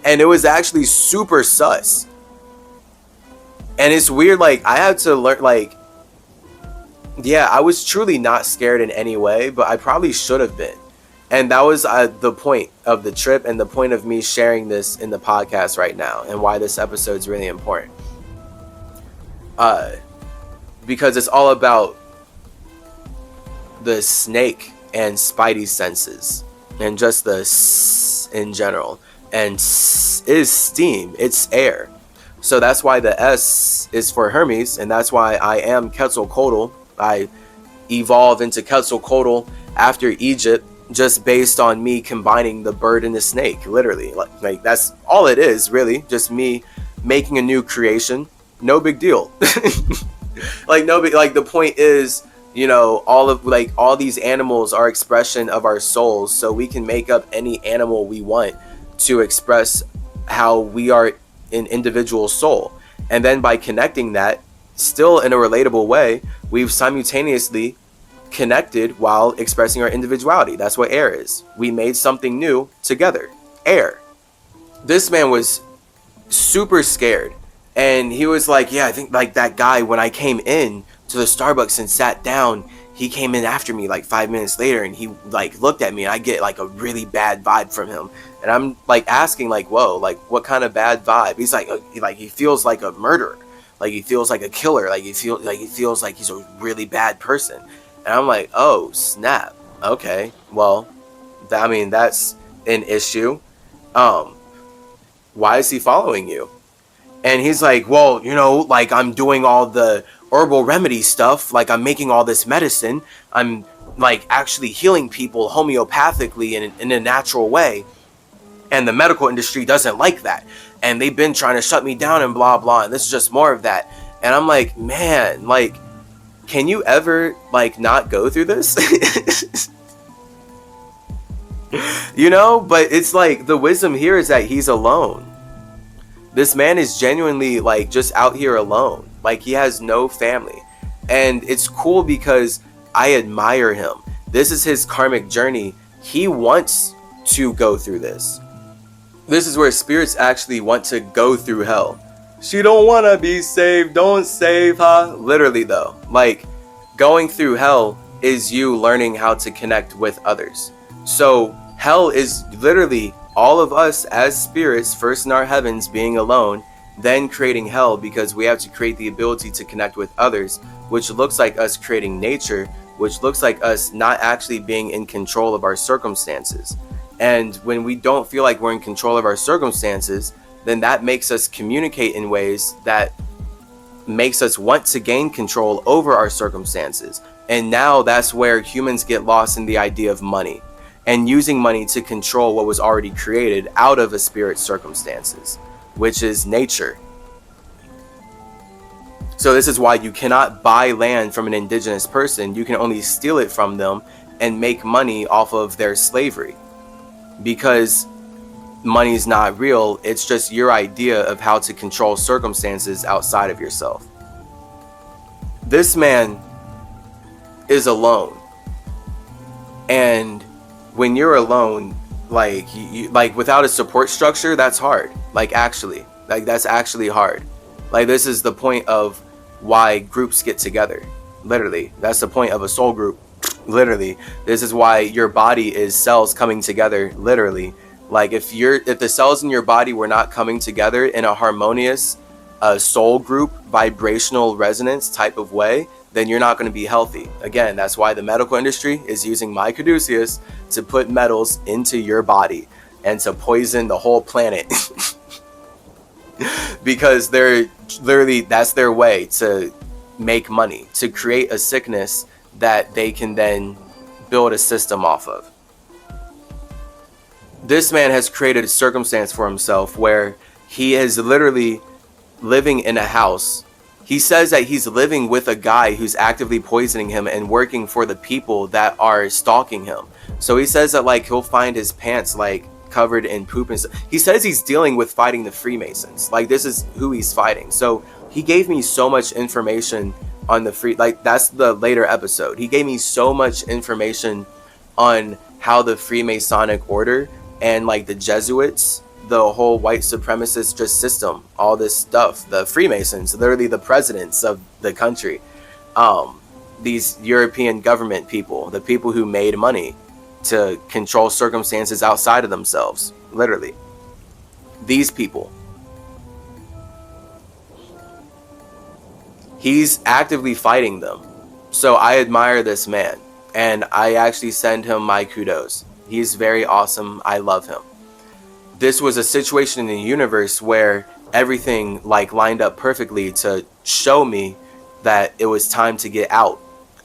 And it was actually super sus. And it's weird, like, I had to learn, like, yeah, I was truly not scared in any way, but I probably should have been. And that was the point of the trip and the point of me sharing this in the podcast right now, and why this episode is really important. Because it's all about the snake and spidey senses, and just the s in general. And s is steam, it's air. So that's why the S is for Hermes, and that's why I am Quetzalcoatl. I evolved into Quetzalcoatl after Egypt, just based on me combining the bird and the snake, literally. Like that's all it is, really. Just me making a new creation. No big deal. Like no big, like the point is, you know, all these animals are expression of our souls, so we can make up any animal we want to express how we are an individual soul. And then by connecting that, still in a relatable way, we've simultaneously connected while expressing our individuality. That's what air is. We made something new together. Air. This man was super scared, and he was like, yeah, I think like that guy, when I came in to the Starbucks and sat down, he came in after me like 5 minutes later, and he like looked at me, and I get like a really bad vibe from him. And I'm like asking, like, whoa, like what kind of bad vibe? He's like he feels like a murderer, like he feels like a killer, like he feels like he's a really bad person. And I'm like, oh snap, okay, well, I mean, that's an issue. Why is he following you? And he's like, well, you know, like I'm doing all the herbal remedy stuff, like I'm making all this medicine, I'm like actually healing people homeopathically in a natural way, and the medical industry doesn't like that, and they've been trying to shut me down and blah blah, and this is just more of that. And I'm like, man, like, can you ever like not go through this? You know? But it's like the wisdom here is that he's alone. This man is genuinely like just out here alone. Like he has no family. And it's cool because I admire him. This is his karmic journey. He wants to go through this. This is where spirits actually want to go through hell. She don't want to be saved, don't save her. Literally though, like going through hell is you learning how to connect with others. So hell is literally all of us as spirits, first in our heavens being alone, then creating hell because we have to create the ability to connect with others, which looks like us creating nature, which looks like us not actually being in control of our circumstances. And when we don't feel like we're in control of our circumstances, then that makes us communicate in ways that makes us want to gain control over our circumstances. And now that's where humans get lost in the idea of money and using money to control what was already created out of a spirit's circumstances, which is nature. So this is why you cannot buy land from an indigenous person. You can only steal it from them and make money off of their slavery, because money is not real. It's just your idea of how to control circumstances outside of yourself. This man is alone, and when you're alone, like you like without a support structure, that's hard. Like actually, like that's actually hard. Like this is the point of why groups get together. Literally, that's the point of a soul group. Literally, this is why your body is cells coming together. Literally, like if the cells in your body were not coming together in a harmonious soul group vibrational resonance type of way, then you're not going to be healthy. Again, that's why the medical industry is using my caduceus to put metals into your body and to poison the whole planet. Because they're literally, that's their way to make money, to create a sickness that they can then build a system off of. This man has created a circumstance for himself where he is literally living in a house. He says that he's living with a guy who's actively poisoning him and working for the people that are stalking him. So he says that like he'll find his pants like covered in poop and stuff. He says he's dealing with fighting the Freemasons. Like this is who he's fighting. So he gave me so much information on the like that's the later episode. He gave me so much information on how the Freemasonic order and like the Jesuits the whole white supremacist just system, all this stuff, the Freemasons, literally the presidents of the country, these European government people, the people who made money to control circumstances outside of themselves, literally. These people. He's actively fighting them. So I admire this man, and I actually send him my kudos. He's very awesome. I love him. This was a situation in the universe where everything like lined up perfectly to show me that it was time to get out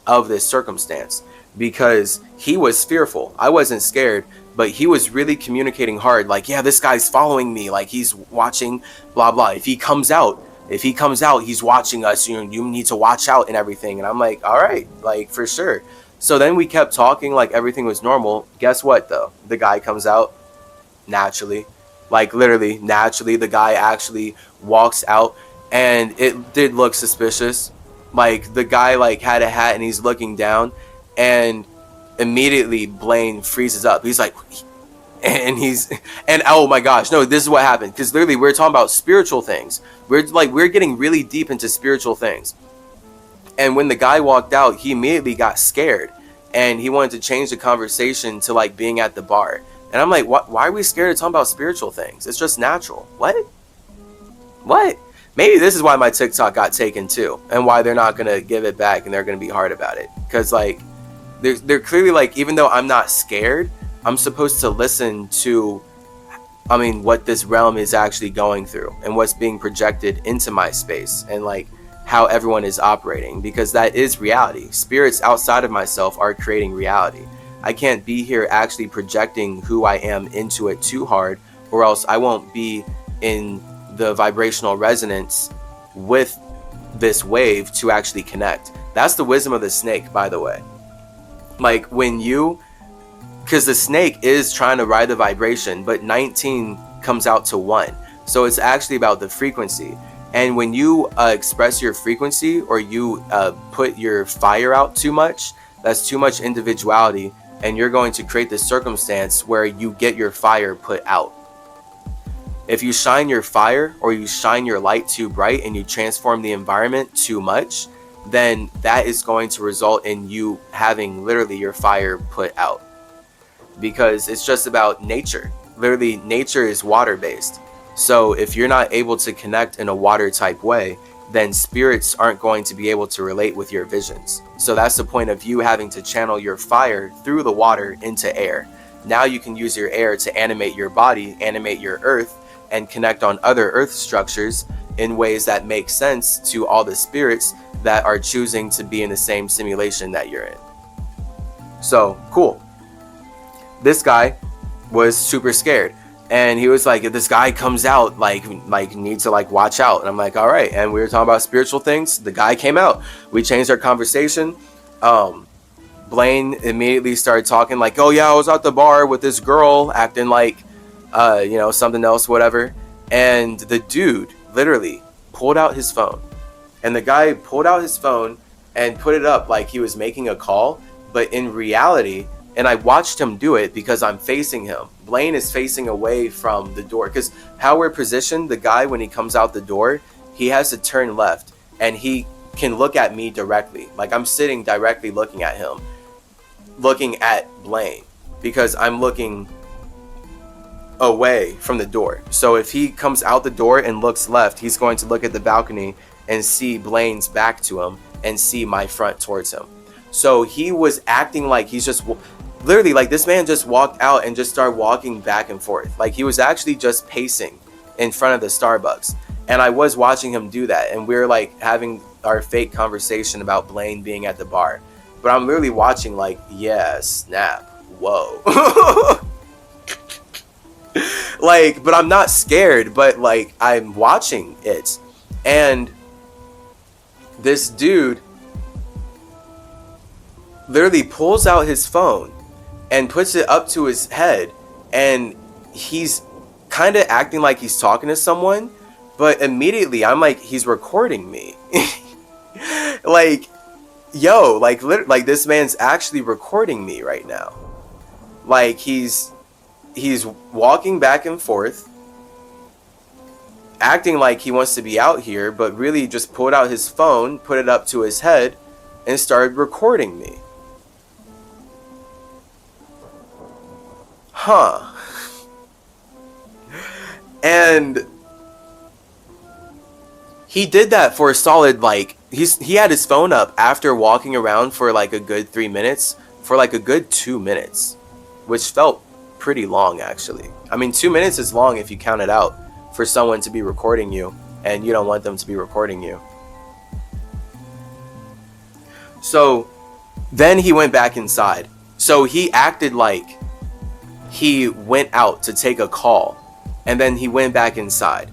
of this circumstance, because he was fearful. I wasn't scared, but he was really communicating hard, like, yeah, this guy's following me, like he's watching, blah blah. If he comes out, he's watching us. You need to watch out and everything. And I'm like, all right, like for sure. So then we kept talking like everything was normal. Guess what though? The guy comes out naturally, like literally naturally. The guy actually walks out, and it did look suspicious. Like the guy like had a hat and he's looking down, and immediately Blaine freezes up. He's like, and oh my gosh, no, this is what happened, because literally we're talking about spiritual things. We're getting really deep into spiritual things. And when the guy walked out, he immediately got scared, and he wanted to change the conversation to like being at the bar. And I'm like, why are we scared of talking about spiritual things? It's just natural. What? Maybe this is why my TikTok got taken too, and why they're not gonna give it back and they're gonna be hard about it. Because like they're clearly like, even though I'm not scared, I'm supposed to listen to, what this realm is actually going through and what's being projected into my space, and like how everyone is operating, because that is reality. Spirits outside of myself are creating reality. I can't be here actually projecting who I am into it too hard, or else I won't be in the vibrational resonance with this wave to actually connect. That's the wisdom of the snake, by the way. Like because the snake is trying to ride the vibration, but 19 comes out to 1. So it's actually about the frequency. And when you express your frequency, or you put your fire out too much, that's too much individuality, and you're going to create this circumstance where you get your fire put out. If you shine your fire, or you shine your light too bright, and you transform the environment too much, then that is going to result in you having literally your fire put out. Because it's just about nature. Literally, nature is water-based. So if you're not able to connect in a water type way, then spirits aren't going to be able to relate with your visions. So that's the point of you having to channel your fire through the water into air. Now you can use your air to animate your body, animate your earth, and connect on other earth structures in ways that make sense to all the spirits that are choosing to be in the same simulation that you're in. So cool. This guy was super scared, and he was like, if this guy comes out, like need to like watch out. And I'm like, all right. And we were talking about spiritual things. The guy came out. We changed our conversation. Blaine immediately started talking like, oh yeah, I was at the bar with this girl acting like something else, whatever. And the dude literally pulled out his phone, and the guy pulled out his phone and put it up like he was making a call, but in reality, and I watched him do it because I'm facing him. Blaine is facing away from the door, because how we're positioned, the guy, when he comes out the door, he has to turn left, and he can look at me directly. Like I'm sitting directly looking at him, looking at Blaine, because I'm looking away from the door. So if he comes out the door and looks left, he's going to look at the balcony and see Blaine's back to him and see my front towards him. So he was acting like he's just literally, like this man just walked out and just started walking back and forth. Like he was actually just pacing in front of the Starbucks. And I was watching him do that, and we were like having our fake conversation about Blaine being at the bar. But I'm literally watching like, yeah, snap, whoa. Like, but I'm not scared, but like I'm watching it. And this dude literally pulls out his phone and puts it up to his head, and he's kind of acting like he's talking to someone, but immediately I'm like, he's recording me. Like, yo, like this man's actually recording me right now. Like he's walking back and forth, acting like he wants to be out here, but really just pulled out his phone, put it up to his head, and started recording me. Huh. And he did that for a solid, like, he had his phone up after walking around for like a good 3 minutes, for like a good 2 minutes, which felt pretty long, actually. I mean, 2 minutes is long if you count it out for someone to be recording you, and you don't want them to be recording you. So then he went back inside. So he acted like he went out to take a call, and then he went back inside,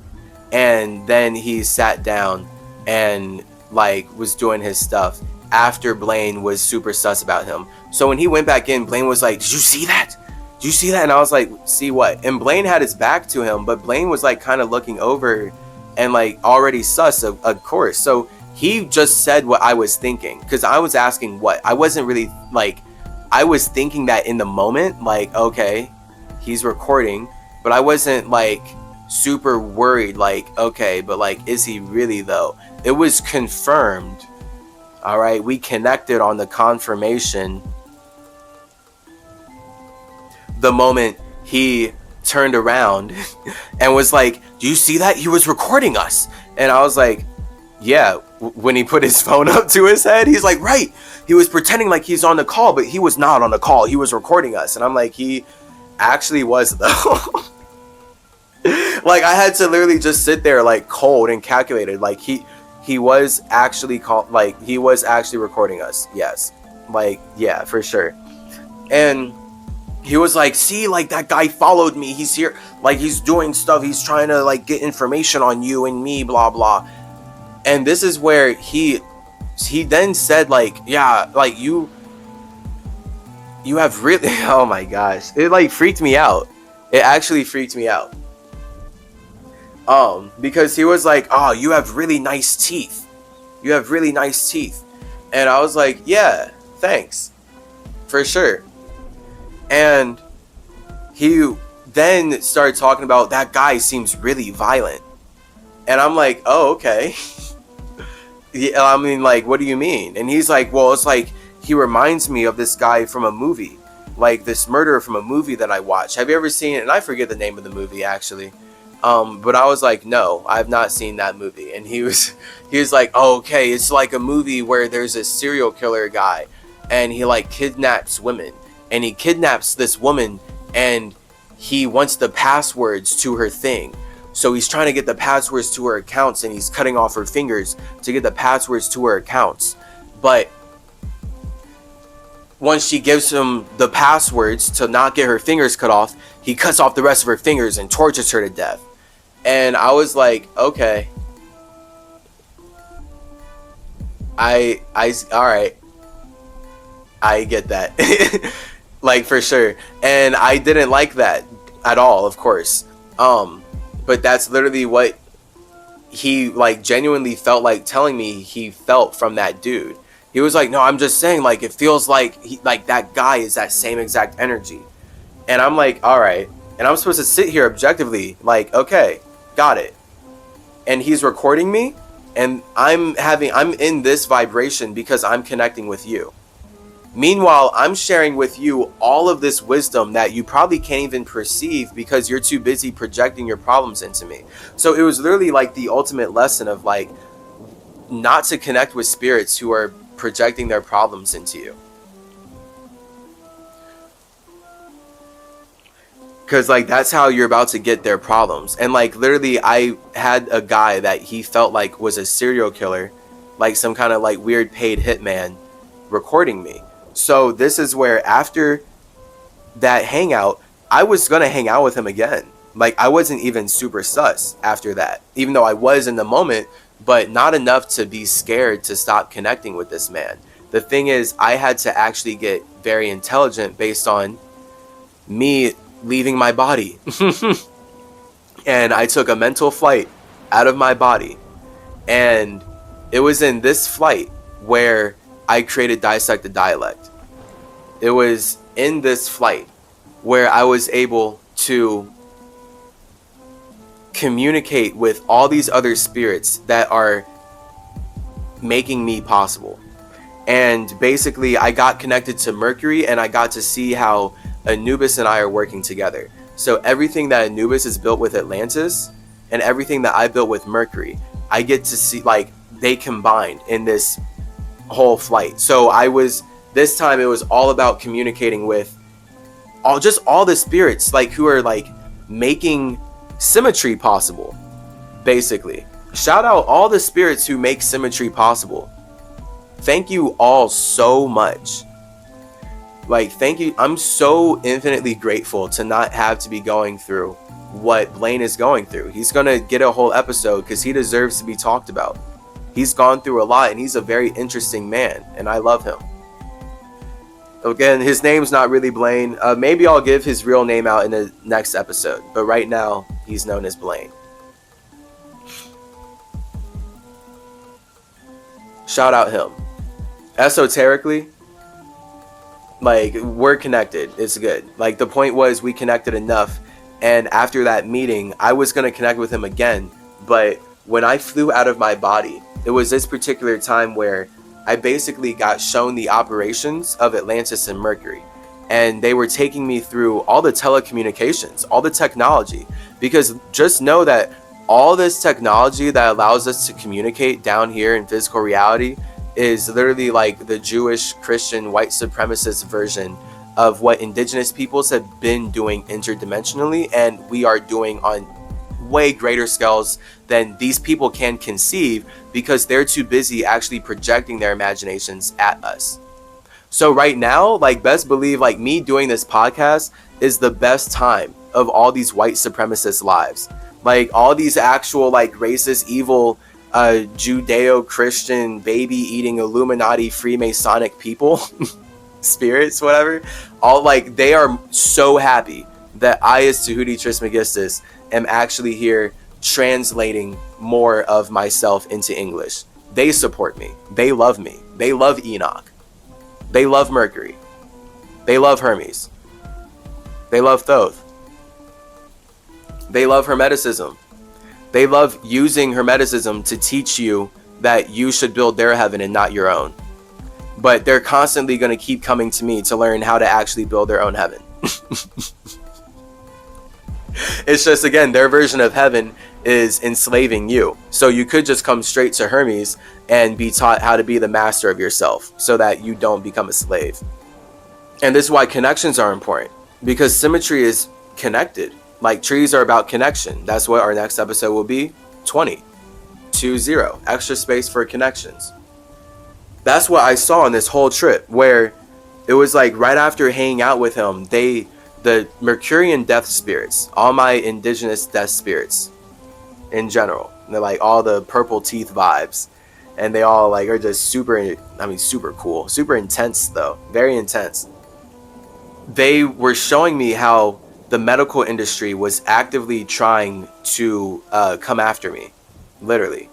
and then he sat down and like was doing his stuff after Blaine was super sus about him. So when he went back in, Blaine was like, did you see that? Did you see that? And I was like, see what? And Blaine had his back to him, but Blaine was like kind of looking over and like already sus, of course. So he just said what I was thinking, because I was asking what. I wasn't really like, I was thinking that in the moment, like, okay, he's recording, but I wasn't like super worried, like, okay, but like, is he really though? It was confirmed. All right, we connected on the confirmation the moment he turned around and was like, do you see that? He was recording us. And I was like, yeah. When he put his phone up to his head, he's like, right, he was pretending like he's on the call, but he was not on the call. He was recording us. And I'm like, he actually was though. Like, I had to literally just sit there like cold and calculated. Like he was actually he was actually recording us. Yes. Like, yeah, for sure. And he was like, see, like, that guy followed me. He's here. Like, he's doing stuff. He's trying to like get information on you and me, blah, blah. And this is where he then said, like, yeah, like, you have really, oh my gosh, it like freaked me out. It actually freaked me out. Because he was like, oh, you have really nice teeth. You have really nice teeth. And I was like, yeah, thanks. For sure. And he then started talking about that guy seems really violent. And I'm like, oh, okay. Yeah, I mean, like, what do you mean? And he's like, well, it's like he reminds me of this guy from a movie, like this murderer from a movie that I watched. Have you ever seen it? And I forget the name of the movie, actually. But I was like, no, I've not seen that movie. And he was like, oh, okay, it's like a movie where there's a serial killer guy and he like kidnaps women, and he kidnaps this woman and he wants the passwords to her thing. So he's trying to get the passwords to her accounts, and he's cutting off her fingers to get the passwords to her accounts. But once she gives him the passwords to not get her fingers cut off, he cuts off the rest of her fingers and tortures her to death. And I was like, okay. All right. I get that. Like, for sure. And I didn't like that at all, of course. But that's literally what he like genuinely felt like telling me he felt from that dude. He was like, no, I'm just saying, like, it feels like like that guy is that same exact energy. And I'm like, all right. And I'm supposed to sit here objectively, like, okay, got it. And he's recording me, and I'm in this vibration because I'm connecting with you. Meanwhile, I'm sharing with you all of this wisdom that you probably can't even perceive because you're too busy projecting your problems into me. So it was literally like the ultimate lesson of like not to connect with spirits who are projecting their problems into you. Because like that's how you're about to get their problems. And like literally I had a guy that he felt like was a serial killer, like some kind of like weird paid hitman, recording me. So this is where after that hangout, I was going to hang out with him again. Like, I wasn't even super sus after that, even though I was in the moment, but not enough to be scared to stop connecting with this man. The thing is, I had to actually get very intelligent based on me leaving my body. And I took a mental flight out of my body. And it was in this flight where I created Dissect the Dialect. It was in this flight where I was able to communicate with all these other spirits that are making me possible. And basically I got connected to Mercury, and I got to see how Anubis and I are working together. So everything that Anubis is built with Atlantis and everything that I built with Mercury, I get to see, like, they combined in this whole flight. So this time it was all about communicating with all the spirits, like, who are like making symmetry possible, basically. Shout out all the spirits who make symmetry possible. Thank you all so much. Like, thank you. I'm so infinitely grateful to not have to be going through what Blaine is going through. He's gonna get a whole episode because he deserves to be talked about. He's gone through a lot, and he's a very interesting man, and I love him. Again, his name's not really Blaine. Maybe I'll give his real name out in the next episode, but right now he's known as Blaine. Shout out him. Esoterically, like, we're connected. It's good. Like, the point was, we connected enough, and after that meeting I was going to connect with him again, but when I flew out of my body, it was this particular time where I basically got shown the operations of Atlantis and Mercury, and they were taking me through all the telecommunications, all the technology, because just know that all this technology that allows us to communicate down here in physical reality is literally like the Jewish, Christian, white supremacist version of what indigenous peoples have been doing interdimensionally, and we are doing on way greater scales than these people can conceive, because they're too busy actually projecting their imaginations at us. So right now, like, best believe, like, me doing this podcast is the best time of all these white supremacist lives. Like, all these actual, like, racist, evil, Judeo-Christian, baby-eating, Illuminati, Freemasonic people, spirits, whatever, all, like, they are so happy that I, as Tahuti Trismegistus, am actually here translating more of myself into English. They support me. They love me. They love Enoch. They love Mercury. They love Hermes. They love Thoth. They love Hermeticism. They love using Hermeticism to teach you that you should build their heaven and not your own. But they're constantly going to keep coming to me to learn how to actually build their own heaven. It's just, again, their version of heaven is enslaving you. So you could just come straight to Hermes and be taught how to be the master of yourself so that you don't become a slave. And this is why connections are important, because symmetry is connected. Like, trees are about connection. That's what our next episode will be. 20. Extra space for connections. That's what I saw on this whole trip, where it was like right after hanging out with him, the Mercurian death spirits, all my indigenous death spirits in general, they're like all the purple teeth vibes, and they all like are just super cool, super intense though, very intense. They were showing me how the medical industry was actively trying to come after me, literally,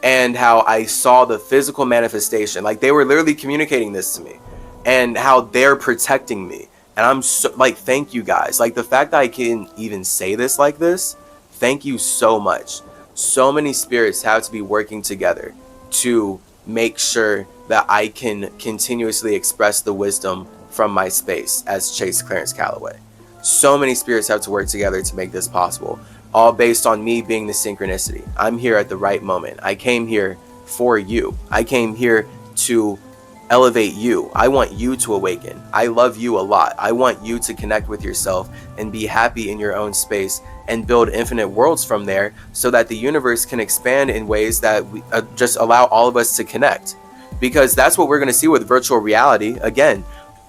and how I saw the physical manifestation. Like, they were literally communicating this to me, and how they're protecting me. And I'm so, like, thank you guys. Like, the fact that I can even say this like this, thank you so much. So many spirits have to be working together to make sure that I can continuously express the wisdom from my space as Chase Clarence Calloway. So many spirits have to work together to make this possible, all based on me being the synchronicity. I'm here at the right moment. I came here for you. I came here to elevate you. I want you to awaken. I love you a lot. I want you to connect with yourself and be happy in your own space and build infinite worlds from there, so that the universe can expand in ways that we just allow all of us to connect. Because that's what we're going to see with virtual reality. Again,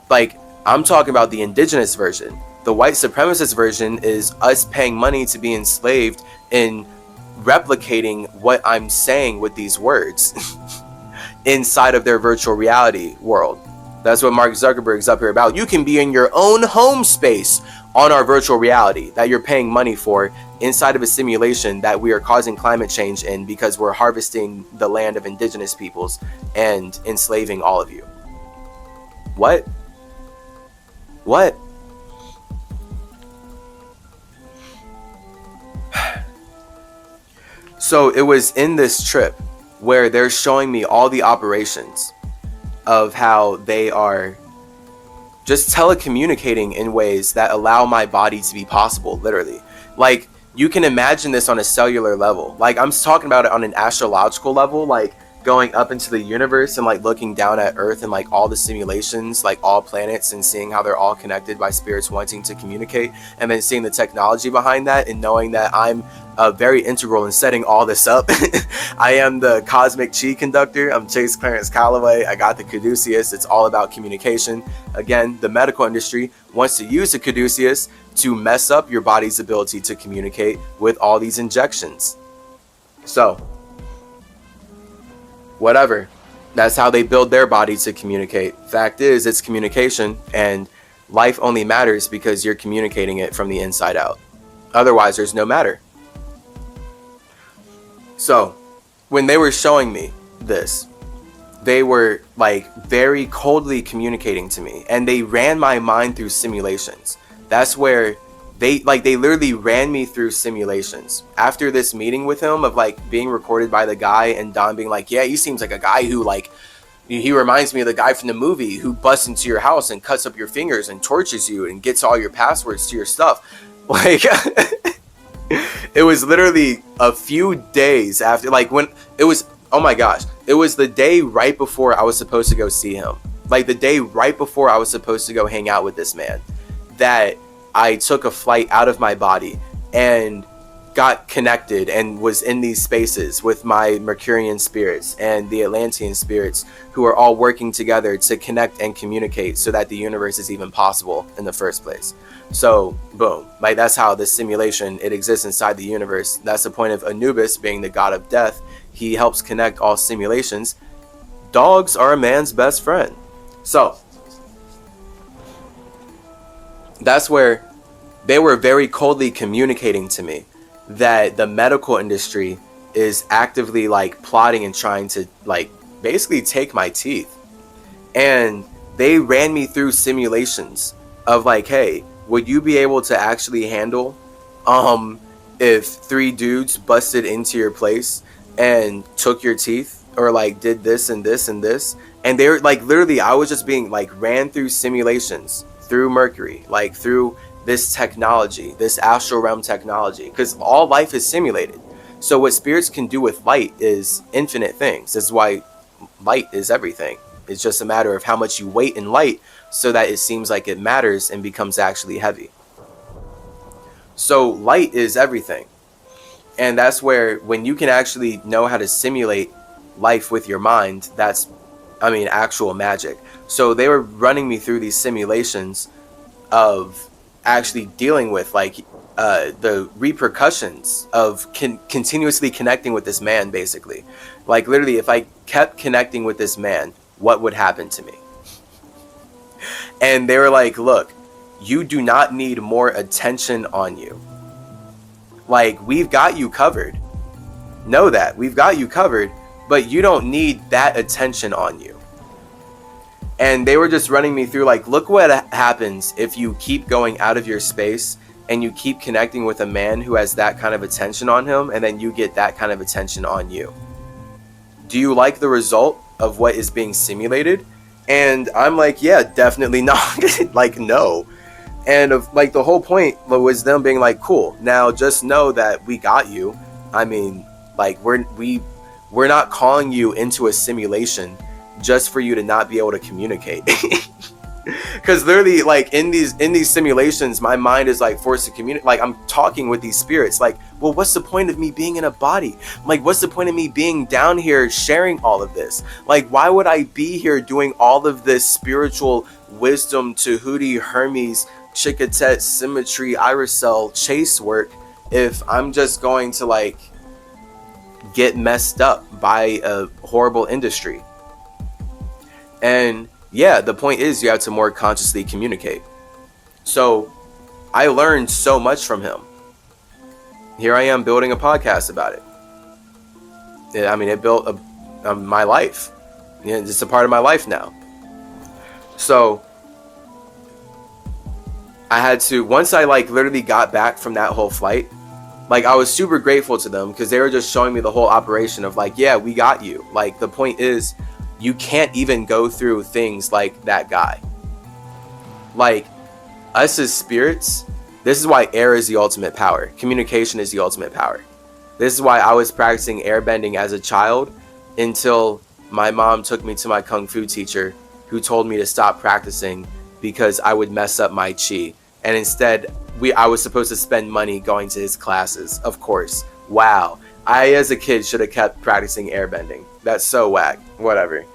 like, I'm talking about the indigenous version. The white supremacist version is us paying money to be enslaved in replicating what I'm saying with these words inside of their virtual reality world. That's what Mark Zuckerberg's up here about. You can be in your own home space on our virtual reality that you're paying money for, inside of a simulation that we are causing climate change in, because we're harvesting the land of indigenous peoples and enslaving all of you. What? So it was in this trip where they're showing me all the operations of how they are just telecommunicating in ways that allow my body to be possible, literally. Like, you can imagine this on a cellular level. Like, I'm talking about it on an astrological level, like going up into the universe and like looking down at Earth and like all the simulations, like all planets, and seeing how they're all connected by spirits wanting to communicate, and then seeing the technology behind that and knowing that I'm very integral in setting all this up. I am the cosmic chi conductor. I'm Chase Clarence Calloway. I got the caduceus. It's all about communication. Again, the medical industry wants to use the caduceus to mess up your body's ability to communicate with all these injections. So, whatever. That's how they build their body to communicate. Fact is, it's communication, and life only matters because you're communicating it from the inside out. Otherwise, there's no matter. So, when they were showing me this, they were like very coldly communicating to me, and they ran my mind through simulations. That's where they literally ran me through simulations. After this meeting with him of like being recorded by the guy, and Don being like, yeah, he seems like a guy who like, he reminds me of the guy from the movie who busts into your house and cuts up your fingers and tortures you and gets all your passwords to your stuff. Like, it was literally a few days after, like when it was, oh my gosh, it was the day right before I was supposed to go see him. Like the day right before I was supposed to go hang out with this man, that I took a flight out of my body and got connected and was in these spaces with my Mercurian spirits and the Atlantean spirits, who are all working together to connect and communicate so that the universe is even possible in the first place. So boom, like that's how this simulation, it exists inside the universe. That's the point of Anubis being the god of death. He helps connect all simulations. Dogs are a man's best friend. So that's where they were very coldly communicating to me that the medical industry is actively like plotting and trying to like basically take my teeth. And they ran me through simulations of like, hey, would you be able to actually handle if 3 dudes busted into your place and took your teeth, or like did this and this and this? And they're like, literally, I was just being like ran through simulations through Mercury, like through this technology, this astral realm technology, because all life is simulated. So what spirits can do with light is infinite things. This is why light is everything. It's just a matter of how much you weight in light so that it seems like it matters and becomes actually heavy. So light is everything. And that's where, when you can actually know how to simulate life with your mind, that's, I mean, actual magic. So they were running me through these simulations of actually dealing with like the repercussions of continuously connecting with this man, basically. Like literally, if I kept connecting with this man, what would happen to me? And they were like, look, you do not need more attention on you. Like, we've got you covered. Know that we've got you covered, but you don't need that attention on you. And they were just running me through like, look what happens if you keep going out of your space and you keep connecting with a man who has that kind of attention on him, and then you get that kind of attention on you. Do you like the result of what is being simulated? And I'm like, yeah, definitely not. Like, no. And of like the whole point was them being like, cool, now just know that we got you. I mean, like we're not calling you into a simulation just for you to not be able to communicate. Because literally, like in these simulations, my mind is like forced to communicate. Like I'm talking with these spirits. Like, well, what's the point of me being in a body? Like, what's the point of me being down here sharing all of this? Like, why would I be here doing all of this spiritual wisdom, Tahuti, Hermes, Chicatet, symmetry, Irisel, chase work if I'm just going to like get messed up by a horrible industry? And yeah, the point is you have to more consciously communicate. So I learned so much from him. Here I am building a podcast about it. I mean, it built my life. Yeah, it's a part of my life now. So I had to, once I like literally got back from that whole flight, Like, I was super grateful to them because they were just showing me the whole operation of like, yeah, we got you. Like, the point is, you can't even go through things like that guy. Like, us as spirits, this is why air is the ultimate power. Communication is the ultimate power. This is why I was practicing airbending as a child until my mom took me to my kung fu teacher, who told me to stop practicing because I would mess up my chi. And instead, I was supposed to spend money going to his classes, of course. Wow. I, as a kid, should have kept practicing airbending. That's so whack. Whatever.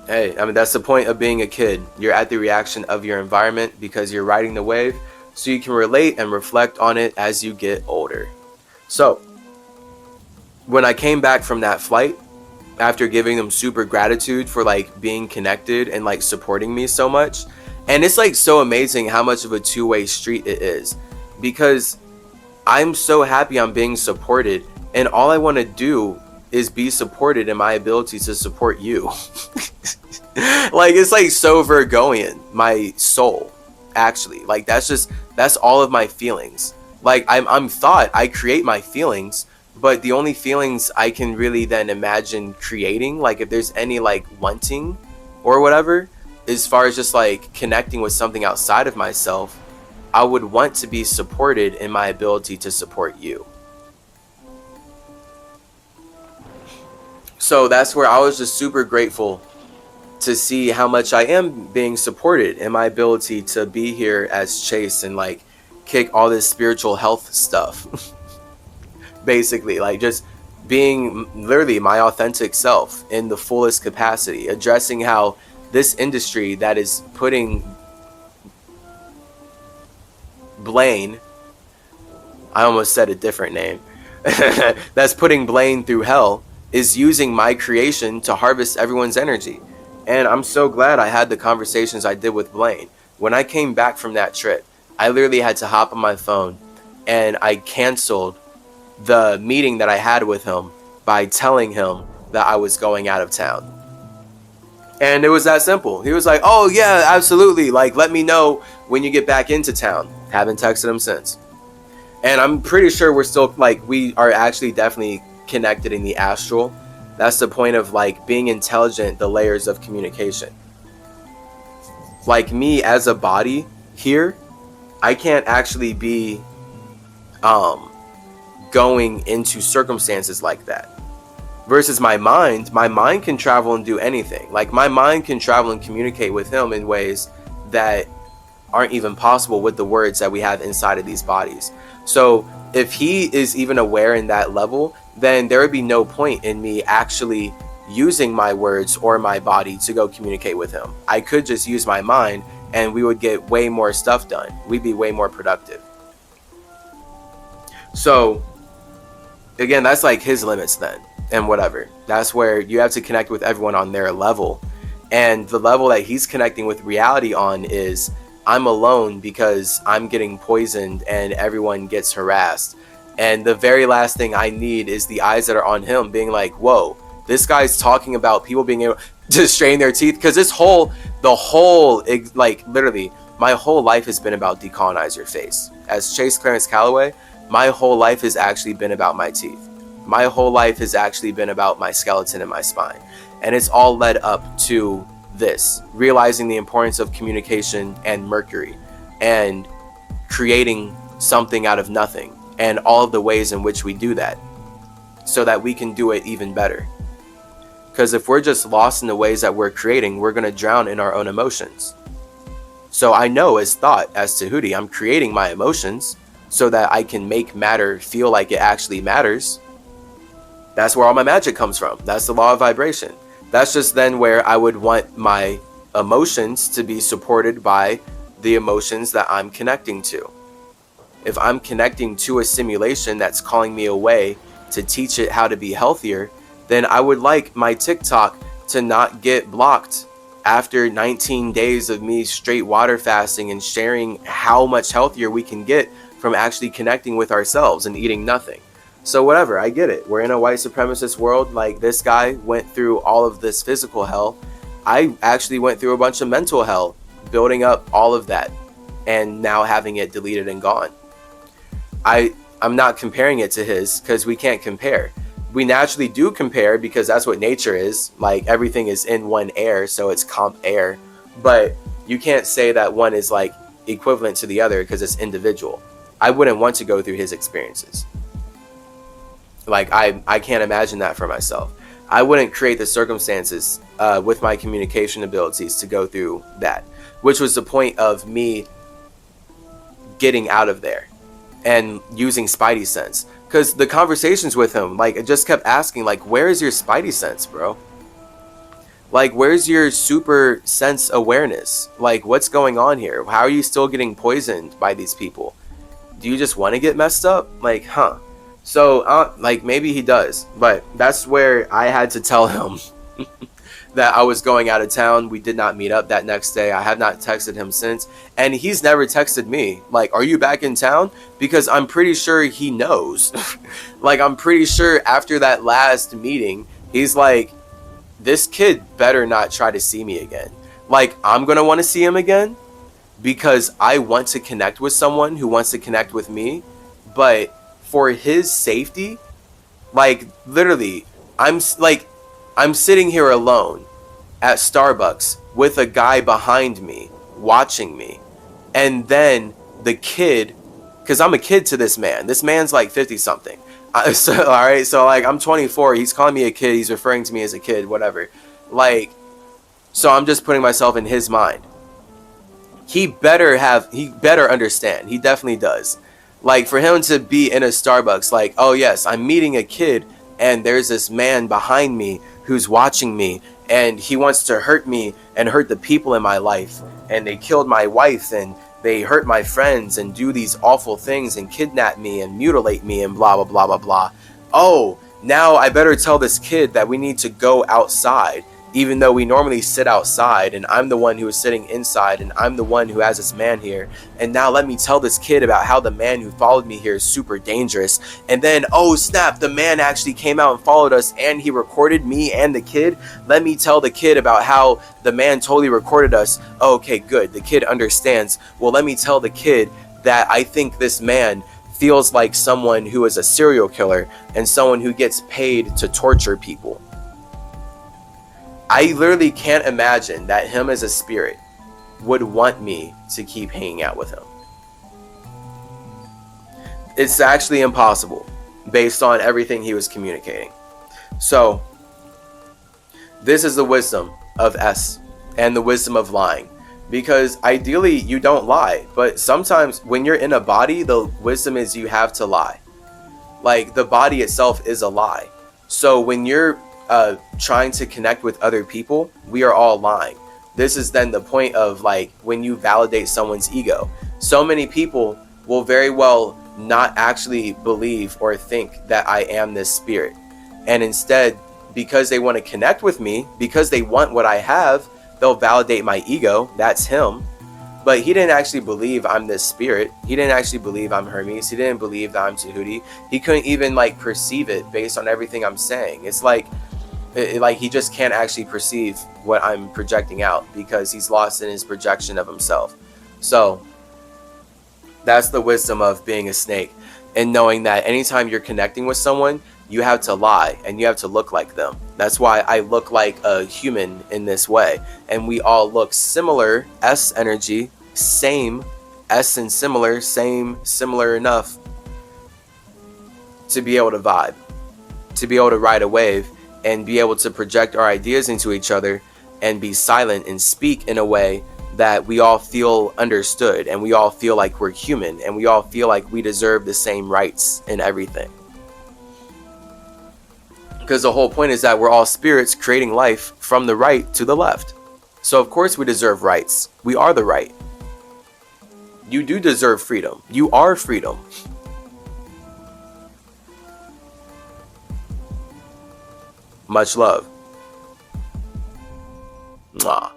Hey, I mean, that's the point of being a kid. You're at the reaction of your environment because you're riding the wave, so you can relate and reflect on it as you get older. So, when I came back from that flight, after giving them super gratitude for like being connected and like supporting me so much, and it's like so amazing how much of a two-way street it is, because I'm so happy I'm being supported, and all I want to do is be supported in my ability to support you. Like, it's like so Virgoian, my soul, actually. Like, that's all of my feelings. Like, I'm thought, I create my feelings, but the only feelings I can really then imagine creating, like if there's any like wanting or whatever, as far as just like connecting with something outside of myself, I would want to be supported in my ability to support you. So that's where I was just super grateful to see how much I am being supported in my ability to be here as Chase and like kick all this spiritual health stuff. Basically, like just being literally my authentic self in the fullest capacity, addressing how this industry that is putting Blaine, I almost said a different name, that's putting Blaine through hell, is using my creation to harvest everyone's energy. And I'm so glad I had the conversations I did with Blaine. When I came back from that trip, I literally had to hop on my phone and I canceled the meeting that I had with him by telling him that I was going out of town. And it was that simple. He was like, oh yeah, absolutely, like let me know when you get back into town. Haven't texted him since. And I'm pretty sure we're still like, we are actually definitely connected in the astral. That's the point of like being intelligent, the layers of communication. Like me as a body here, I can't actually be going into circumstances like that. Versus my mind can travel and do anything. Like my mind can travel and communicate with him in ways that aren't even possible with the words that we have inside of these bodies. So if he is even aware in that level, then there would be no point in me actually using my words or my body to go communicate with him. I could just use my mind and we would get way more stuff done. We'd be way more productive. So again, that's like his limits then, and whatever. That's where you have to connect with everyone on their level. And the level that he's connecting with reality on is, I'm alone because I'm getting poisoned and everyone gets harassed. And the very last thing I need is the eyes that are on him being like, whoa, this guy's talking about people being able to strain their teeth. Because like literally, my whole life has been about decolonize your face. As Chase Clarence Calloway, my whole life has actually been about my teeth. My whole life has actually been about my skeleton and my spine. And it's all led up to this, realizing the importance of communication and Mercury and creating something out of nothing, and all of the ways in which we do that so that we can do it even better. Because if we're just lost in the ways that we're creating, we're going to drown in our own emotions. So I know as thought, as Tahuti, I'm creating my emotions so that I can make matter feel like it actually matters. That's where all my magic comes from. That's the law of vibration. That's just then where I would want my emotions to be supported by the emotions that I'm connecting to. If I'm connecting to a simulation that's calling me away to teach it how to be healthier, then I would like my TikTok to not get blocked after 19 days of me straight water fasting and sharing how much healthier we can get from actually connecting with ourselves and eating nothing. So whatever, I get it. We're in a white supremacist world. Like, this guy went through all of this physical hell. I actually went through a bunch of mental hell, building up all of that and now having it deleted and gone. I'm not comparing it to his, because we can't compare. We naturally do compare because that's what nature is. Like, everything is in one air, so it's comp air. But you can't say that one is like equivalent to the other because it's individual. I wouldn't want to go through his experiences. Like, I can't imagine that for myself. I wouldn't create the circumstances with my communication abilities to go through that, which was the point of me getting out of there and using Spidey sense. Because the conversations with him, like, it just kept asking, like, where is your Spidey sense, bro? Like, where's your super sense awareness? Like, what's going on here? How are you still getting poisoned by these people? Do you just want to get messed up? Like, huh? So, like, maybe he does. But that's where I had to tell him that I was going out of town. We did not meet up that next day. I have not texted him since. And he's never texted me. Like, are you back in town? Because I'm pretty sure he knows. Like, I'm pretty sure after that last meeting, he's like, this kid better not try to see me again. Like, I'm going to want to see him again because I want to connect with someone who wants to connect with me. But for his safety, like, literally, I'm sitting here alone at Starbucks with a guy behind me watching me. And then the kid, because I'm a kid to this man. This man's like 50 something. So, all right, so like, I'm 24. He's calling me a kid. He's referring to me as a kid, whatever. Like, so I'm just putting myself in his mind. He better understand. He definitely does. Like, for him to be in a Starbucks, like, oh yes, I'm meeting a kid and there's this man behind me who's watching me and he wants to hurt me and hurt the people in my life. And they killed my wife and they hurt my friends and do these awful things and kidnap me and mutilate me and blah, blah, blah, blah, blah. Oh, now I better tell this kid that we need to go outside, even though we normally sit outside and I'm the one who is sitting inside and I'm the one who has this man here. And now let me tell this kid about how the man who followed me here is super dangerous. And then, oh snap, the man actually came out and followed us and he recorded me and the kid. Let me tell the kid about how the man totally recorded us. Oh, okay, good. The kid understands. Well, let me tell the kid that I think this man feels like someone who is a serial killer and someone who gets paid to torture people. I literally can't imagine that him as a spirit would want me to keep hanging out with him. It's actually impossible based on everything he was communicating. So, this is the wisdom of S and the wisdom of lying. Because ideally you don't lie, but sometimes when you're in a body, the wisdom is you have to lie. Like, the body itself is a lie. So when you're trying to connect with other people, we are all lying. This is then the point of, like, when you validate someone's ego. So many people will very well not actually believe or think that I am this spirit. And instead, because they want to connect with me, because they want what I have, they'll validate my ego. That's him. But he didn't actually believe I'm this spirit. He didn't actually believe I'm Hermes. He didn't believe that I'm Tahuti. He couldn't even, like, perceive it based on everything I'm saying. It's like he just can't actually perceive what I'm projecting out because he's lost in his projection of himself. So that's the wisdom of being a snake, and knowing that anytime you're connecting with someone, you have to lie and you have to look like them. That's why I look like a human in this way, and we all look similar. S energy, same. S and similar, same, similar enough to be able to vibe, to be able to ride a wave, and be able to project our ideas into each other and be silent and speak in a way that we all feel understood and we all feel like we're human and we all feel like we deserve the same rights in everything. Because the whole point is that we're all spirits creating life from the right to the left. So of course we deserve rights. We are the right. You do deserve freedom. You are freedom. Much love. Mwah.